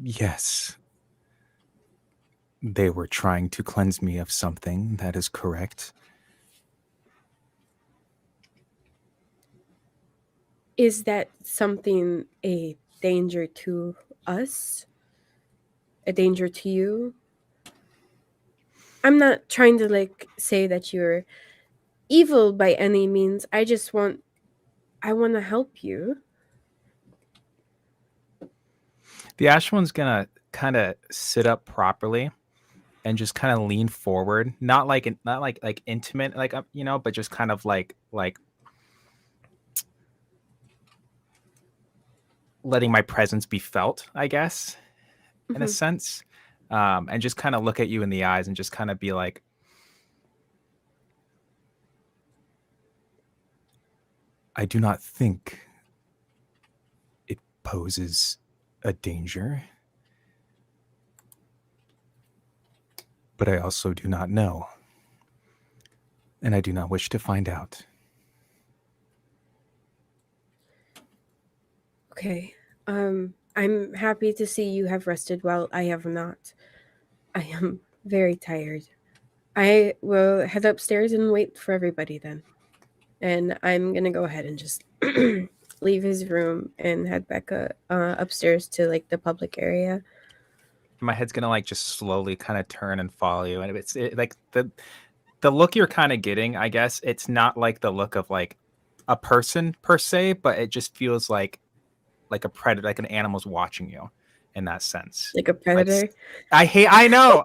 Yes. They were trying to cleanse me of something, that is correct. Is that something a danger to us? A danger to you? I'm not trying to like say that you're evil by any means. I want to help you. The Ashen One's gonna kind of sit up properly and just kind of lean forward, not like intimate, like but just kind of like letting my presence be felt, I guess, in a sense, and just kind of look at you in the eyes and just kind of be like, I do not think it poses a danger, but I also do not know, and I do not wish to find out. Okay. I'm happy to see you have rested well. I have not. I am very tired. I will head upstairs and wait for everybody then. And I'm going to go ahead and just leave his room and head back upstairs to like the public area. My head's gonna like just slowly kind of turn and follow you, and like the look you're kind of getting, I guess it's not like the look of like a person per se, but it just feels like a predator, like an animal's watching you in that sense. Like a predator. I know.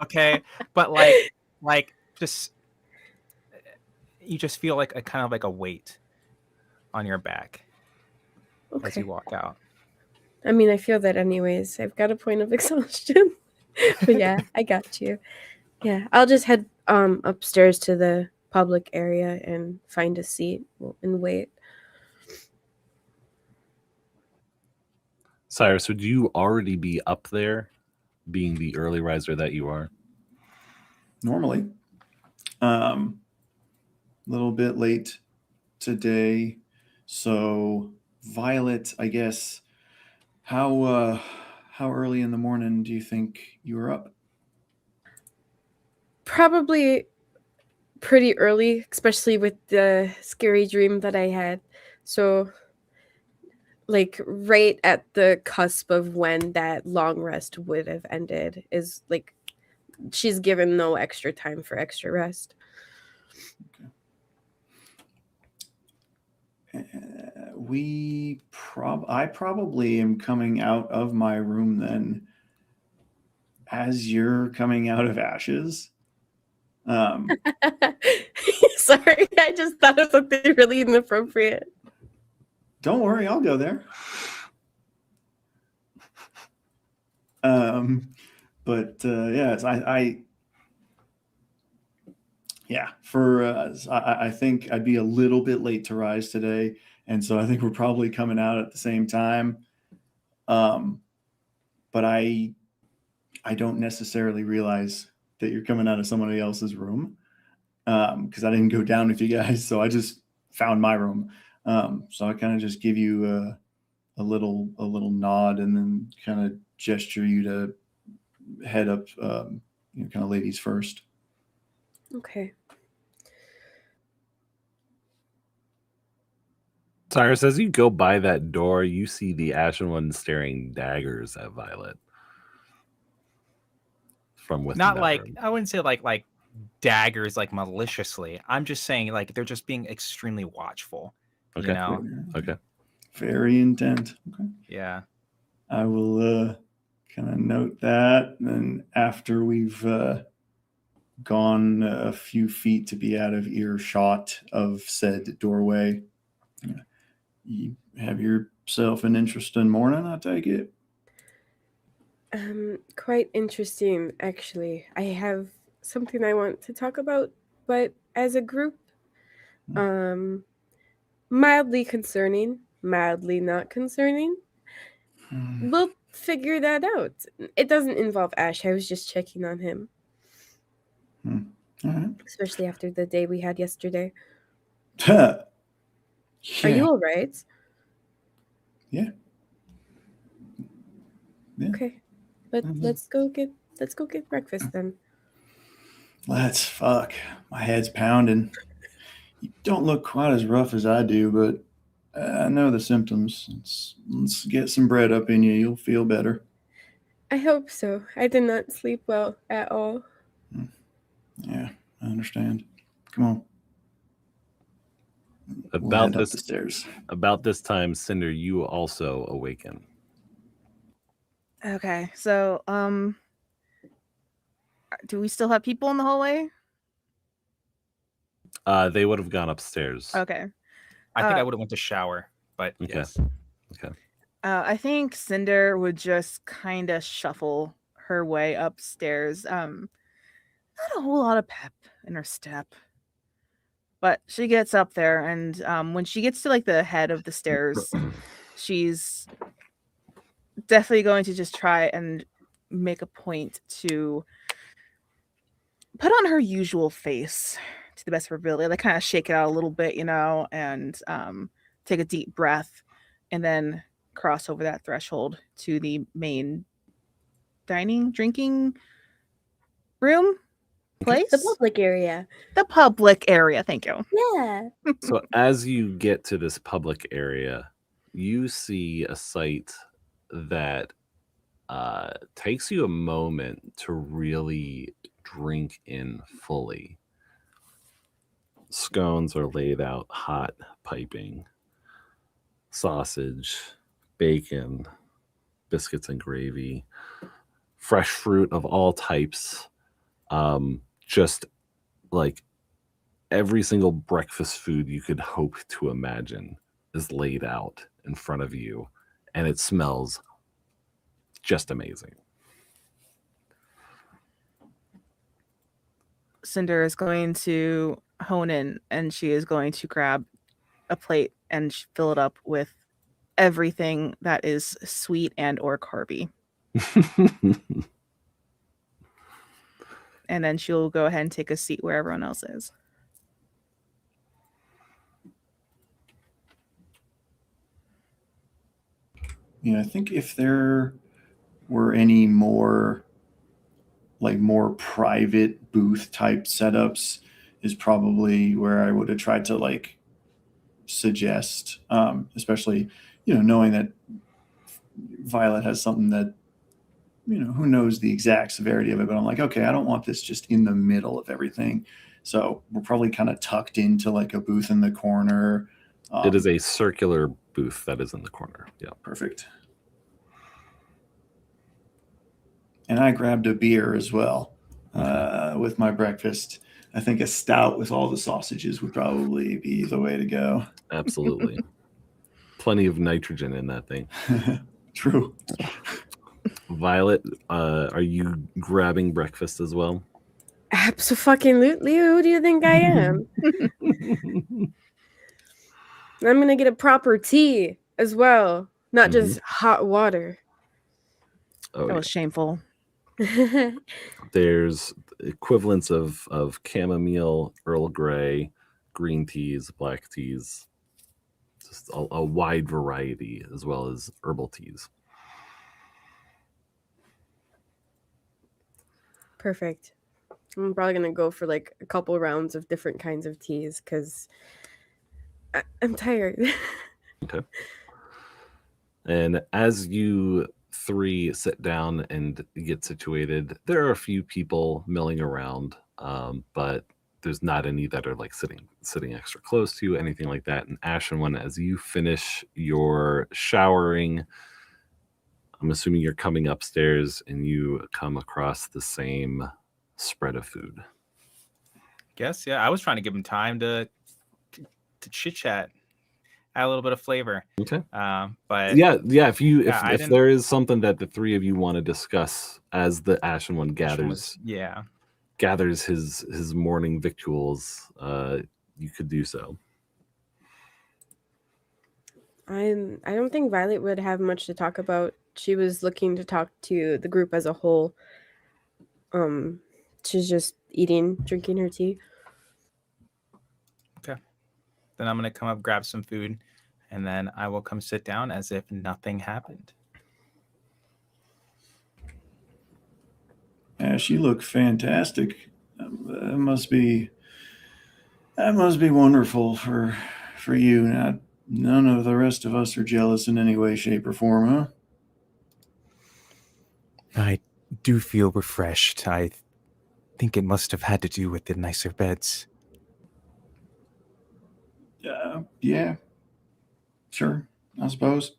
Okay. But like just, you just feel like a kind of like a weight on your back as you walk out. I mean, I feel that anyways. I've got a point of exhaustion. But yeah, I got you. Yeah, I'll just head upstairs to the public area and find a seat and wait. Cyrus, would you already be up there being the early riser that you are? Normally. Little bit late today. So Violet, I guess, how early in the morning do you think you were up? Probably pretty early, especially with the scary dream that I had. So, like, right at the cusp of when that long rest would have ended is like she's given no extra time for extra rest. I probably am coming out of my room then as you're coming out of ashes. Sorry, I just thought of something really inappropriate. Don't worry, I'll go there. Yes, I think I'd be a little bit late to rise today, and so I think we're probably coming out at the same time. But I don't necessarily realize that you're coming out of somebody else's room because I didn't go down with you guys, so I just found my room. So I kind of just give you a little nod and then kind of gesture you to head up, kind of ladies first. Okay. Cyrus, as you go by that door, you see the Ashen One staring daggers at Violet from within. Not that like room. I wouldn't say like daggers like maliciously. I'm just saying like they're just being extremely watchful. Okay. You know? Okay. Very intent. Okay. Yeah. I will kind of note that. And then after we've gone a few feet to be out of earshot of said doorway, you have yourself an interesting morning, I take it? Quite interesting, actually. I have something I want to talk about, but as a group, mildly concerning, mildly not concerning. We'll figure that out. It doesn't involve Ash. I was just checking on him. All right. Especially after the day we had yesterday. Yeah. Are you all right? Yeah. Okay. Let's go get breakfast then. Let's fuck. My head's pounding. You don't look quite as rough as I do, but I know the symptoms. Let's get some bread up in you. You'll feel better. I hope so. I did not sleep well at all. Yeah, I understand. Come on. About up the stairs. About this time, Cynder, you also awaken. Okay, so do we still have people in the hallway? They would have gone upstairs. Okay. I think I would have went to shower, but Okay. yes. Okay. I think Cynder would just kind of shuffle her way upstairs. Not a whole lot of pep in her step. But she gets up there, and when she gets to like the head of the stairs, she's definitely going to just try and make a point to put on her usual face to the best of her ability. Like kind of shake it out a little bit, and take a deep breath, and then cross over that threshold to the main drinking room place. The public area. The public area. Thank you. Yeah. So as you get to this public area, you see a sight that takes you a moment to really drink in fully. Scones are laid out hot, piping. Sausage, bacon, biscuits and gravy, fresh fruit of all types. Just like every single breakfast food you could hope to imagine is laid out in front of you, and it smells just amazing. Cynder is going to hone in, and she is going to grab a plate and fill it up with everything that is sweet and or carby. And then she'll go ahead and take a seat where everyone else is. Yeah, I think if there were any more private booth type setups is probably where I would have tried to suggest, especially, knowing that Violet has something that, who knows the exact severity of it, but I'm like, okay, I don't want this just in the middle of everything. So we're probably kind of tucked into a booth in the corner. It is a circular booth that is in the corner. Yeah. Perfect. And I grabbed a beer as well with my breakfast. I think a stout with all the sausages would probably be the way to go. Absolutely. Plenty of nitrogen in that thing. True. Violet, are you grabbing breakfast as well? Absolutely. Who do you think I am? I'm gonna get a proper tea as well, not just hot water. Oh, That was shameful. There's equivalents of chamomile, Earl Grey, green teas, black teas, just a wide variety, as well as herbal teas. Perfect. I'm probably gonna go for a couple rounds of different kinds of teas because I'm tired. Okay. And as you three sit down and get situated, there are a few people milling around, but there's not any that are sitting extra close to you, anything like that. And Ashen, as you finish your showering, I'm assuming you're coming upstairs and you come across the same spread of food. Guess, yeah. I was trying to give him time to chit chat, add a little bit of flavor. Okay. But yeah. If there is something that the three of you want to discuss as the Ashen One gathers, gathers his morning victuals, you could do so. I don't think Violet would have much to talk about. She was looking to talk to the group as a whole. She's just eating, drinking her tea. Okay. Then I'm gonna come up, grab some food, and then I will come sit down as if nothing happened. Ash, you look fantastic. That must be wonderful for you. Now, none of the rest of us are jealous in any way, shape, or form, huh? I do feel refreshed. I think it must have had to do with the nicer beds. Yeah. Sure, I suppose.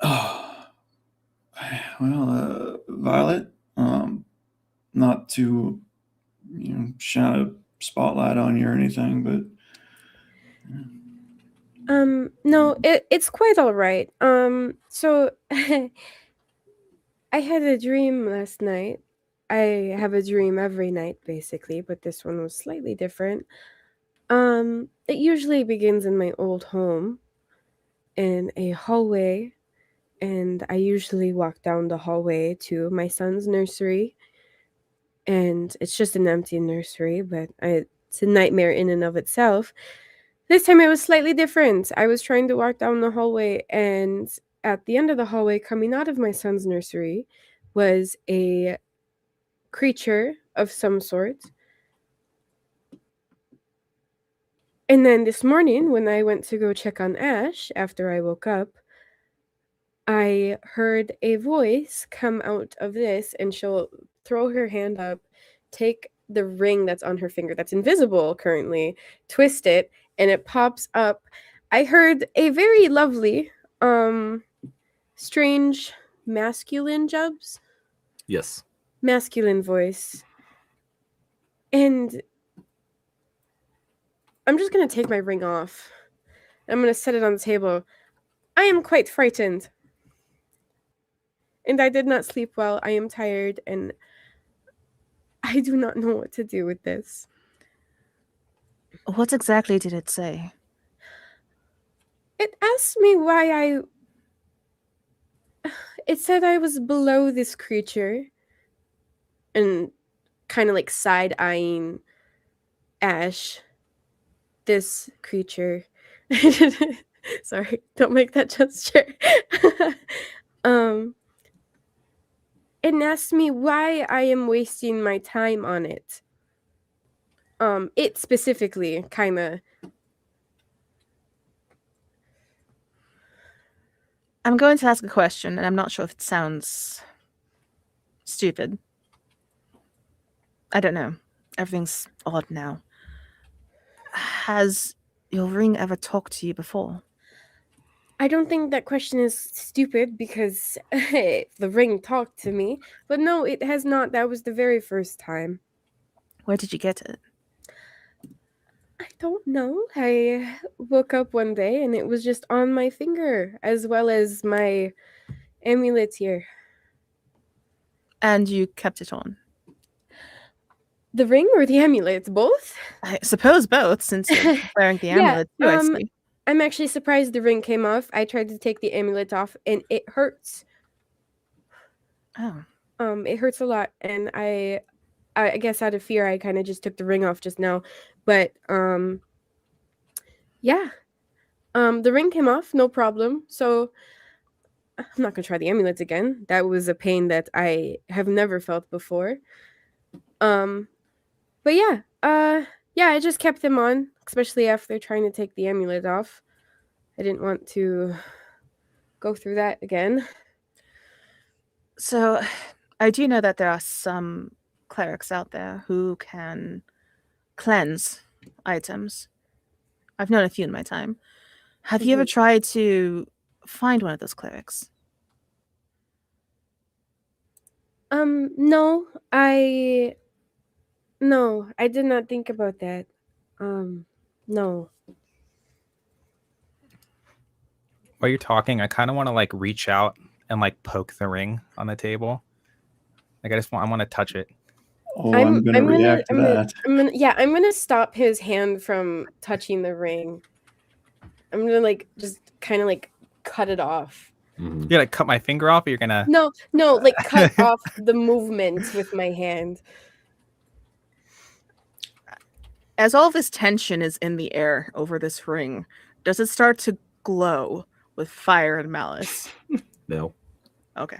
Oh, well, Violet, not to shine a spotlight on you or anything, but no, it's quite all right. So I had a dream last night. I have a dream every night basically, but this one was slightly different. It usually begins in my old home in a hallway, and I usually walk down the hallway to my son's nursery. And it's just an empty nursery, but it's a nightmare in and of itself. This time it was slightly different. I was trying to walk down the hallway, and at the end of the hallway, coming out of my son's nursery, was a creature of some sort. And then this morning, when I went to go check on Ash after I woke up, I heard a voice come out of this, and she'll throw her hand up, take the ring that's on her finger that's invisible currently, twist it, and it pops up. I heard a very lovely, strange masculine Jubs? Yes. Masculine voice. And I'm just going to take my ring off. I'm going to set it on the table. I am quite frightened. And I did not sleep well. I am tired, and I do not know what to do with this. What exactly did it say? It asked me why it said I was below this creature. And kind of like side-eyeing Ash, this creature. Sorry, don't make that gesture. And asked me why I am wasting my time on it. It specifically kind of. I'm going to ask a question, and I'm not sure if it sounds stupid. I don't know. Everything's odd now. Has your ring ever talked to you before? I don't think that question is stupid because the ring talked to me. But no, it has not. That was the very first time. Where did you get it? I don't know. I woke up one day and it was just on my finger, as well as my amulet here. And you kept it on? The ring or the amulet? Both? I suppose both, since you're wearing the amulet too, I see. I'm actually surprised the ring came off. I tried to take the amulet off and it hurts. Oh. It hurts a lot, and I guess out of fear I kind of just took the ring off just now. But yeah. The ring came off, no problem. So I'm not gonna try the amulets again. That was a pain that I have never felt before. But yeah, I just kept them on, especially after trying to take the amulet off. I didn't want to go through that again. So, I do know that there are some clerics out there who can cleanse items. I've known a few in my time. Have you ever tried to find one of those clerics? No, I did not think about that. No. While you're talking, I kind of want to like reach out and like poke the ring on the table. Like I want to touch it. Oh, I'm gonna react to that. I'm gonna stop his hand from touching the ring. I'm gonna like just kind of like cut it off. Mhm. You're gonna cut my finger off, or you're gonna No, like cut off the movement with my hand. As all this tension is in the air over this ring, does it start to glow with fire and malice? No. Okay.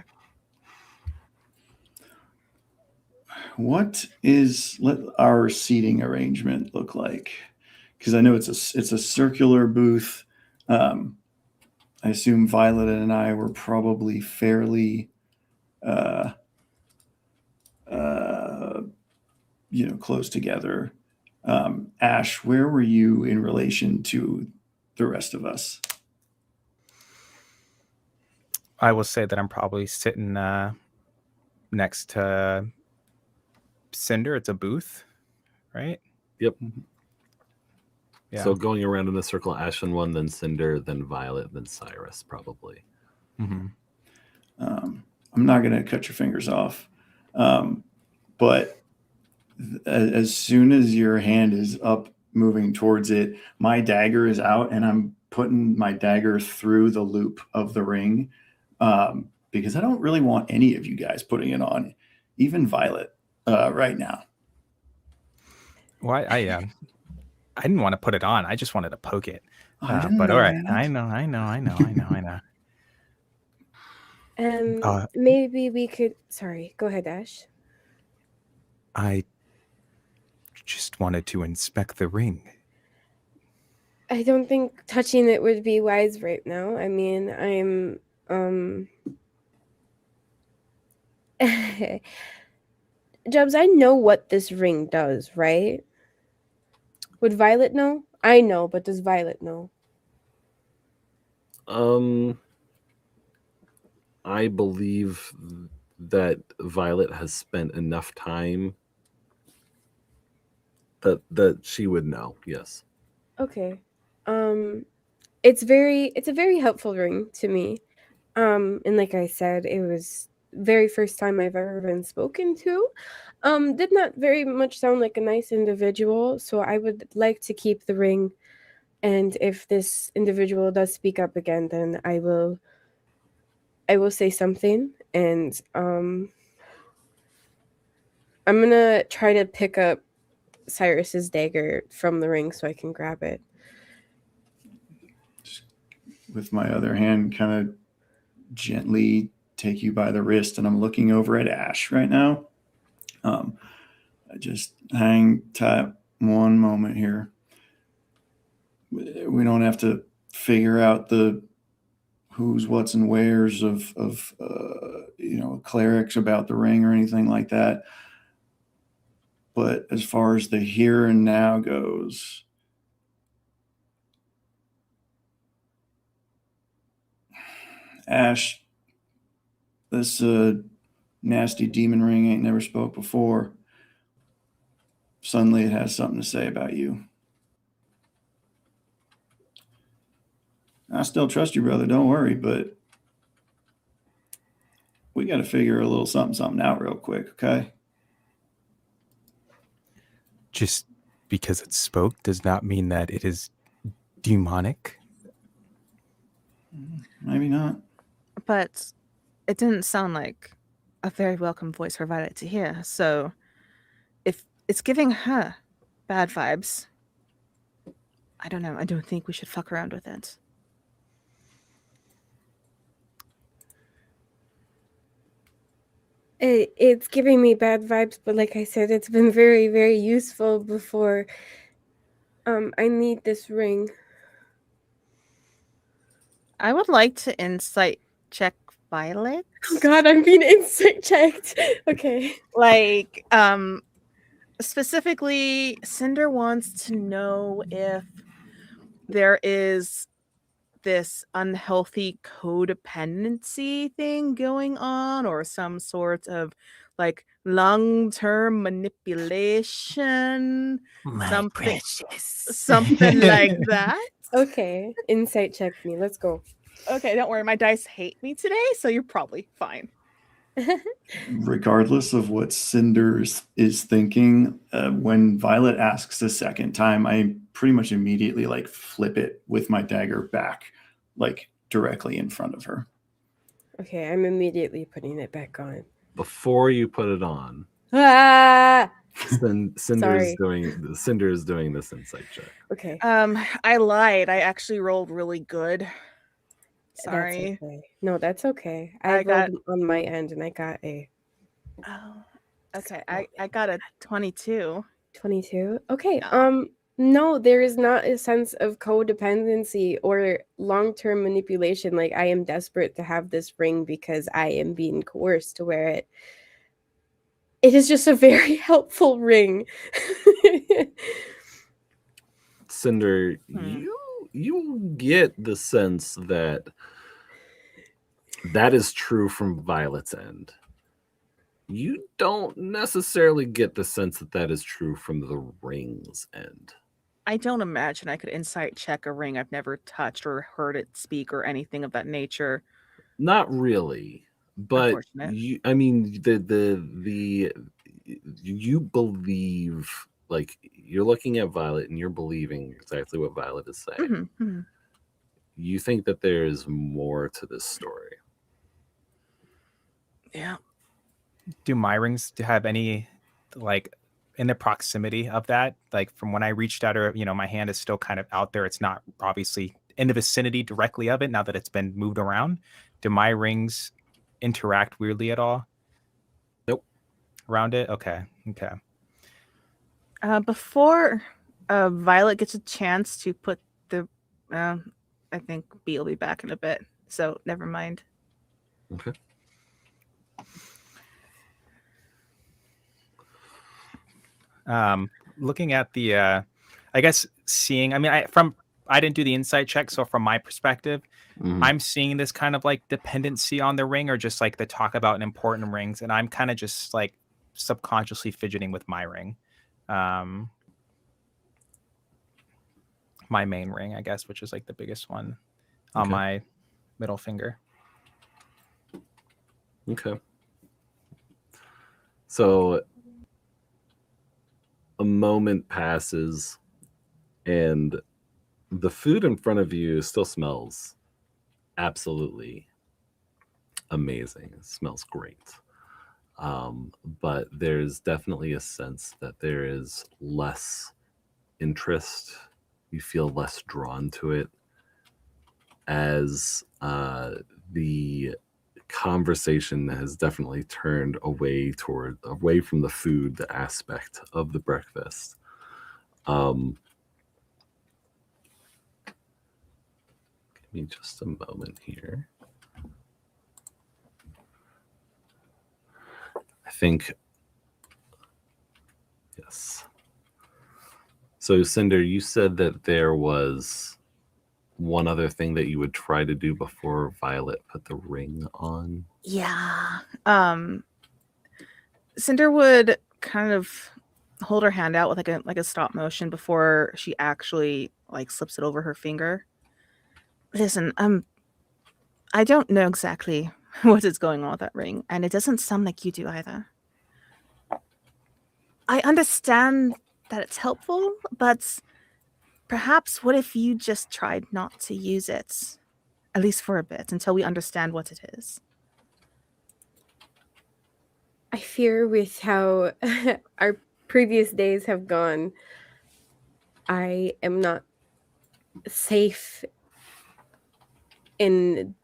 What is our seating arrangement look like? Because I know it's a circular booth. I assume Violet and I were probably fairly, close together. Ash, where were you in relation to the rest of us? I will say that I'm probably sitting next to Cynder. It's a booth, right? Yep. Yeah. So going around in a circle, Ash on one, then Cynder, then Violet, then Cyrus, probably. Mm-hmm. I'm not going to cut your fingers off, but as soon as your hand is up moving towards it, my dagger is out and I'm putting my dagger through the loop of the ring, because I don't really want any of you guys putting it on, even Violet, right now. Well, I didn't want to put it on. I just wanted to poke it. I But all right, that. I know. Maybe we could. Sorry, go ahead, Ash. I just wanted to inspect the ring. I don't think touching it would be wise right now. I mean, I'm Jubs, I know what this ring does, right? Would Violet know? I know, but does Violet know? I believe that Violet has spent enough time that she would know. Yes. Okay. It's a very helpful ring to me. And like I said, it was very first time I've ever been spoken to. Did not very much sound like a nice individual, so I would like to keep the ring. And if this individual does speak up again, then I will say something. And I'm gonna try to pick up Cyrus's dagger from the ring so I can grab it. Just with my other hand, kind of gently take you by the wrist, and I'm looking over at Ash right now. Just hang tight one moment here. We don't have to figure out the who's, what's, and where's of clerics about the ring or anything like that. But as far as the here and now goes, Ash, this nasty demon ring ain't never spoke before. Suddenly it has something to say about you. I still trust you, brother. Don't worry, but we got to figure a little something out real quick, okay? Just because it spoke does not mean that it is demonic. Maybe not. But it didn't sound like a very welcome voice for Violet to hear. So if it's giving her bad vibes, I don't know. I don't think we should fuck around with it. It's giving me bad vibes, but like I said, it's been very, very useful before. I need this ring. I would like to insight check Violet. Oh God, I'm being insight checked. Okay. Like, specifically, Cynder wants to know if there is this unhealthy codependency thing going on, or some sort of like long-term manipulation, something like that. Okay, insight check me. Let's go. Okay, don't worry, my dice hate me today, so you're probably fine. Regardless of what Cynder is thinking, when Violet asks the second time, I pretty much immediately like flip it with my dagger back, like directly in front of her. Okay, I'm immediately putting it back on. Before you put it on, Ah! Cynder is doing this insight check. Okay. I lied. I actually rolled really good. Sorry. That's okay. No, that's okay. I rolled got on my end and I got a Oh, okay. I got a 22. 22. Okay. No. No, there is not a sense of codependency or long-term manipulation. Like, I am desperate to have this ring because I am being coerced to wear it. It is just a very helpful ring. Cynder, you get the sense that is true from Violet's end. You don't necessarily get the sense that is true from the ring's end. I don't imagine I could insight check a ring I've never touched or heard it speak or anything of that nature. Not really, but you believe, like, you're looking at Violet and you're believing exactly what Violet is saying. Mm-hmm. You think that there's more to this story. Yeah. Do my rings have any, like, in the proximity of that? Like, from when I reached out, or my hand is still kind of out there. It's not obviously in the vicinity directly of it now that it's been moved around. Do my rings interact weirdly at all? Nope. Around it? Okay. Before Violet gets a chance to put the, I think B will be back in a bit, so never mind. Okay. Looking at the, I guess seeing, I didn't do the insight check, so from my perspective, I'm seeing this kind of like dependency on the ring, or just like the talk about important rings, and I'm kind of just like subconsciously fidgeting with my ring. My main ring, I guess, which is like the biggest one on my middle finger. Okay. So a moment passes and the food in front of you still smells absolutely amazing. It smells great. But there's definitely a sense that there is less interest. You feel less drawn to it as the conversation has definitely turned away from the food aspect of the breakfast. Give me just a moment here. I think, yes. So Cynder, you said that there was one other thing that you would try to do before Violet put the ring on. Yeah. Cynder would kind of hold her hand out with like a stop motion before she actually like slips it over her finger. Listen, I don't know exactly what is going on with that ring, and it doesn't sound like you do either. I understand that it's helpful, but perhaps what if you just tried not to use it, at least for a bit, until we understand what it is? I fear with how our previous days have gone, I am not safe in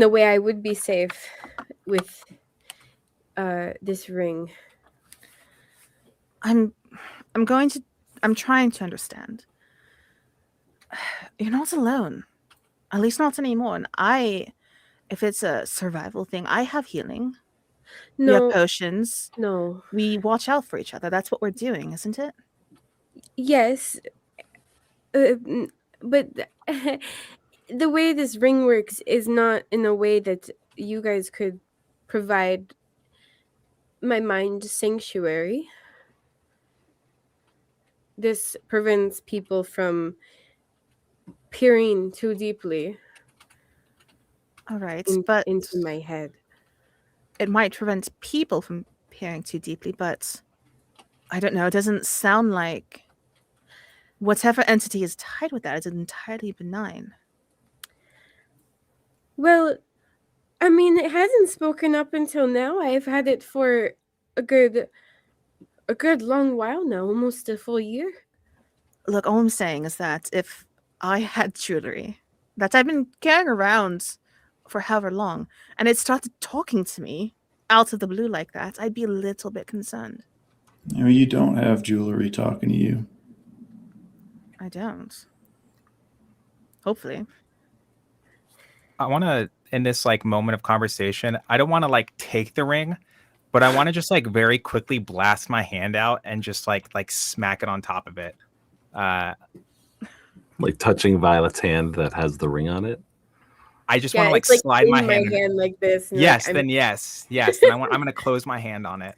the way I would be safe with this ring. I'm trying to understand. You're not alone. At least not anymore. And if it's a survival thing, I have healing. We have No, potions. no. We watch out for each other. That's what we're doing, isn't it? Yes, but the way this ring works is not in a way that you guys could provide my mind sanctuary. This prevents people from peering too deeply All right, but into my head. it might prevent people from peering too deeply, but I don't know. It doesn't sound like whatever entity is tied with that is entirely benign. Well, I mean, it hasn't spoken up until now. I've had it for a good long while now, almost a full year. Look, all I'm saying is that if I had jewelry that I've been carrying around for however long, and it started talking to me out of the blue like that, I'd be a little bit concerned. No, you don't have jewelry talking to you. I don't. Hopefully. I want to, in this like moment of conversation, I don't want to like take the ring, but I want to just like very quickly blast my hand out and just like smack it on top of it. Like touching Violet's hand that has the ring on it. I just want to like it's slide in my hand like this. And yes, like, then yes. Then I'm going to close my hand on it.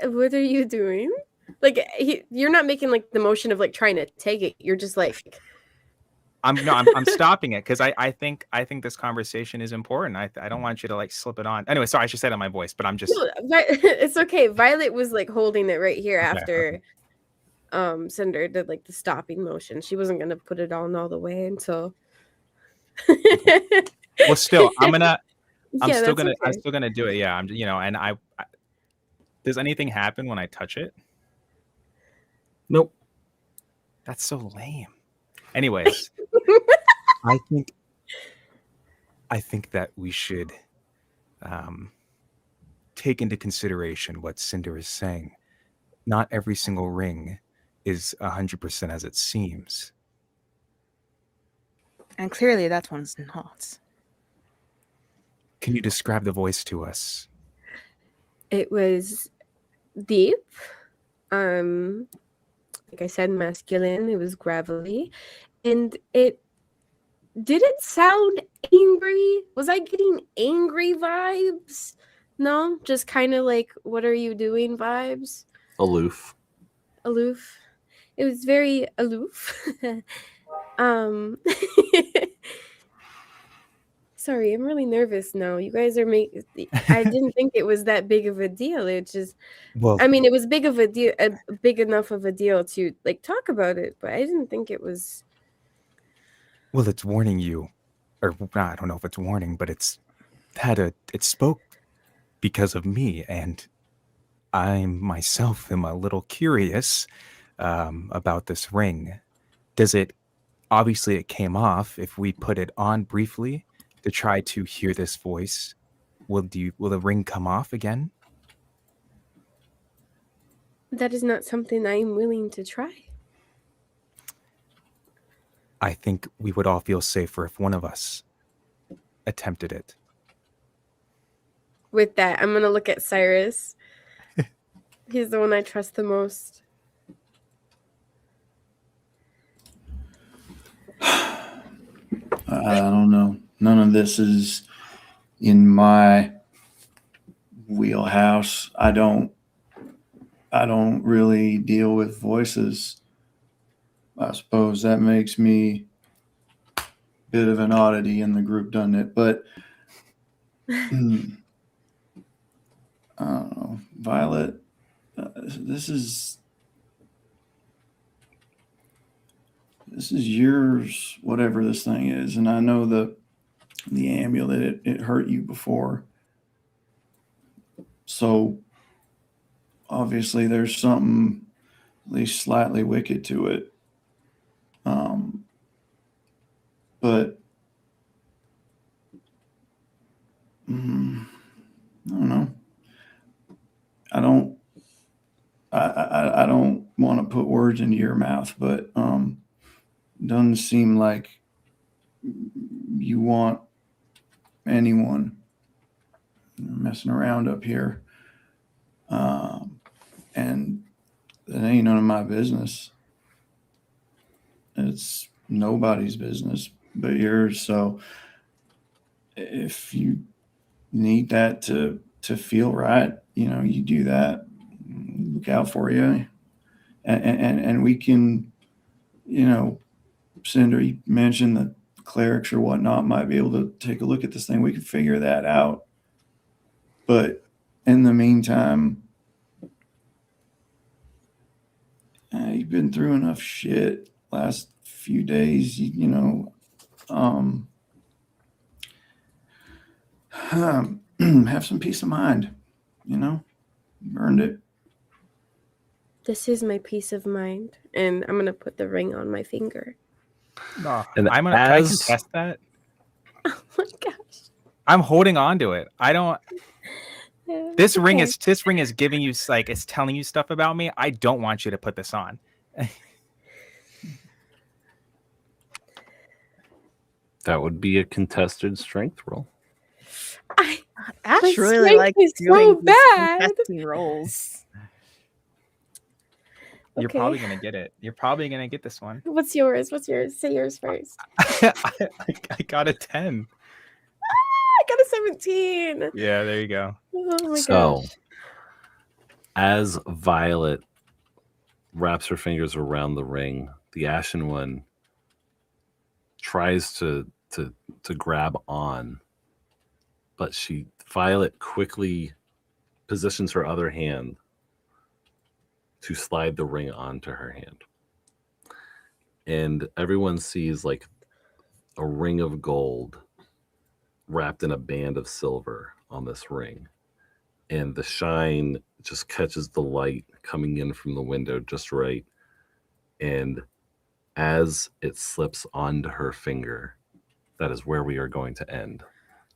What are you doing? Like you're not making like the motion of like trying to take it. You're just like I'm stopping it because I think this conversation is important. I don't want you to like slip it on. Anyway, sorry, I should say it in my voice, but I'm just it's okay. Violet was like holding it right here Okay, after Cynder did like the stopping motion. She wasn't gonna put it on all the way until well, still I'm Yeah, still that's gonna do it. Yeah, I'm and I does anything happen when I touch it? Nope. That's so lame. Anyways, I think that we should take into consideration what Cynder is saying. Not every single ring is 100% as it seems. And clearly that one's not. Can you describe the voice to us? It was deep. Like I said, masculine. It was gravelly. And it didn't sound angry. Was I getting angry vibes? No, just kind of like, what are you doing vibes? Aloof. It was very aloof. Sorry, I'm really nervous now. You guys are I didn't think it was that big of a deal. It just, Well, I mean, it was big of a deal, big enough of a deal to like talk about it, but I didn't think it was. well, it's warning you, or I don't know if it's warning, but it's it spoke because of me, and I myself am a little curious about this ring. Does it, obviously it came off. If we put it on briefly to try to hear this voice, will the ring come off again? That is not something I'm willing to try. I think we would all feel safer if one of us attempted it. With that, I'm gonna look at Cyrus. He's the one I trust the most. I don't know. None of this is in my wheelhouse. I don't really deal with voices. I suppose that makes me a bit of an oddity in the group, doesn't it? But I don't know. Violet, this is yours, whatever this thing is. And I know the amulet, it hurt you before. So obviously there's something at least slightly wicked to it. But I don't know. I don't want to put words into your mouth, but doesn't seem like you want anyone messing around up here. And it ain't none of my business. It's nobody's business but yours. So if you need that to feel right, you do that. Look out for you. And we can, Cynder, you mentioned that clerics or whatnot might be able to take a look at this thing. We could figure that out. But in the meantime, you've been through enough shit last few days, have some peace of mind, you earned it. This is my peace of mind, and I'm gonna put the ring on my finger. And can I contest that? Oh my gosh. I'm holding on to it. I don't. Yeah, This ring okay. is giving you, like, it's telling you stuff about me. I don't want you to put this on. That would be a contested strength roll. Ash My really strength likes is doing so these bad. contesting rolls. You're Okay. probably gonna get it. You're probably gonna get this one. What's yours? Say yours first. I got a 10. I got a 17. Yeah, there you go. Oh my So, gosh. as Violet wraps her fingers around the ring, the Ashen One tries to grab on, but Violet quickly positions her other hand to slide the ring onto her hand. And everyone sees like a ring of gold wrapped in a band of silver on this ring. And the shine just catches the light coming in from the window just right. And as it slips onto her finger, that is where we are going to end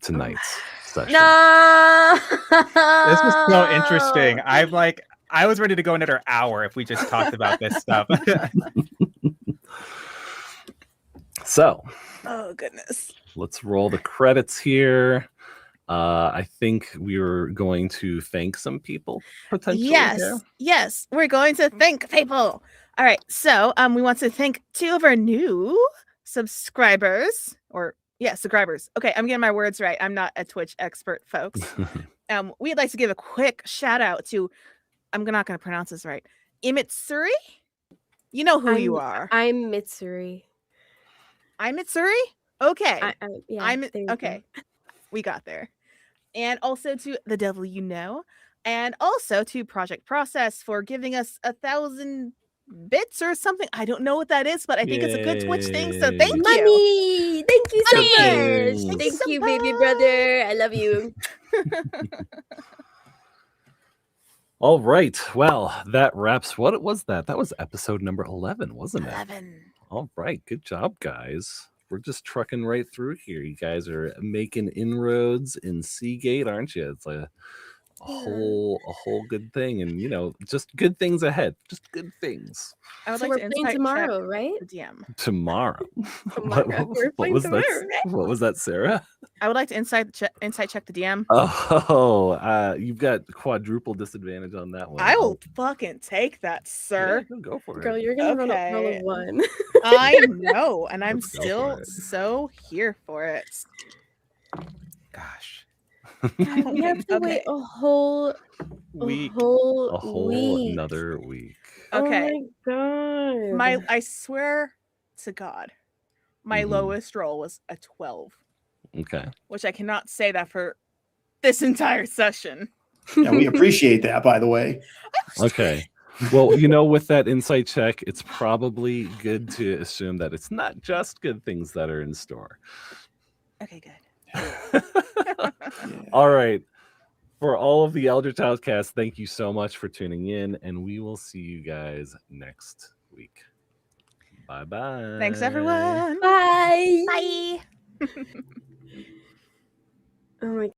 tonight's session. No. This is so interesting. I was ready to go another hour if we just talked about this stuff. So, Oh goodness. let's roll the credits here. I think we were going to thank some people potentially. Yes, here. yes, we're going to thank people. All right, so we want to thank 2 of our new subscribers, subscribers. Okay, I'm getting my words right. I'm not a Twitch expert, folks. We'd like to give a quick shout out to, I'm not going to pronounce this right, Imitsuri. You know who you are. I'm Mitsuri. I'm Mitsuri? Okay. Yeah, okay. We got there. And also to The Devil You Know. And also to Project Process for giving us 1,000 bits or something. I don't know what that is, but I think it's a good Twitch thing. So thank you. Money! Thank you so Money! much. Thank you Thank so you, baby brother. I love you. All right. Well, that wraps. What was that? That was episode number 11, wasn't it? 11. All right. Good job, guys. We're just trucking right through here. You guys are making inroads in Seagate, aren't you? It's a whole good thing, and just good things ahead. Just good things. I would So like we're to playing insight tomorrow, check right? the DM. Tomorrow. Tomorrow. We're What playing was tomorrow, that? right? What was that, Sarah? I would like to insight check the DM. Oh, you've got quadruple disadvantage on that one. I will fucking take that, sir. Yeah, go for Girl, it. you're gonna roll a Okay. 1. I know, and I'm Let's go for still it. so here for it. Gosh. We have to wait a whole Week. whole A whole week. another week. Okay. Oh my god. I swear to God, my Mhm. lowest roll was a 12, Okay. which I cannot say that for this entire session. Yeah, we appreciate that, by the way. Okay. Well, with that insight check, it's probably good to assume that it's not just good things that are in store. Okay, good. All right. For all of the Eldritch Outcasts, thank you so much for tuning in, and we will see you guys next week. Bye-bye. Thanks, everyone. Bye. Bye. Oh my